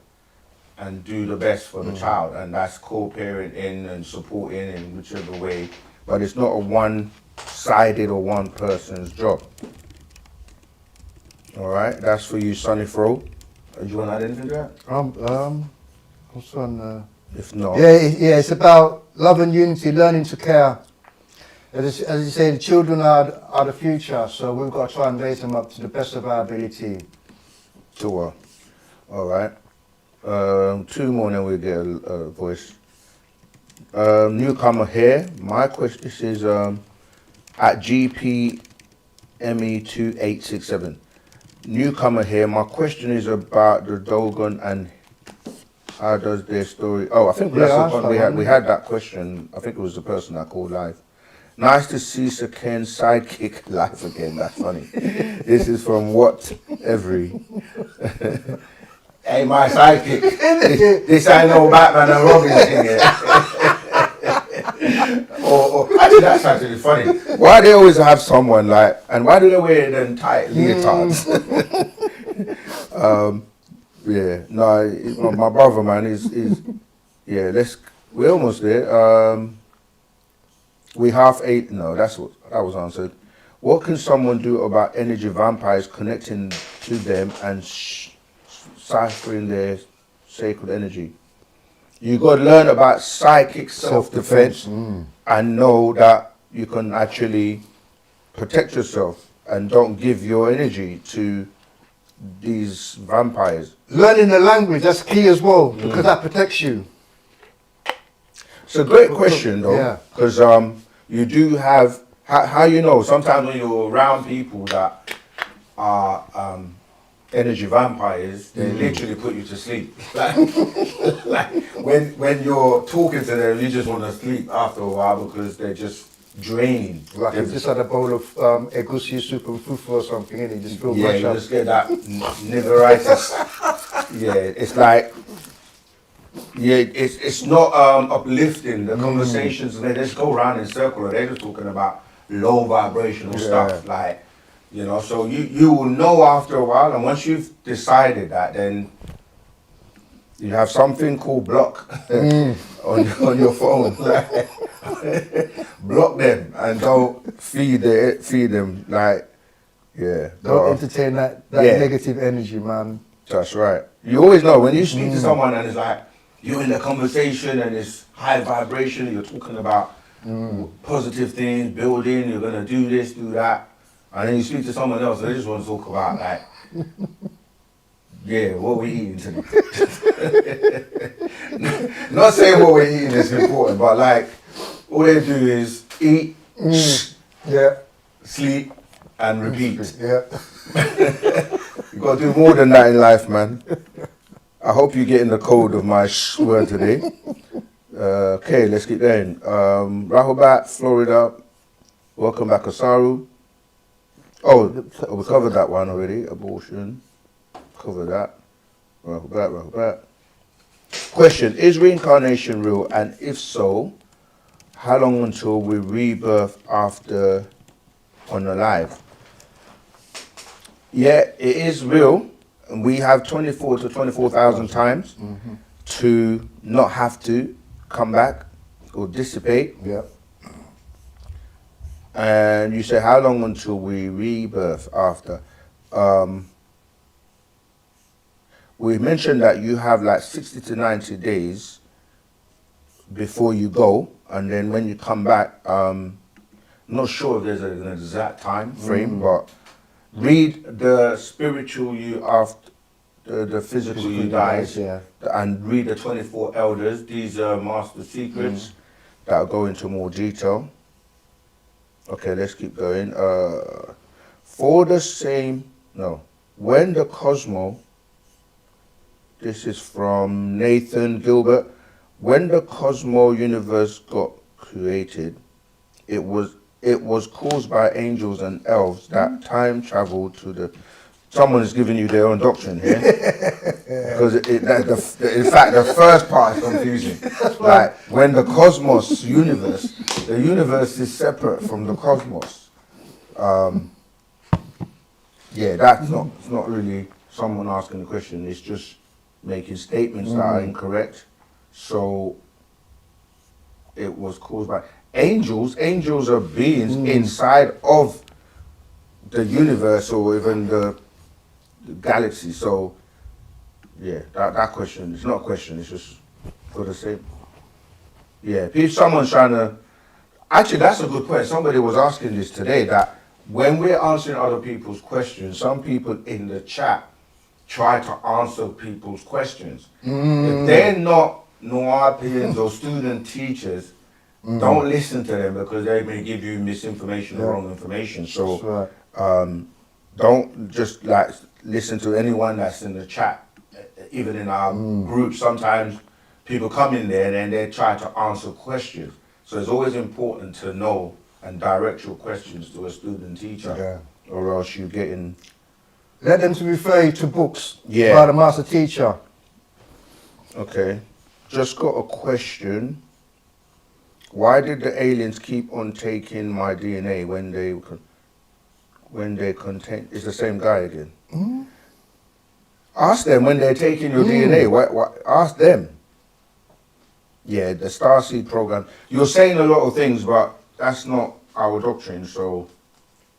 Speaker 1: and do the best for the child, and that's co-parenting and supporting in whichever way, but it's not a one-sided or one person's job. All right, that's for you, Sonny Fro. Do you want to add anything to that?
Speaker 2: What's on?
Speaker 1: If not,
Speaker 2: it's about love and unity, learning to care. As you say, the children are the future, so we've got to try and raise them up to the best of our ability.
Speaker 1: Sure. All right. 2 more, then we get a voice. Newcomer here. My question, this is at GPME2867. Newcomer here. My question is about the Dogon and how does their story. Oh, I think that's the one we had that question. I think it was the person that called live. Nice to see Saken's sidekick live again. That's funny. This is from What Every. Hey, my sidekick. This ain't no Batman and Robin thing here. Actually, that's actually funny. Why they always have someone like, and why do they wear them tight leotards? My brother, man, is we're almost there. We half ate. No, that was answered. What can someone do about energy vampires connecting to them and ciphering their sacred energy? You got to learn about psychic self-defense and know that you can actually protect yourself and don't give your energy to these vampires.
Speaker 2: Learning the language, that's key as well, because that protects you.
Speaker 1: It's a great question, though, because you do have, how you know, sometimes when you're around people that are energy vampires, they literally put you to sleep. Like when you're talking to them, you just want to sleep after a while because they're just draining.
Speaker 2: Like you've just had a bowl of egusi soup and fufu or something, and you just feel
Speaker 1: you just get that niveritis. It's like, it's not uplifting. The conversations, they just go around in circles. They're just talking about low vibrational stuff, like, so you will know after a while, and once you've decided that, then you have something called block on your phone. Block them and don't feed them, like,
Speaker 2: Don't entertain that negative energy, man.
Speaker 1: That's right. You always know when you speak to someone and it's like, you're in a conversation and it's high vibration, you're talking about positive things, building, you're going to do this, do that. And then you speak to someone else and they just want to talk about, like, what we're eating today. Not saying what we're eating is important, but like, all they do is eat, sleep, and repeat. You got to do more than that in life, man. I hope you're getting the code of my word today. Okay, let's keep going. Rahobat, Florida. Welcome back, Osaru. Oh, we covered that one already. Abortion. Cover that. Rahobat. Question, is reincarnation real? And if so, how long until we rebirth after unalive? Yeah, it is real. and we have 24 to 24,000 times to not have to come back or dissipate.
Speaker 2: Yeah.
Speaker 1: And you say, how long until we rebirth after? We mentioned that you have like 60 to 90 days before you go, and then when you come back, not sure if there's an exact time frame, but read the spiritual you after the physical you dies,
Speaker 2: yeah.
Speaker 1: and read the 24 elders. These are master secrets that'll go into more detail. Okay, let's keep going. For the same, no, when the cosmos, this is from Nathan Gilbert, when the cosmos universe got created, it was caused by angels and elves that time traveled to the. Someone is giving you their own doctrine here, because in fact the first part is confusing. Like when the cosmos universe, the universe is separate from the cosmos. Yeah, that's not. It's not really someone asking the question. It's just making statements that are incorrect. So it was caused by angels. Angels are beings inside of the universe or even the galaxy. So yeah, that question, it's not a question, it's just for the same. Yeah, if someone's trying to, actually that's a good point. Somebody was asking this today, that when we're answering other people's questions, some people in the chat try to answer people's questions. If they're not Nuwapians or student teachers, don't listen to them, because they may give you misinformation or wrong information. So don't just like listen to anyone that's in the chat. Even in our group, sometimes people come in there and they try to answer questions. So it's always important to know and direct your questions to a student teacher, or else you get in.
Speaker 2: Let them to refer you to books
Speaker 1: Yeah.
Speaker 2: by the master teacher.
Speaker 1: Okay, just got a question. Why did the aliens keep on taking my DNA when they contain? It's the same guy again. Ask them when they're taking your DNA. Ask them. Yeah, the Starseed program. You're saying a lot of things, but that's not our doctrine. So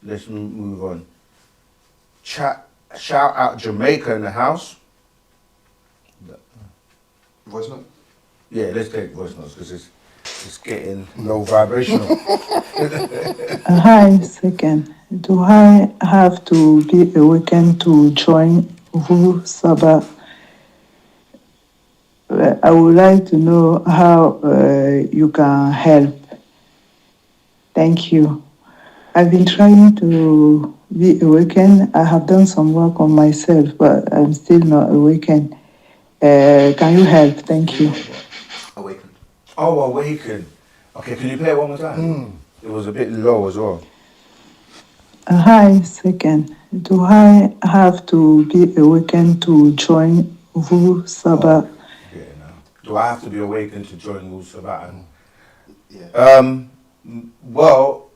Speaker 1: let's move on. Shout out Jamaica in the house.
Speaker 3: Voice note?
Speaker 1: Yeah, let's take voice notes because it's getting low vibrational.
Speaker 13: Hi, second. Do I have to be awakened to join Wu-Sabat? I would like to know how you can help. Thank you. I've been trying to be awakened. I have done some work on myself, but I'm still not awakened. Can you help? Thank you.
Speaker 3: Awaken.
Speaker 1: Oh, awaken. Okay, can you play it one more time? It was a bit low as well.
Speaker 13: Hi, second. Do I have to be awakened to join Wu-Sabat?
Speaker 1: Yeah, no. Do I have to be awakened to join Wu-Sabat?
Speaker 3: Yeah.
Speaker 1: Well,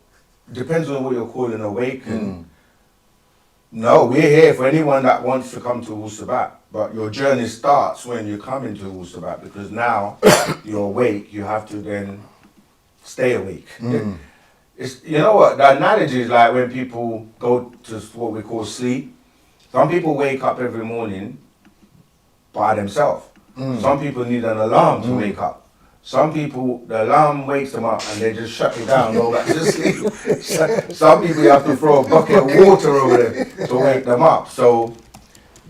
Speaker 1: depends on what you're calling awaken. No, we're here for anyone that wants to come to Wu-Sabat. But your journey starts when you come into Wu-Sabat, because now you're awake, you have to then stay awake. It's, you know what, the analogy is like when people go to what we call sleep. Some people wake up every morning by themselves. Some people need an alarm to wake up. Some people, the alarm wakes them up and they just shut it down and go back to sleep. Some people you have to throw a bucket of water over them to wake them up. So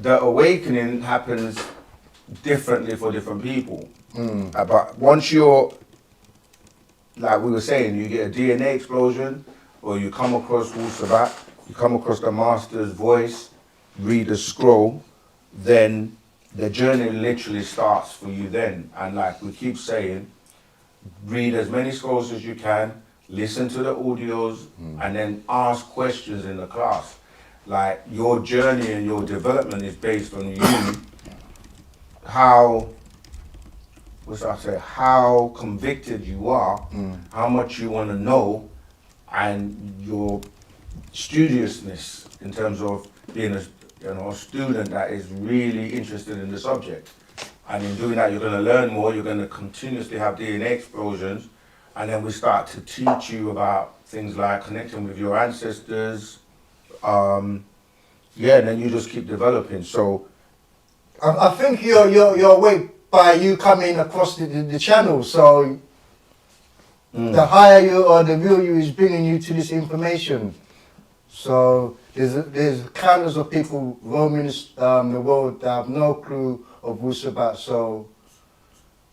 Speaker 1: the awakening happens differently for different people. But once you're, like we were saying, you get a DNA explosion, or you come across Wu-Sabat, you come across the master's voice, read the scroll, then the journey literally starts for you then. And like we keep saying, read as many scrolls as you can, listen to the audios, and then ask questions in the class. Like your journey and your development is based on you, how convicted you are, how much you want to know, and your studiousness in terms of being a student that is really interested in the subject. And in doing that, you're going to learn more. You're going to continuously have DNA explosions. And then we start to teach you about things like connecting with your ancestors. And then you just keep developing. So
Speaker 2: I think you're awake by you coming across the channel. So the higher you or the real you is bringing you to this information. So there's countless of people roaming the world that have no clue of Wu-Sabat. So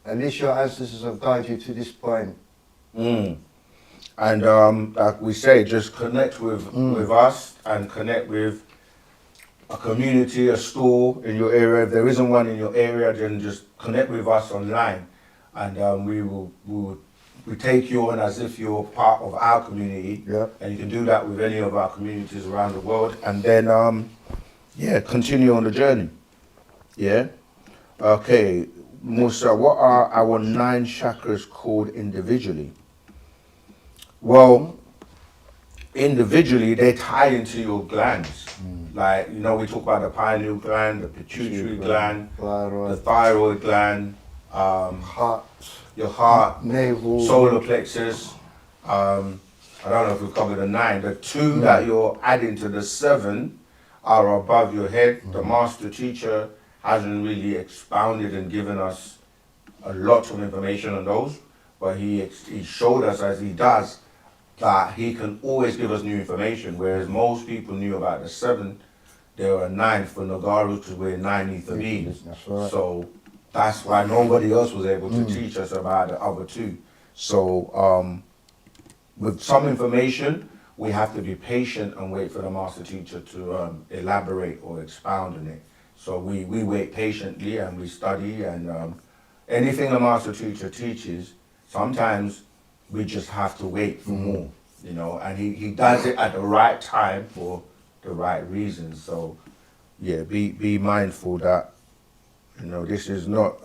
Speaker 2: at least your ancestors have guided you to this point.
Speaker 1: And like we say, just connect with us and connect with a community, a store in your area. If there isn't one in your area, then just connect with us online, and we take you on as if you're part of our community.
Speaker 2: Yeah.
Speaker 1: And you can do that with any of our communities around the world, and then continue on the journey. Yeah. Okay, Musa, what are our 9 chakras called individually? Well, individually, they tie into your glands. Like, we talk about the pineal gland, the pituitary gland, the thyroid gland,
Speaker 2: Heart,
Speaker 1: your heart,
Speaker 2: navel,
Speaker 1: solar plexus. I don't know if we've covered the 9. The 2 that you're adding to the 7 are above your head. The master teacher hasn't really expounded and given us a lot of information on those, but he showed us as he does that he can always give us new information, whereas most people knew about the 7. There were 9 for Nagaru because we're 9 ether beings.
Speaker 2: That's right.
Speaker 1: So that's why nobody else was able to teach us about the other 2. So with some information, we have to be patient and wait for the master teacher to elaborate or expound on it. So we wait patiently and we study, and anything the master teacher teaches, sometimes we just have to wait for more, and he does it at the right time for the right reasons. So yeah, be mindful that this is not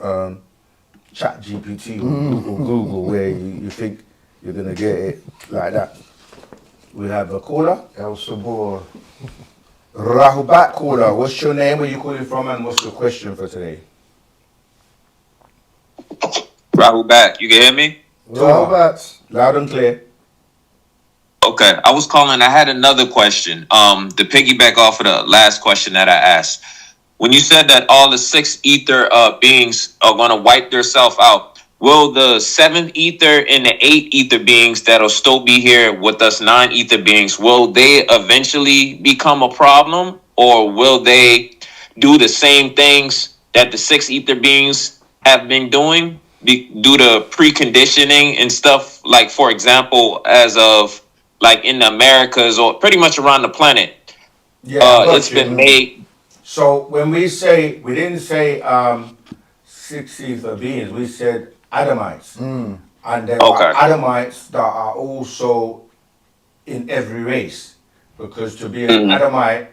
Speaker 1: Chat GPT or Google where you think you're gonna get it like that. We have a caller.
Speaker 2: El Sabor.
Speaker 1: Rahubat caller, what's your name, where you calling from, and what's your question for today?
Speaker 12: Rahubat, you can hear me?
Speaker 2: Rahubat.
Speaker 1: Loud and clear.
Speaker 12: Okay, I was calling. I had another question. To piggyback off of the last question that I asked, when you said that all the 6 ether beings are going to wipe themselves out, will the 7th ether and the 8 ether beings that'll still be here with us 9 ether beings, will they eventually become a problem, or will they do the same things that the 6 ether beings have been doing due to preconditioning and stuff? Like, for example, as of like in the Americas or pretty much around the planet, it's been made.
Speaker 1: So when we say, we didn't say 6 ether beings, we said Adamites. And there are Adamites that are also in every race. Because to be an Adamite,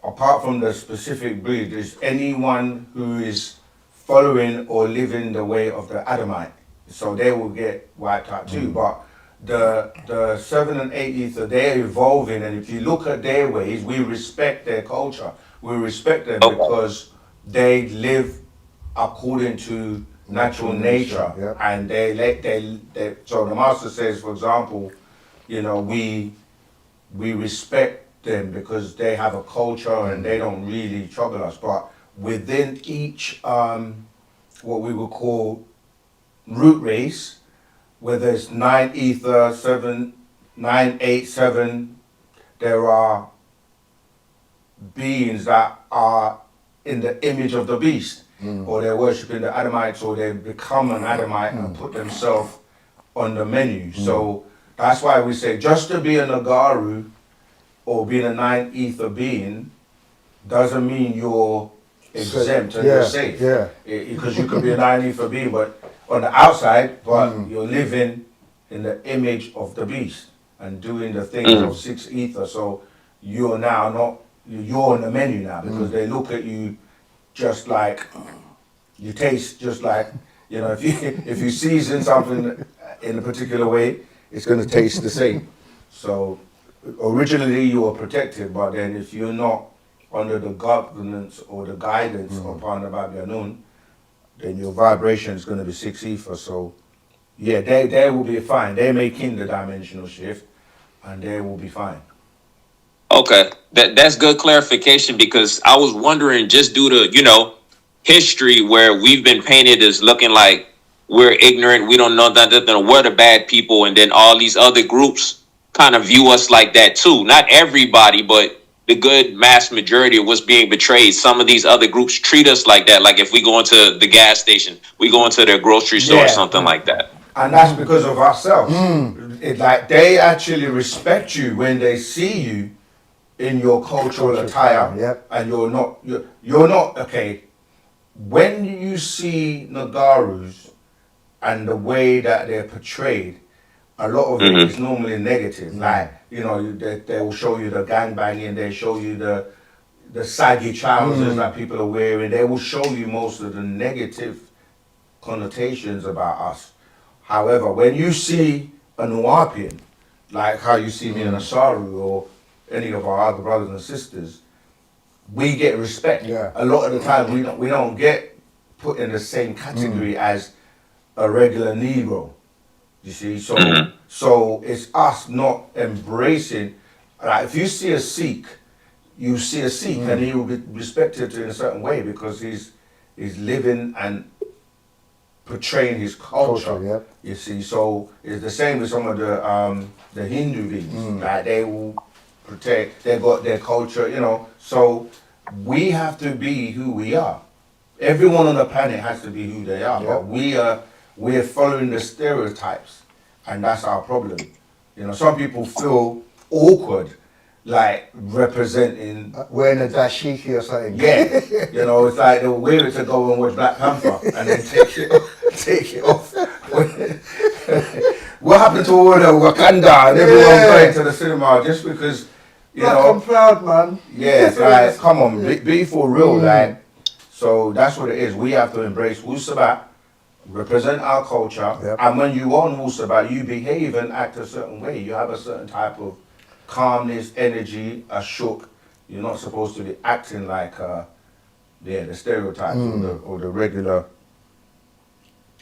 Speaker 1: apart from the specific breed, is anyone who is following or living the way of the Adamite. So they will get wiped out too. But the 7 and 8 ether, they're evolving, and if you look at their ways, we respect their culture. We respect them because they live according to natural nature, and they so the master says, for example, we respect them because they have a culture and they don't really trouble us. But within each what we would call root race, whether it's 9 ether, 7, 9, 8, 7, there are beings that are in the image of the beast, or they're worshipping the Adamites, or they become an Adamite and put themselves on the menu. So that's why we say just to be a Nagaru or being a 9 ether being doesn't mean you're exempt and you're safe. Because you could be a 9 ether being, but on the outside, but you're living in the image of the beast and doing the things of 6 ether. So you're now not, you're on the menu now, because they look at you just like, you taste just like, if you season something in a particular way, it's going to taste the same. So originally you were protected, but then if you're not under the governance or the guidance upon the Babylon, then your vibration is going to be 6 ether. So, yeah, they will be fine. They're making the dimensional shift, and they will be fine.
Speaker 12: Okay, that's good clarification, because I was wondering, just due to history, where we've been painted as looking like we're ignorant, we don't know that we're the bad people, and then all these other groups kind of view us like that too. Not everybody, but the good mass majority of what's being betrayed. Some of these other groups treat us like that. Like if we go into the gas station, we go into their grocery store or something like that.
Speaker 1: And that's because of ourselves. It's like they actually respect you when they see you in your cultural attire, and you're not okay. When you see Nagarus and the way that they're portrayed, a lot of it is normally negative. Like, they will show you the gangbanging, they show you the saggy trousers that people are wearing. They will show you most of the negative connotations about us. However, when you see a Nuwapian, like how you see me in Asaru or any of our other brothers and sisters, we get respect. A lot of the time we don't get put in the same category as a regular Negro. You see, so it's us not embracing. Like if you see a Sikh, you see a Sikh, and he will be respected in a certain way because he's living and portraying his culture. You see, so it's the same with some of the Hindu beings. Like they will protect, they got their culture, so we have to be who we are. Everyone on the planet has to be who they are, but we're following the stereotypes, and that's our problem. Some people feel awkward, like representing
Speaker 2: wearing a dashiki or something.
Speaker 1: It's like they'll wear it to go and watch Black Panther and then take it off. What happened to all the Wakanda and everyone going to the cinema just because
Speaker 2: I'm proud, man.
Speaker 1: Yeah, it's like, come on, be for real, like. So that's what it is. We have to embrace Wu-Sabat, represent our culture, and when you are on Wu-Sabat, you behave and act a certain way. You have a certain type of calmness, energy, a shook. You're not supposed to be acting like the stereotypes or the regular.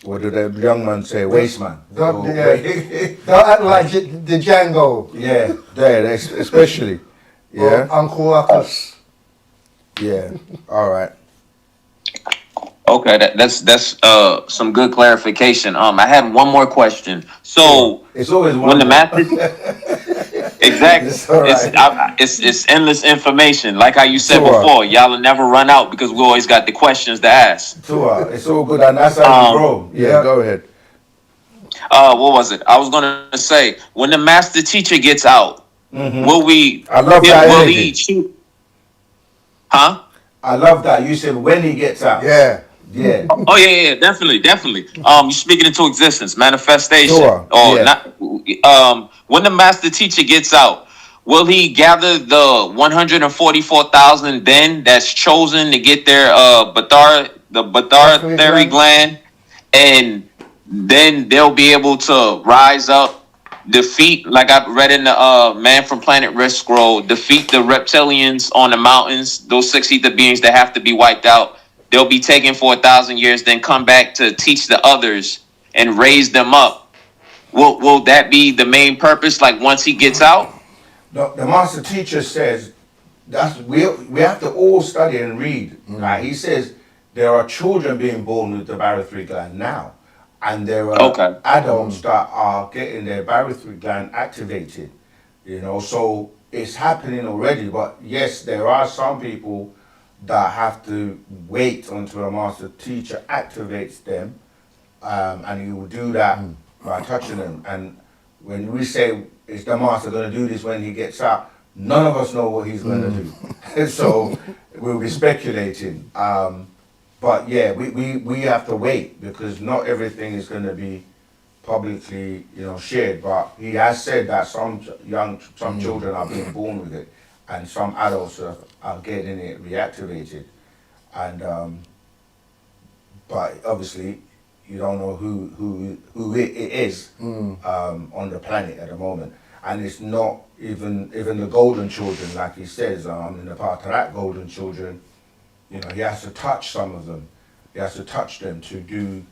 Speaker 1: What did the young man say? Waste man.
Speaker 2: Don't act like the Django.
Speaker 1: Yeah, there, especially. Yeah.
Speaker 2: Or Uncle Ruckus.
Speaker 1: Yeah. All right.
Speaker 12: Okay, that's some good clarification. I had one more question. So
Speaker 1: it's always
Speaker 12: when the master exactly, it's endless information. Like how you said before, y'all will never run out because we always got the questions to ask.
Speaker 1: It's all good, and that's how you grow. Yeah, go ahead.
Speaker 12: What was it? I was gonna say when the master teacher gets out, will we?
Speaker 1: I love that
Speaker 12: will
Speaker 1: energy.
Speaker 12: he shoot? Huh?
Speaker 1: I love that. You said when he gets out.
Speaker 2: Yeah.
Speaker 12: Oh yeah, definitely. You're speaking into existence, manifestation. Not. When the master teacher gets out, will he gather the 144,000 then that's chosen to get their Bathari gland, and then they'll be able to rise up, defeat, like I read in the Man from Planet Risk scroll, defeat the reptilians on the mountains, those 6 ether beings that have to be wiped out. They'll be taken for 1,000 years, then come back to teach the others and raise them up. Will that be the main purpose? Like once he gets out?
Speaker 1: The master teacher says we have to all study and read. Like he says, there are children being born with the barytheric gland now, and there are adults that are getting their barytheric gland activated. So it's happening already. But yes, there are some people that have to wait until a master teacher activates them, and he will do that by touching them. And when we say, is the master going to do this when he gets out, none of us know what he's going to do. So we'll be speculating. But yeah, we have to wait because not everything is going to be publicly shared. But he has said that some children are being born with it, and some adults are getting it reactivated, and but obviously you don't know who it is on the planet at the moment. and it's not even the golden children, like he says, in the Patarak golden children, you know, he has to touch some of them. He has to touch them to do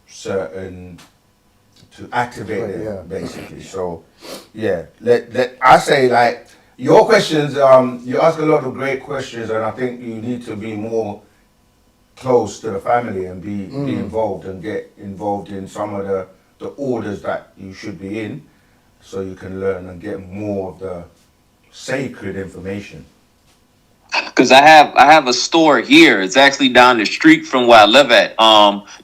Speaker 1: certain, to activate them, basically. So, yeah, I say, like, your questions, you ask a lot of great questions, and I think you need to be more close to the family and be involved and get involved in some of the orders that you should be in, so you can learn and get more of the sacred information.
Speaker 12: Because I have a store here. It's actually down the street from where I live at.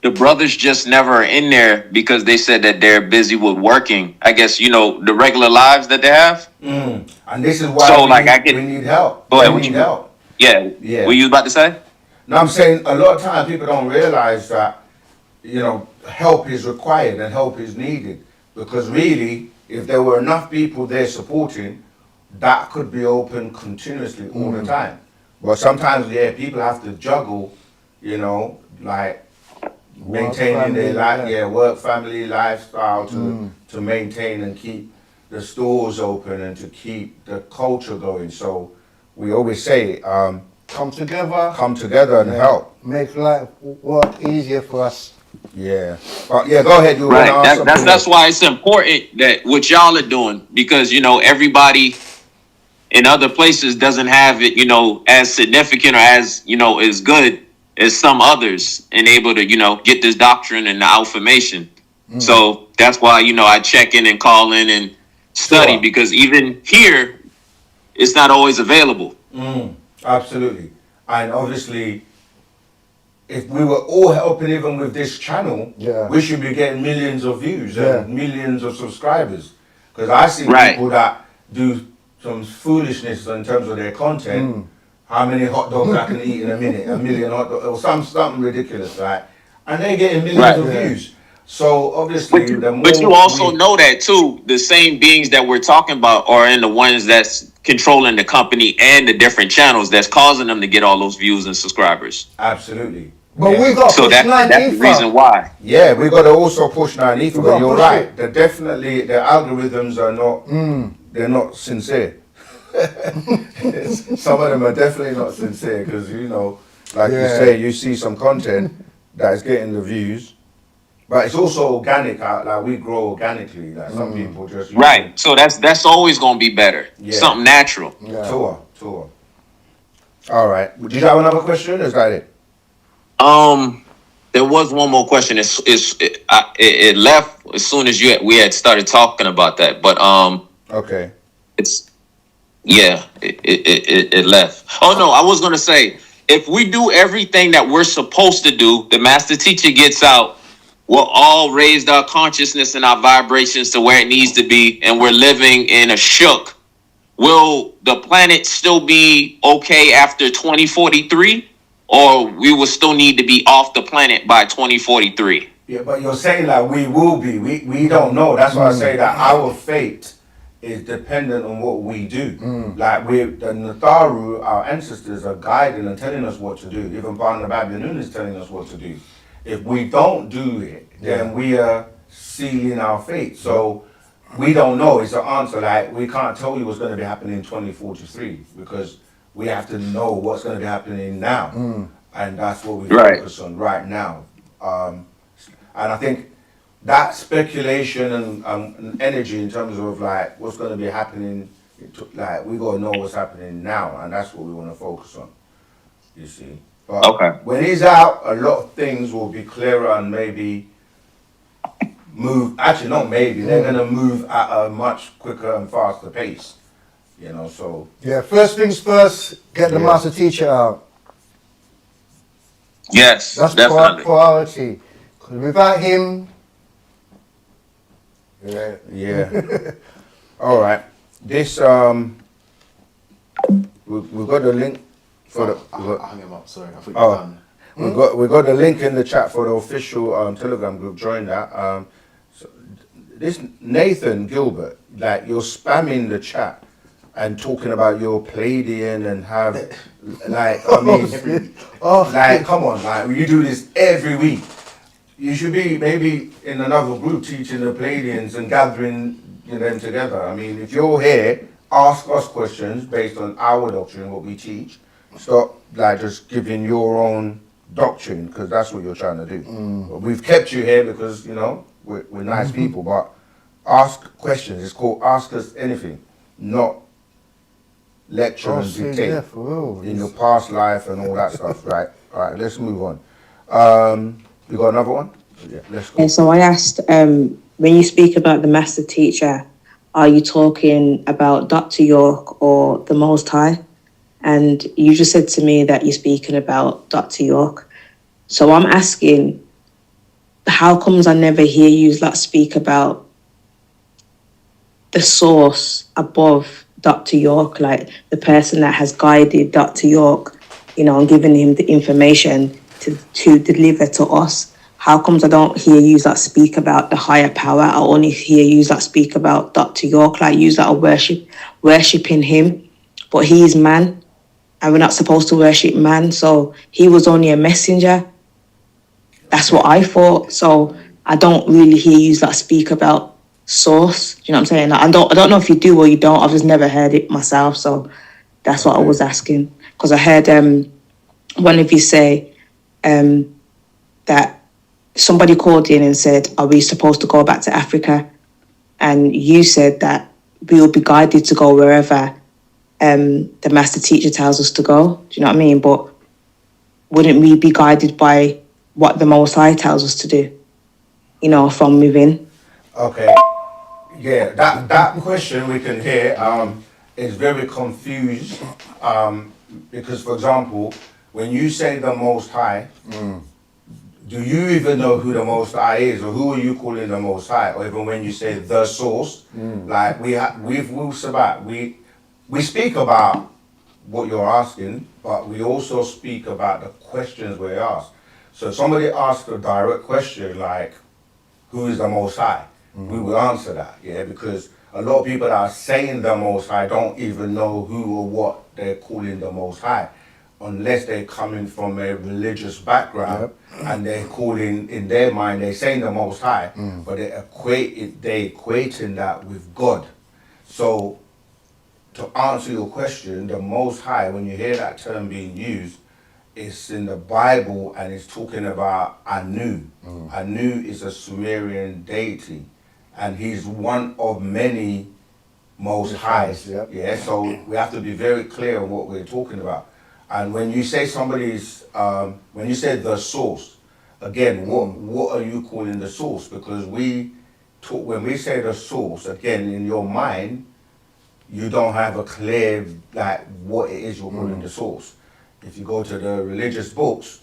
Speaker 12: The brothers just never are in there because they said that they're busy with working. I guess, you know, the regular lives that they have.
Speaker 1: And this is why we need help.
Speaker 12: Go ahead.
Speaker 1: We need help.
Speaker 12: Yeah. What you about to say?
Speaker 1: No, I'm saying a lot of times people don't realize that, you know, help is required and help is needed. Because really, if there were enough people there supporting, that could be open continuously all the time. But sometimes, people have to juggle, you know, like maintaining their life, work, family, lifestyle to maintain and keep the stores open and to keep the culture going. So we always say, come together and help.
Speaker 2: Make life work easier for us.
Speaker 1: Yeah. Go ahead. You
Speaker 12: right. That's why it's important that what y'all are doing, because, you know, everybody in other places doesn't have it, you know, as significant or as, you know, as good as some others and able to, you know, get this doctrine and the information. So that's why, you know, I check in and call in and study, because even here, it's not always available.
Speaker 1: Absolutely. And obviously, if we were all helping even with this channel, we should be getting millions of views and millions of subscribers. Because I see people that do some foolishness in terms of their content. How many hot dogs I can eat in a minute, a million hot dogs, or something ridiculous, right? And they're getting millions of views. So obviously,
Speaker 12: but you also know that too. The same beings that we're talking about are in the ones that's controlling the company and the different channels that's causing them to get all those views and subscribers.
Speaker 1: Absolutely.
Speaker 2: But we got to push
Speaker 12: that's the reason why.
Speaker 1: Yeah, we got to also push 9 but you're right. They're definitely, the algorithms are not, they're not sincere. Some of them are definitely not sincere because, you know, like you say, you see some content that is getting the views, but it's also organic. Like we grow organically. Like some people just
Speaker 12: right. So that's always gonna be better. Something natural.
Speaker 1: Tour. All right. Did you have another question? Or is that it?
Speaker 12: There was one more question. It left as soon as we had started talking about that. But
Speaker 1: okay.
Speaker 12: It left. Oh no, I was gonna say, if we do everything that we're supposed to do, the master teacher gets out, we'll all raise our consciousness and our vibrations to where it needs to be, and we're living in a shook. Will the planet still be okay after 2043, or we will still need to be off the planet by 2043?
Speaker 1: Yeah, but you're saying that we will be. We don't know. That's why I say that our fate is dependent on what we do. Like the Natharu, our ancestors, are guiding and telling us what to do. Even Bana Babylon is telling us what to do. If we don't do it, then we are sealing our fate. So we don't know. It's an answer. Like we can't tell you what's going to be happening in 2043 because we have to know what's going to be happening now, and that's what we focus on right now. And I think that speculation and energy in terms of like what's going to be happening, like we got to know what's happening now, and that's what we want to focus on. You see, but when he's out, a lot of things will be clearer and maybe move. Actually, not maybe. They're going to move at a much quicker and faster pace. You know, so
Speaker 2: first things first. Get the master teacher out.
Speaker 12: Yes,
Speaker 2: that's
Speaker 12: definitely
Speaker 2: priority. Because without him.
Speaker 1: All right. This we got the link for the.
Speaker 3: I hung him up. Sorry, I thought you were done.
Speaker 1: We got the link in the chat for the official Telegram group. Join that. So this Nathan Gilbert, like you're spamming the chat and talking about your Palladian and have like I mean, like come on, like you do this every week. You should be maybe in another group teaching the Palladians and gathering them together. I mean, if you're here, ask us questions based on our doctrine, what we teach. Stop like just giving your own doctrine, because that's what you're trying to do. But we've kept you here because, you know, we're nice people, but ask questions. It's called Ask Us Anything, not lecture and dictate in your past life and all that stuff, right? All right, let's move on. You got another one? Yeah, let's go.
Speaker 14: Yeah, so I asked, when you speak about the master teacher, are you talking about Dr. York or the Most High? And you just said to me that you're speaking about Dr. York. So I'm asking, how comes I never hear you speak about the source above Dr. York, like the person that has guided Dr. York, you know, and given him the information to deliver to us? How comes I don't hear you speak about the higher power? I only hear you speak about Dr. York, like you are worshipping him, but he is man, and we're not supposed to worship man, so he was only a messenger. That's what I thought. So I don't really hear you speak about source. Do you know what I'm saying? I don't know if you do or you don't. I've just never heard it myself, so that's what I was asking. Because I heard one of you say that somebody called in and said, are we supposed to go back to Africa? And you said that we will be guided to go wherever the master teacher tells us to go. Do you know what I mean? But wouldn't we be guided by what the Most High tells us to do, you know, from within?
Speaker 1: Okay. Yeah, that question we can hear is very confused because, for example, when you say the Most High, do you even know who the Most High is, or who are you calling the Most High? Or even when you say the source, like with Wu-Sabat, we speak about what you're asking, but we also speak about the questions we ask. So if somebody asks a direct question like, who is the Most High? We will answer that, yeah, because a lot of people that are saying the Most High don't even know who or what they're calling the Most High, unless they're coming from a religious background and they're calling, in their mind, they're saying the Most High, but they're equating that with God. So to answer your question, the Most High, when you hear that term being used, it's in the Bible and it's talking about Anu. Anu is a Sumerian deity, and he's one of many Most Highs. Yeah, so we have to be very clear on what we're talking about. And when you say somebody's, when you say the source, again, what are you calling the source? Because when we say the source, again, in your mind, you don't have a clear, like, what it is you're calling the source. If you go to the religious books,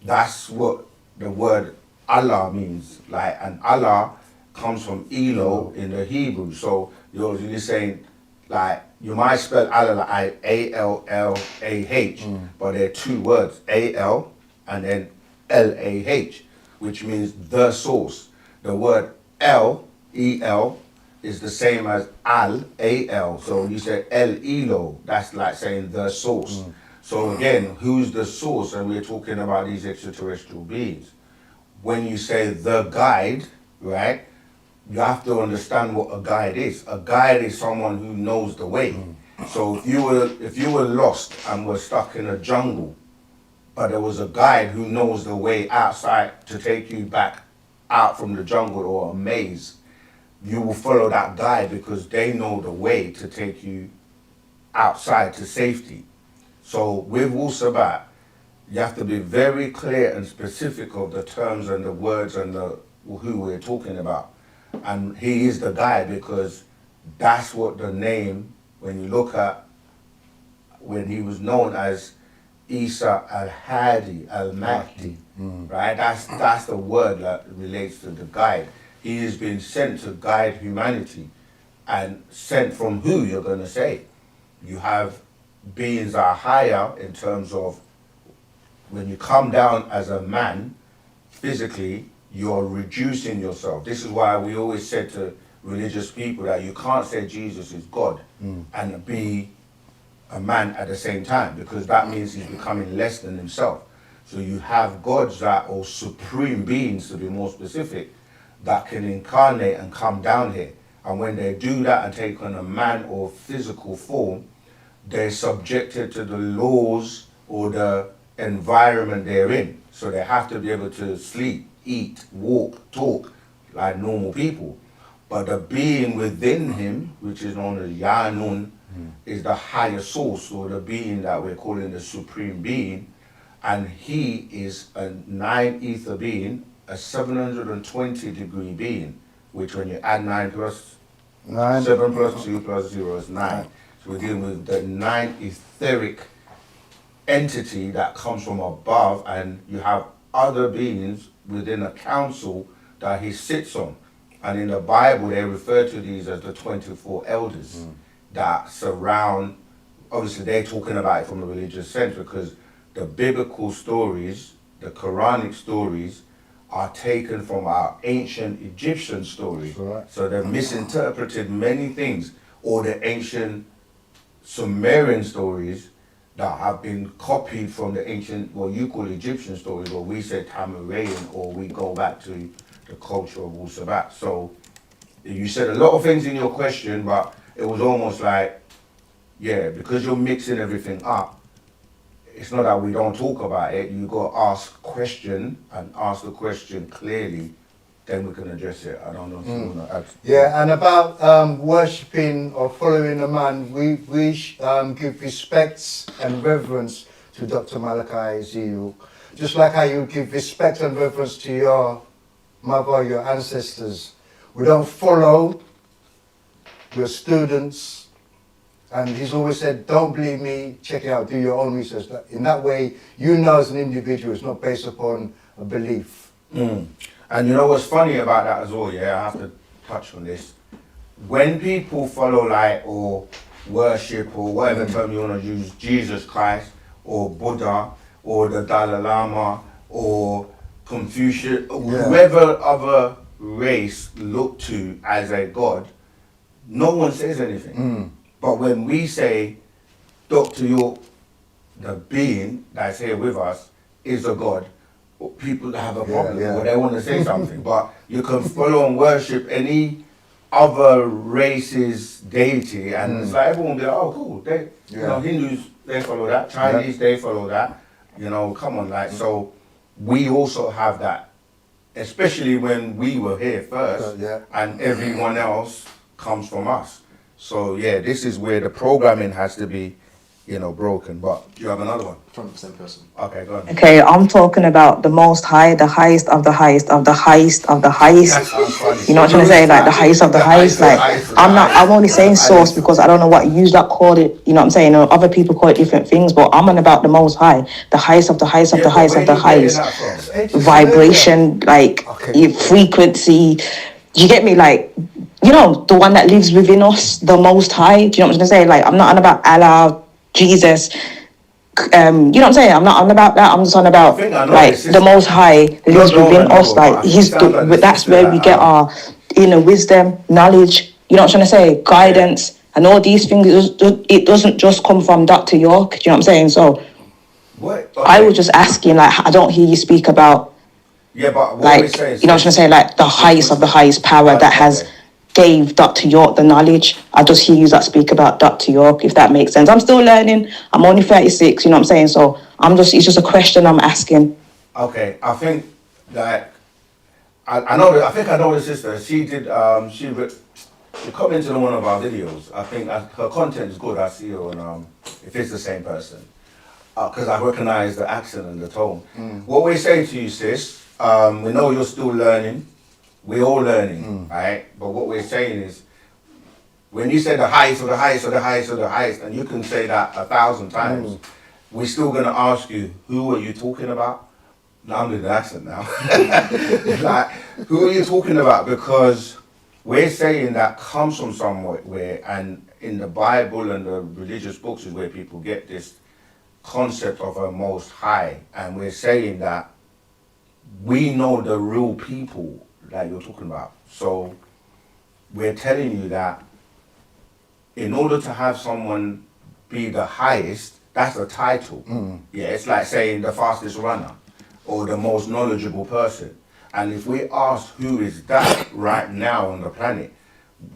Speaker 1: that's what the word Allah means. Like, and Allah comes from Elo in the Hebrew. So you're really saying, like, you might spell Allah like A-L-L-A-H, but there are two words, A-L and then L-A-H, which means the source. The word L, E-L, is the same as Al, A-L. So you say El-Elo, that's like saying the source. So again, who's the source? And we're talking about these extraterrestrial beings. When you say the guide, right, you have to understand what a guide is. A guide is someone who knows the way. So if you were lost and were stuck in a jungle, but there was a guide who knows the way outside to take you back out from the jungle or a maze, you will follow that guide because they know the way to take you outside to safety. So with Wu-Sabat, you have to be very clear and specific of the terms and the words and who we're talking about. And he is the guide because that's what the name, when you look at when he was known as Isa al-Hadi, al-Mahdi, right? That's the word that relates to the guide. He has been sent to guide humanity. And sent from who, you're going to say? You have beings that are higher in terms of when you come down as a man, physically, you're reducing yourself. This is why we always said to religious people that you can't say Jesus is God and be a man at the same time, because that means he's becoming less than himself. So you have gods that, or supreme beings to be more specific, that can incarnate and come down here. And when they do that and take on a man or physical form, they're subjected to the laws or the environment they're in. So they have to be able to sleep, eat, walk, talk like normal people. But the being within him, which is known as Yanun, is the higher source, or the being that we're calling the supreme being. And he is a 9 ether being, a 720 degree being, which when you add 9 plus 7 plus 2 plus 0 is 9. So we're dealing with the 9 etheric entity that comes from above, and you have other beings within a council that he sits on. And in the Bible, they refer to these as the 24 elders that surround. Obviously, they're talking about it from a religious sense, because the biblical stories, the Quranic stories, are taken from our ancient Egyptian stories.
Speaker 2: Right.
Speaker 1: So they've misinterpreted many things, or the ancient Sumerian stories that have been copied from the ancient, what you call Egyptian stories, or we say Tamarian, or we go back to the culture of Wu-Sabat. So you said a lot of things in your question, but it was almost like, yeah, because you're mixing everything up, it's not that we don't talk about it. You got to ask question and ask the question clearly, then we can address it. I don't know if you want to add.
Speaker 2: Yeah, and about worshipping or following a man, we give respects and reverence to Dr. Malachi Ezekiel, just like how you give respect and reverence to your mother, your ancestors. We don't follow, we're students, and he's always said, don't believe me, check it out, do your own research. In that way, you know as an individual, it's not based upon a belief.
Speaker 1: And you know what's funny about that as well, yeah, I have to touch on this. When people follow like, or worship, or whatever term you want to use, Jesus Christ, or Buddha, or the Dalai Lama, or Confucius, whoever other race look to as a god, no one says anything. But when we say Dr. York, the being that's here with us, is a god, people have a problem, or they want to say something. But you can follow and worship any other race's deity, and it's like everyone will be like, oh cool, they, you know, Hindus, they follow that, Chinese, they follow that, you know, come on, like, so we also have that, especially when we were here first, and everyone else comes from us. So yeah, this is where the programming has to be, you know, broken. But do you have another one?
Speaker 3: From the same person.
Speaker 1: Okay, go on.
Speaker 14: Okay, I'm talking about the most high, the highest of the highest of the highest of the highest. You know what I'm trying to say? Like the highest of the highest. Like I'm only saying source because I don't know what you that called it. You know what I'm saying? Or other people call it different things, but I'm on about the most high, the highest of the highest of the highest of the highest. Vibration, like frequency. You get me? Like, you know, the one that lives within us, the most high. Do you know what I'm trying to say? Like, I'm not on about Allah, Jesus. You know what I'm saying? I'm not on about that. I'm just on about like the most high lives within us. Like that's where we get our inner wisdom, knowledge. You know what I'm trying to say? Guidance and all these things. It doesn't just come from Dr. York. Do you know what I'm saying? So I was just asking. Like, I don't hear you speak about.
Speaker 1: Yeah, but what
Speaker 14: like,
Speaker 1: we're saying,
Speaker 14: you know what I'm trying to say? Like the highest of the highest power that has gave Dr. York the knowledge. I just hear you that speak about Dr. York, if that makes sense. I'm still learning. I'm only 36, you know what I'm saying? So it's just a question I'm asking.
Speaker 1: Okay, I think that I know the sister. She did she commented on one of our videos. I think her content is good. I see her on if it's the same person, because I recognize the accent and the tone. What we say to you, sis, we know you're still learning. We're all learning, right? But what we're saying is, when you say the highest of the highest of the highest of the highest, and you can say that 1,000 times, we're still going to ask you, who are you talking about? Now I'm doing the accent now. Like, who are you talking about? Because we're saying that comes from somewhere, and in the Bible and the religious books is where people get this concept of a most high. And we're saying that we know the real people that you're talking about. So we're telling you that in order to have someone be the highest, that's a title. Yeah, it's like saying the fastest runner or the most knowledgeable person. And if we ask who is that right now on the planet,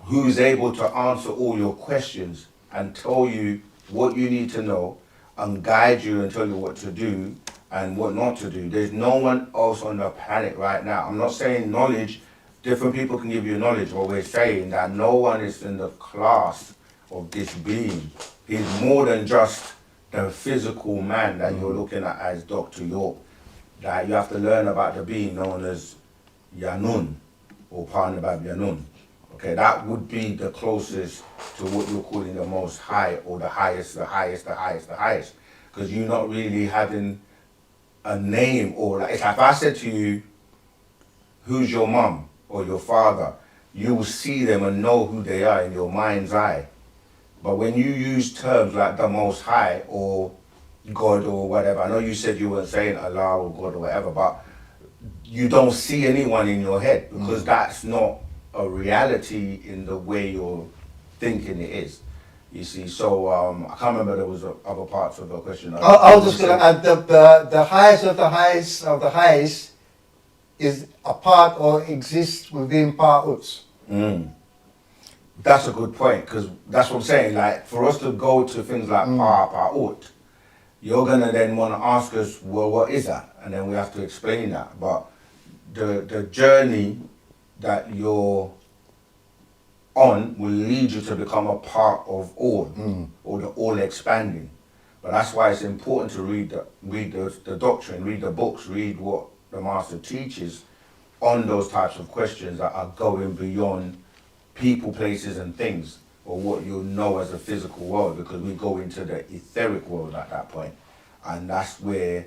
Speaker 1: who's able to answer all your questions and tell you what you need to know and guide you and tell you what to do and what not to do. There's no one else on the planet right now. I'm not saying knowledge, different people can give you knowledge, but we're saying that no one is in the class of this being. He's more than just the physical man that you're looking at as Dr. York. That you have to learn about the being known as Yanun or Parnabab Yanun. Okay, that would be the closest to what you're calling the most high or the highest. Because you're not really having a name, or like if I said to you, who's your mum or your father, you will see them and know who they are in your mind's eye. But when you use terms like the most high or God or whatever, I know you said you weren't saying Allah or God or whatever, but you don't see anyone in your head because that's not a reality in the way you're thinking it is. You see, so I can't remember, there was other parts of the question.
Speaker 2: I was just going to add the highest of the highest of the highest is a part or exists within Pa'uts.
Speaker 1: That's a good point, because that's what I'm saying. Like, for us to go to things like Pa'ut, you're going to then want to ask us, well, what is that? And then we have to explain that. But the journey that you're on will lead you to become a part of all, or the all expanding. But that's why it's important to read the doctrine, read the books, read what the master teaches on those types of questions that are going beyond people, places and things, or what you know as a physical world, because we go into the etheric world at that point. And that's where,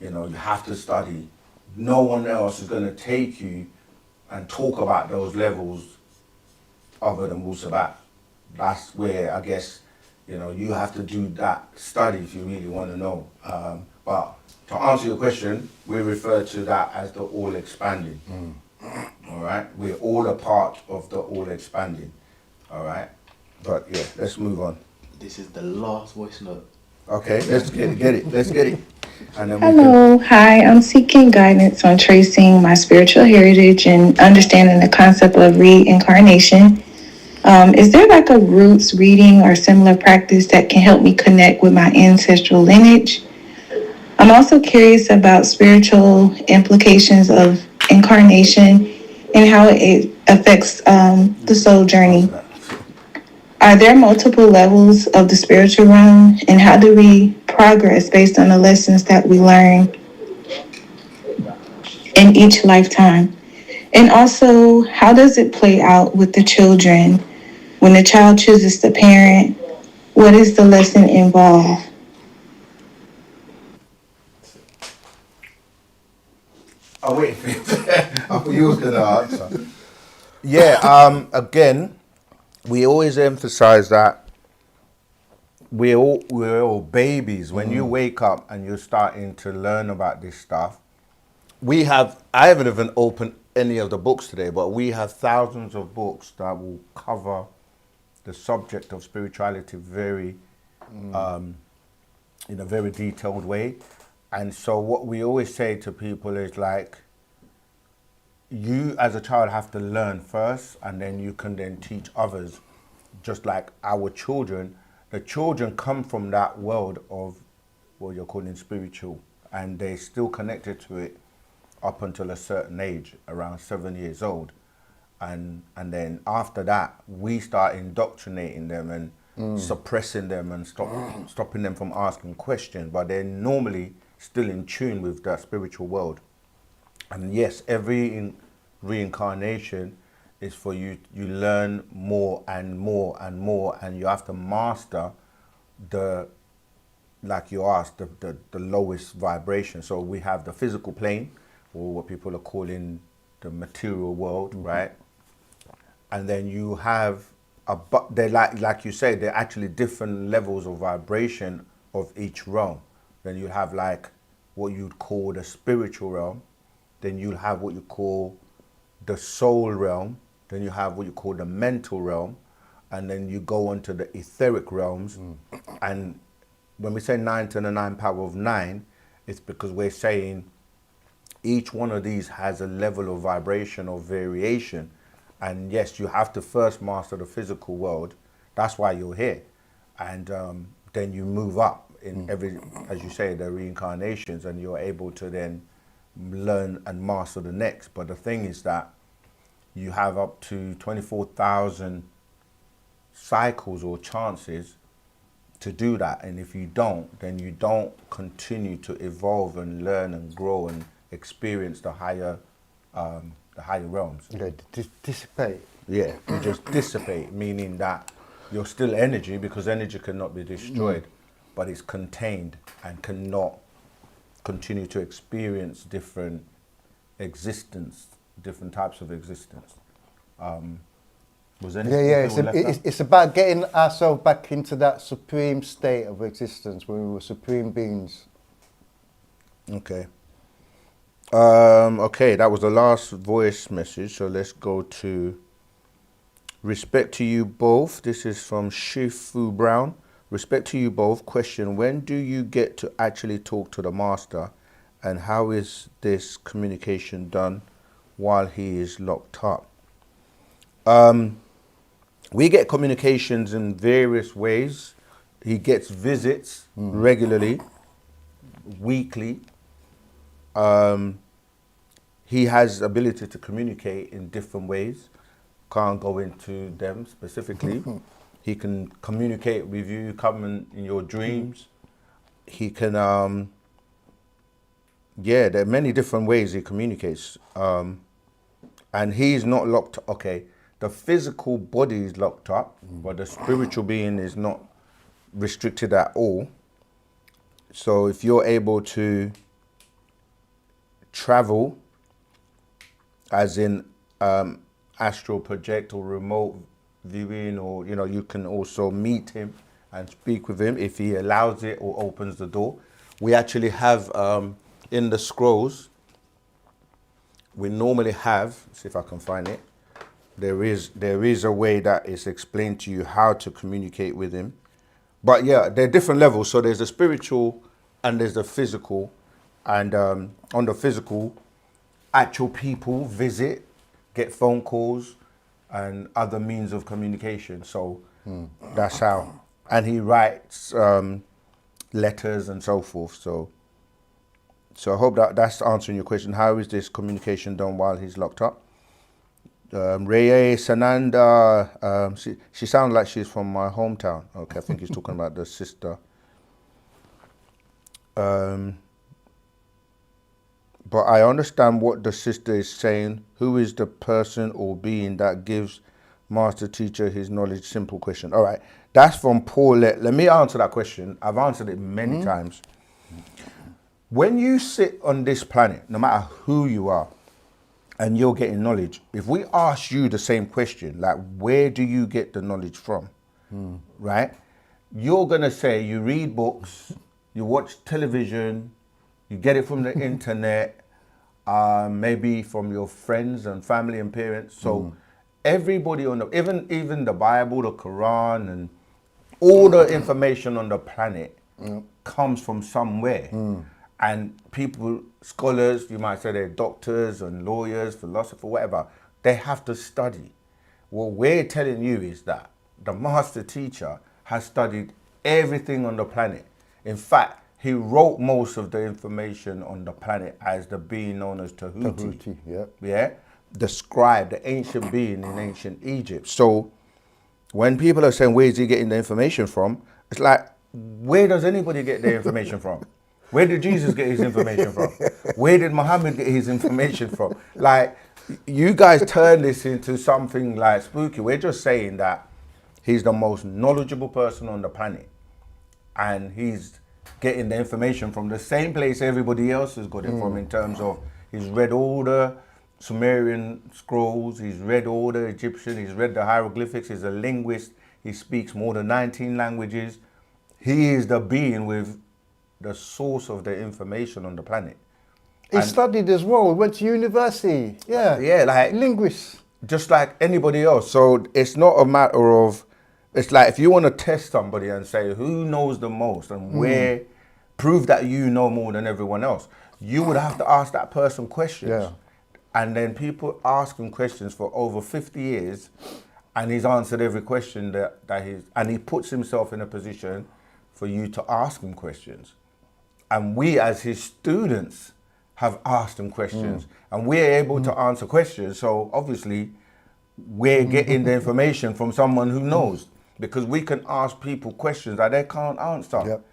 Speaker 1: you know, you have to study. No one else is going to take you and talk about those levels other than Wu-Sabat. That's where, I guess, you know, you have to do that study if you really want to know. But to answer your question, we refer to that as the all expanding. All right, we're all a part of the all expanding. All right, but yeah, let's move on.
Speaker 3: This is the last voice note.
Speaker 1: Okay, let's get it. Let's get it. And then
Speaker 15: Hello, hi. I'm seeking guidance on tracing my spiritual heritage and understanding the concept of reincarnation. Is there like a roots reading or similar practice that can help me connect with my ancestral lineage? I'm also curious about spiritual implications of incarnation and how it affects the soul journey. Are there multiple levels of the spiritual realm, and how do we progress based on the lessons that we learn in each lifetime? And also, how does it play out with the children? When the child chooses the parent, what is the lesson involved?
Speaker 1: Oh wait, I thought you was gonna answer. Yeah. Again, we always emphasize that we're all babies. When you wake up and you're starting to learn about this stuff, I haven't even opened any of the books today, but we have thousands of books that will cover the subject of spirituality very, in a very detailed way. And so what we always say to people is like, you as a child have to learn first, and then you can then teach others. Just like our children, the children come from that world of what you're calling spiritual, and they're still connected to it up until a certain age, around 7 years old. And then after that, we start indoctrinating them and suppressing them and stopping them from asking questions, but they're normally still in tune with that spiritual world. And yes, every reincarnation is for you learn more and more and more, and you have to master like you asked, the lowest vibration. So we have the physical plane, or what people are calling the material world, right? And then you have they're like you say, they're actually different levels of vibration of each realm. Then you have like what you'd call the spiritual realm. Then you'll have what you call the soul realm. Then you have what you call the mental realm. And then you go on to the etheric realms. And when we say 9 to the 9 power of 9, it's because we're saying each one of these has a level of vibration or variation. And yes, you have to first master the physical world. That's why you're here. And then you move up in every, as you say, the reincarnations, and you're able to then learn and master the next. But the thing is that you have up to 24,000 cycles or chances to do that. And if you don't, then you don't continue to evolve and learn and grow and experience the higher realms.
Speaker 2: Yeah, dissipate.
Speaker 1: Yeah, you just dissipate, meaning that you're still energy, because energy cannot be destroyed, but it's contained and cannot continue to experience different existence, different types of existence. Was anything
Speaker 2: it's about getting ourselves back into that supreme state of existence when we were supreme beings.
Speaker 1: Okay. Okay, that was the last voice message, so let's go to respect to you both. This is from Shifu Brown. Respect to you both. Question, when do you get to actually talk to the master, and how is this communication done while he is locked up? We get communications in various ways. He gets visits regularly, weekly. He has ability to communicate in different ways. Can't go into them specifically. He can communicate with you, come in your dreams. He can, there are many different ways he communicates. And he's not locked, okay, the physical body is locked up, but the spiritual being is not restricted at all. So if you're able to travel, as in astral project or remote viewing, or you can also meet him and speak with him if he allows it or opens the door. We actually have in the scrolls, we normally have, see if I can find it, there is a way that is explained to you how to communicate with him. But yeah, there are different levels. So there's the spiritual and there's the physical. And on the physical, actual people visit, get phone calls and other means of communication. So that's how. And he writes letters and so forth. So I hope that's answering your question. How is this communication done while he's locked up? Reye Sananda, she sounds like she's from my hometown. Okay, I think he's talking about the sister. But I understand what the sister is saying. Who is the person or being that gives master teacher his knowledge? Simple question. All right, that's from Paulette. Let me answer that question. I've answered it many times. When you sit on this planet, no matter who you are, and you're getting knowledge, if we ask you the same question, like where do you get the knowledge from, right? You're gonna say you read books, you watch television, you get it from the internet, maybe from your friends and family and parents. So everybody on the, even the Bible, the Quran, and all the information on the planet comes from somewhere. And people, scholars, you might say they're doctors and lawyers, philosophers, whatever, they have to study. What we're telling you is that the master teacher has studied everything on the planet. In fact, he wrote most of the information on the planet as the being known as Tahuti. Yeah, the scribe, the ancient being in ancient Egypt. So when people are saying, where is he getting the information from? It's like, where does anybody get their information from? Where did Jesus get his information from? Where did Muhammad get his information from? Like, you guys turn this into something like spooky. We're just saying that he's the most knowledgeable person on the planet. And he's getting the information from the same place everybody else has got it from, in terms of he's read all the Sumerian scrolls, he's read all the Egyptian, he's read the hieroglyphics, he's a linguist, he speaks more than 19 languages. He is the being with the source of the information on the planet.
Speaker 2: He studied as well, went to university.
Speaker 1: Yeah, like
Speaker 2: linguist.
Speaker 1: Just like anybody else. So it's not a matter of, it's like if you want to test somebody and say who knows the most and where, prove that you know more than everyone else, you would have to ask that person questions. And then people ask him questions for over 50 years, and he's answered every question and he puts himself in a position for you to ask him questions. And we as his students have asked him questions, and we're able to answer questions. So obviously we're getting the information from someone who knows, because we can ask people questions that they can't answer.
Speaker 2: Yep.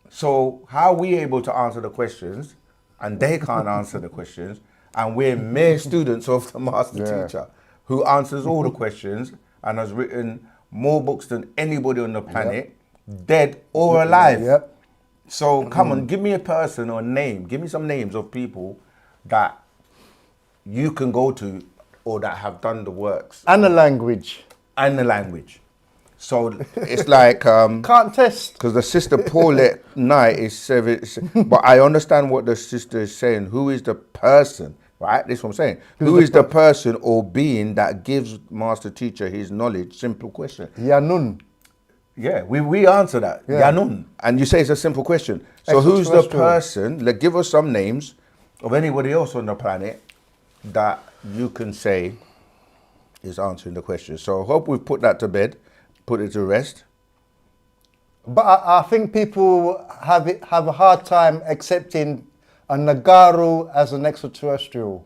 Speaker 1: So how are we able to answer the questions and they can't answer the questions, and we're mere students of the master teacher who answers all the questions and has written more books than anybody on the planet, dead or alive.
Speaker 2: Yep.
Speaker 1: So come on, give me a person or a name. Give me some names of people that you can go to or that have done the works.
Speaker 2: And the language.
Speaker 1: And the language. So it's like...
Speaker 2: can't test.
Speaker 1: Because the sister Paulette Knight is 7... But I understand what the sister is saying. Who is the person, right? This is what I'm saying. Who is the person or being that gives master teacher his knowledge? Simple question.
Speaker 2: Yanun.
Speaker 1: Yeah, we answer that.
Speaker 2: Yeah.
Speaker 1: Yanun. And you say it's a simple question. So who's the person, like, give us some names of anybody else on the planet that you can say is answering the question. So I hope we've put that to bed, put it to rest.
Speaker 2: But I think people have a hard time accepting a Nagaru as an extraterrestrial.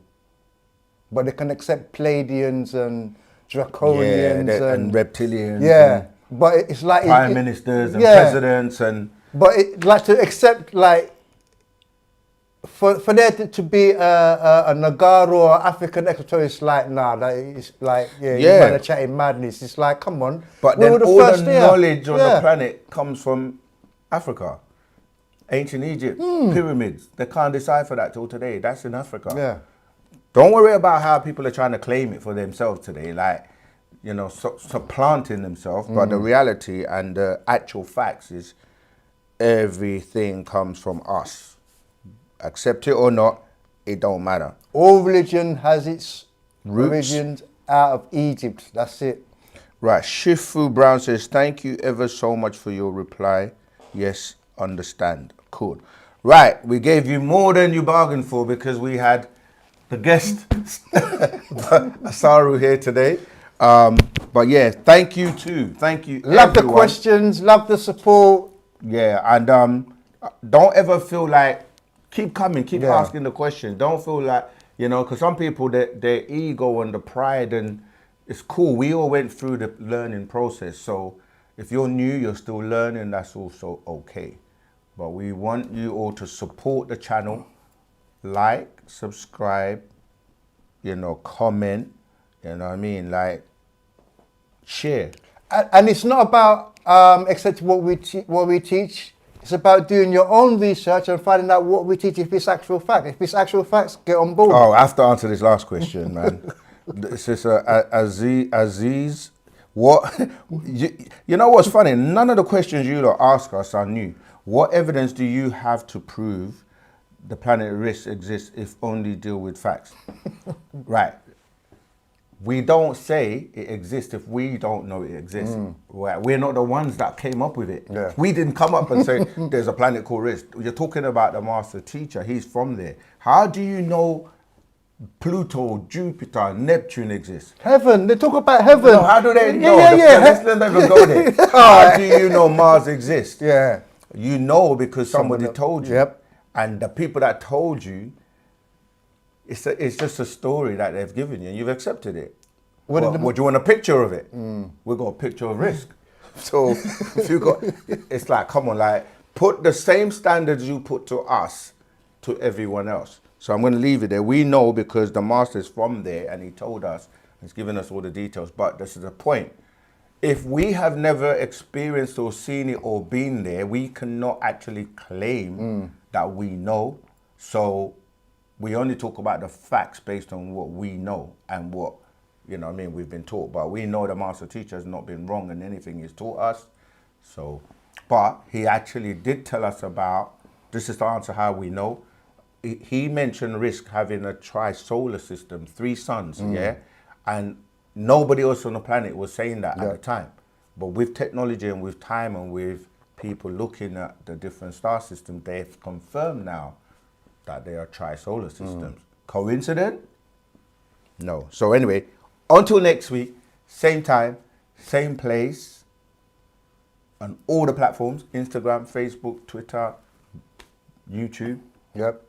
Speaker 2: But they can accept Pleiadians and Draconians
Speaker 1: and reptilians.
Speaker 2: Yeah.
Speaker 1: And
Speaker 2: but it's like
Speaker 1: prime ministers and presidents and...
Speaker 2: But it, like, to accept, like, for there to be a Nagaru or African extraterrestrial, like, nah, that is like, you man are chatting madness. It's like, come on.
Speaker 1: But then all the knowledge on the planet comes from Africa. Ancient Egypt, pyramids. They can't decipher that till today. That's in Africa.
Speaker 2: Yeah.
Speaker 1: Don't worry about how people are trying to claim it for themselves today. Like, you know, supplanting themselves. But the reality and the actual facts is everything comes from us. Accept it or not, it don't matter.
Speaker 2: All religion has its
Speaker 1: Roots.
Speaker 2: origins out of Egypt. That's it.
Speaker 1: Right. Shifu Brown says, thank you ever so much for your reply. Yes, understand. Cool. Right. We gave you more than you bargained for because we had the guest, Asaru, here today. But yeah, thank you too. Thank you.
Speaker 2: Love the questions, love the support.
Speaker 1: Yeah, and don't ever feel like, keep coming, keep asking the question. Don't feel like, you know, because some people, their ego and the pride, and it's cool. We all went through the learning process. So if you're new, you're still learning, that's also okay. But we want you all to support the channel, like, subscribe, you know, comment, you know what I mean, like, share.
Speaker 2: And it's not about accepting what we teach. It's about doing your own research and finding out what we teach if it's actual fact. If it's actual facts, get on board.
Speaker 1: Oh, I have to answer this last question, man. This is Aziz. What? You know what's funny? None of the questions you lot ask us are new. What evidence do you have to prove the planet risk exists if only deal with facts? Right. We don't say it exists if we don't know it exists. Right. We're not the ones that came up with it.
Speaker 2: Yeah.
Speaker 1: We didn't come up and say there's a planet called risk. You're talking about the master teacher. He's from there. How do you know Pluto, Jupiter, Neptune exist?
Speaker 2: Heaven. They talk about heaven.
Speaker 1: No, how do they know? Let's not even go there. How do you know Mars exists?
Speaker 2: Yeah.
Speaker 1: You know because somebody told you.
Speaker 2: Yep.
Speaker 1: And the people that told you, it's just a story that they've given you and you've accepted it. What do you want a picture of it? We got a picture of risk. So if you got, it's like, come on, like, put the same standards you put to us to everyone else. So I'm going to leave it there. We know because the master's from there and he told us, he's given us all the details. But this is the point. If we have never experienced or seen it or been there, we cannot actually claim that we know. So we only talk about the facts based on what we know and what, you know what I mean, we've been taught. But we know the master teacher has not been wrong in anything he's taught us. So, but he actually did tell us about, this is to answer how we know. He mentioned risk having a tri-solar system, 3 suns, yeah? And nobody else on the planet was saying that at the time. But with technology and with time and with people looking at the different star systems, they've confirmed now that they are tri-solar systems. Coincident? No. So anyway, until next week, same time, same place, on all the platforms, Instagram, Facebook, Twitter, YouTube.
Speaker 2: Yep.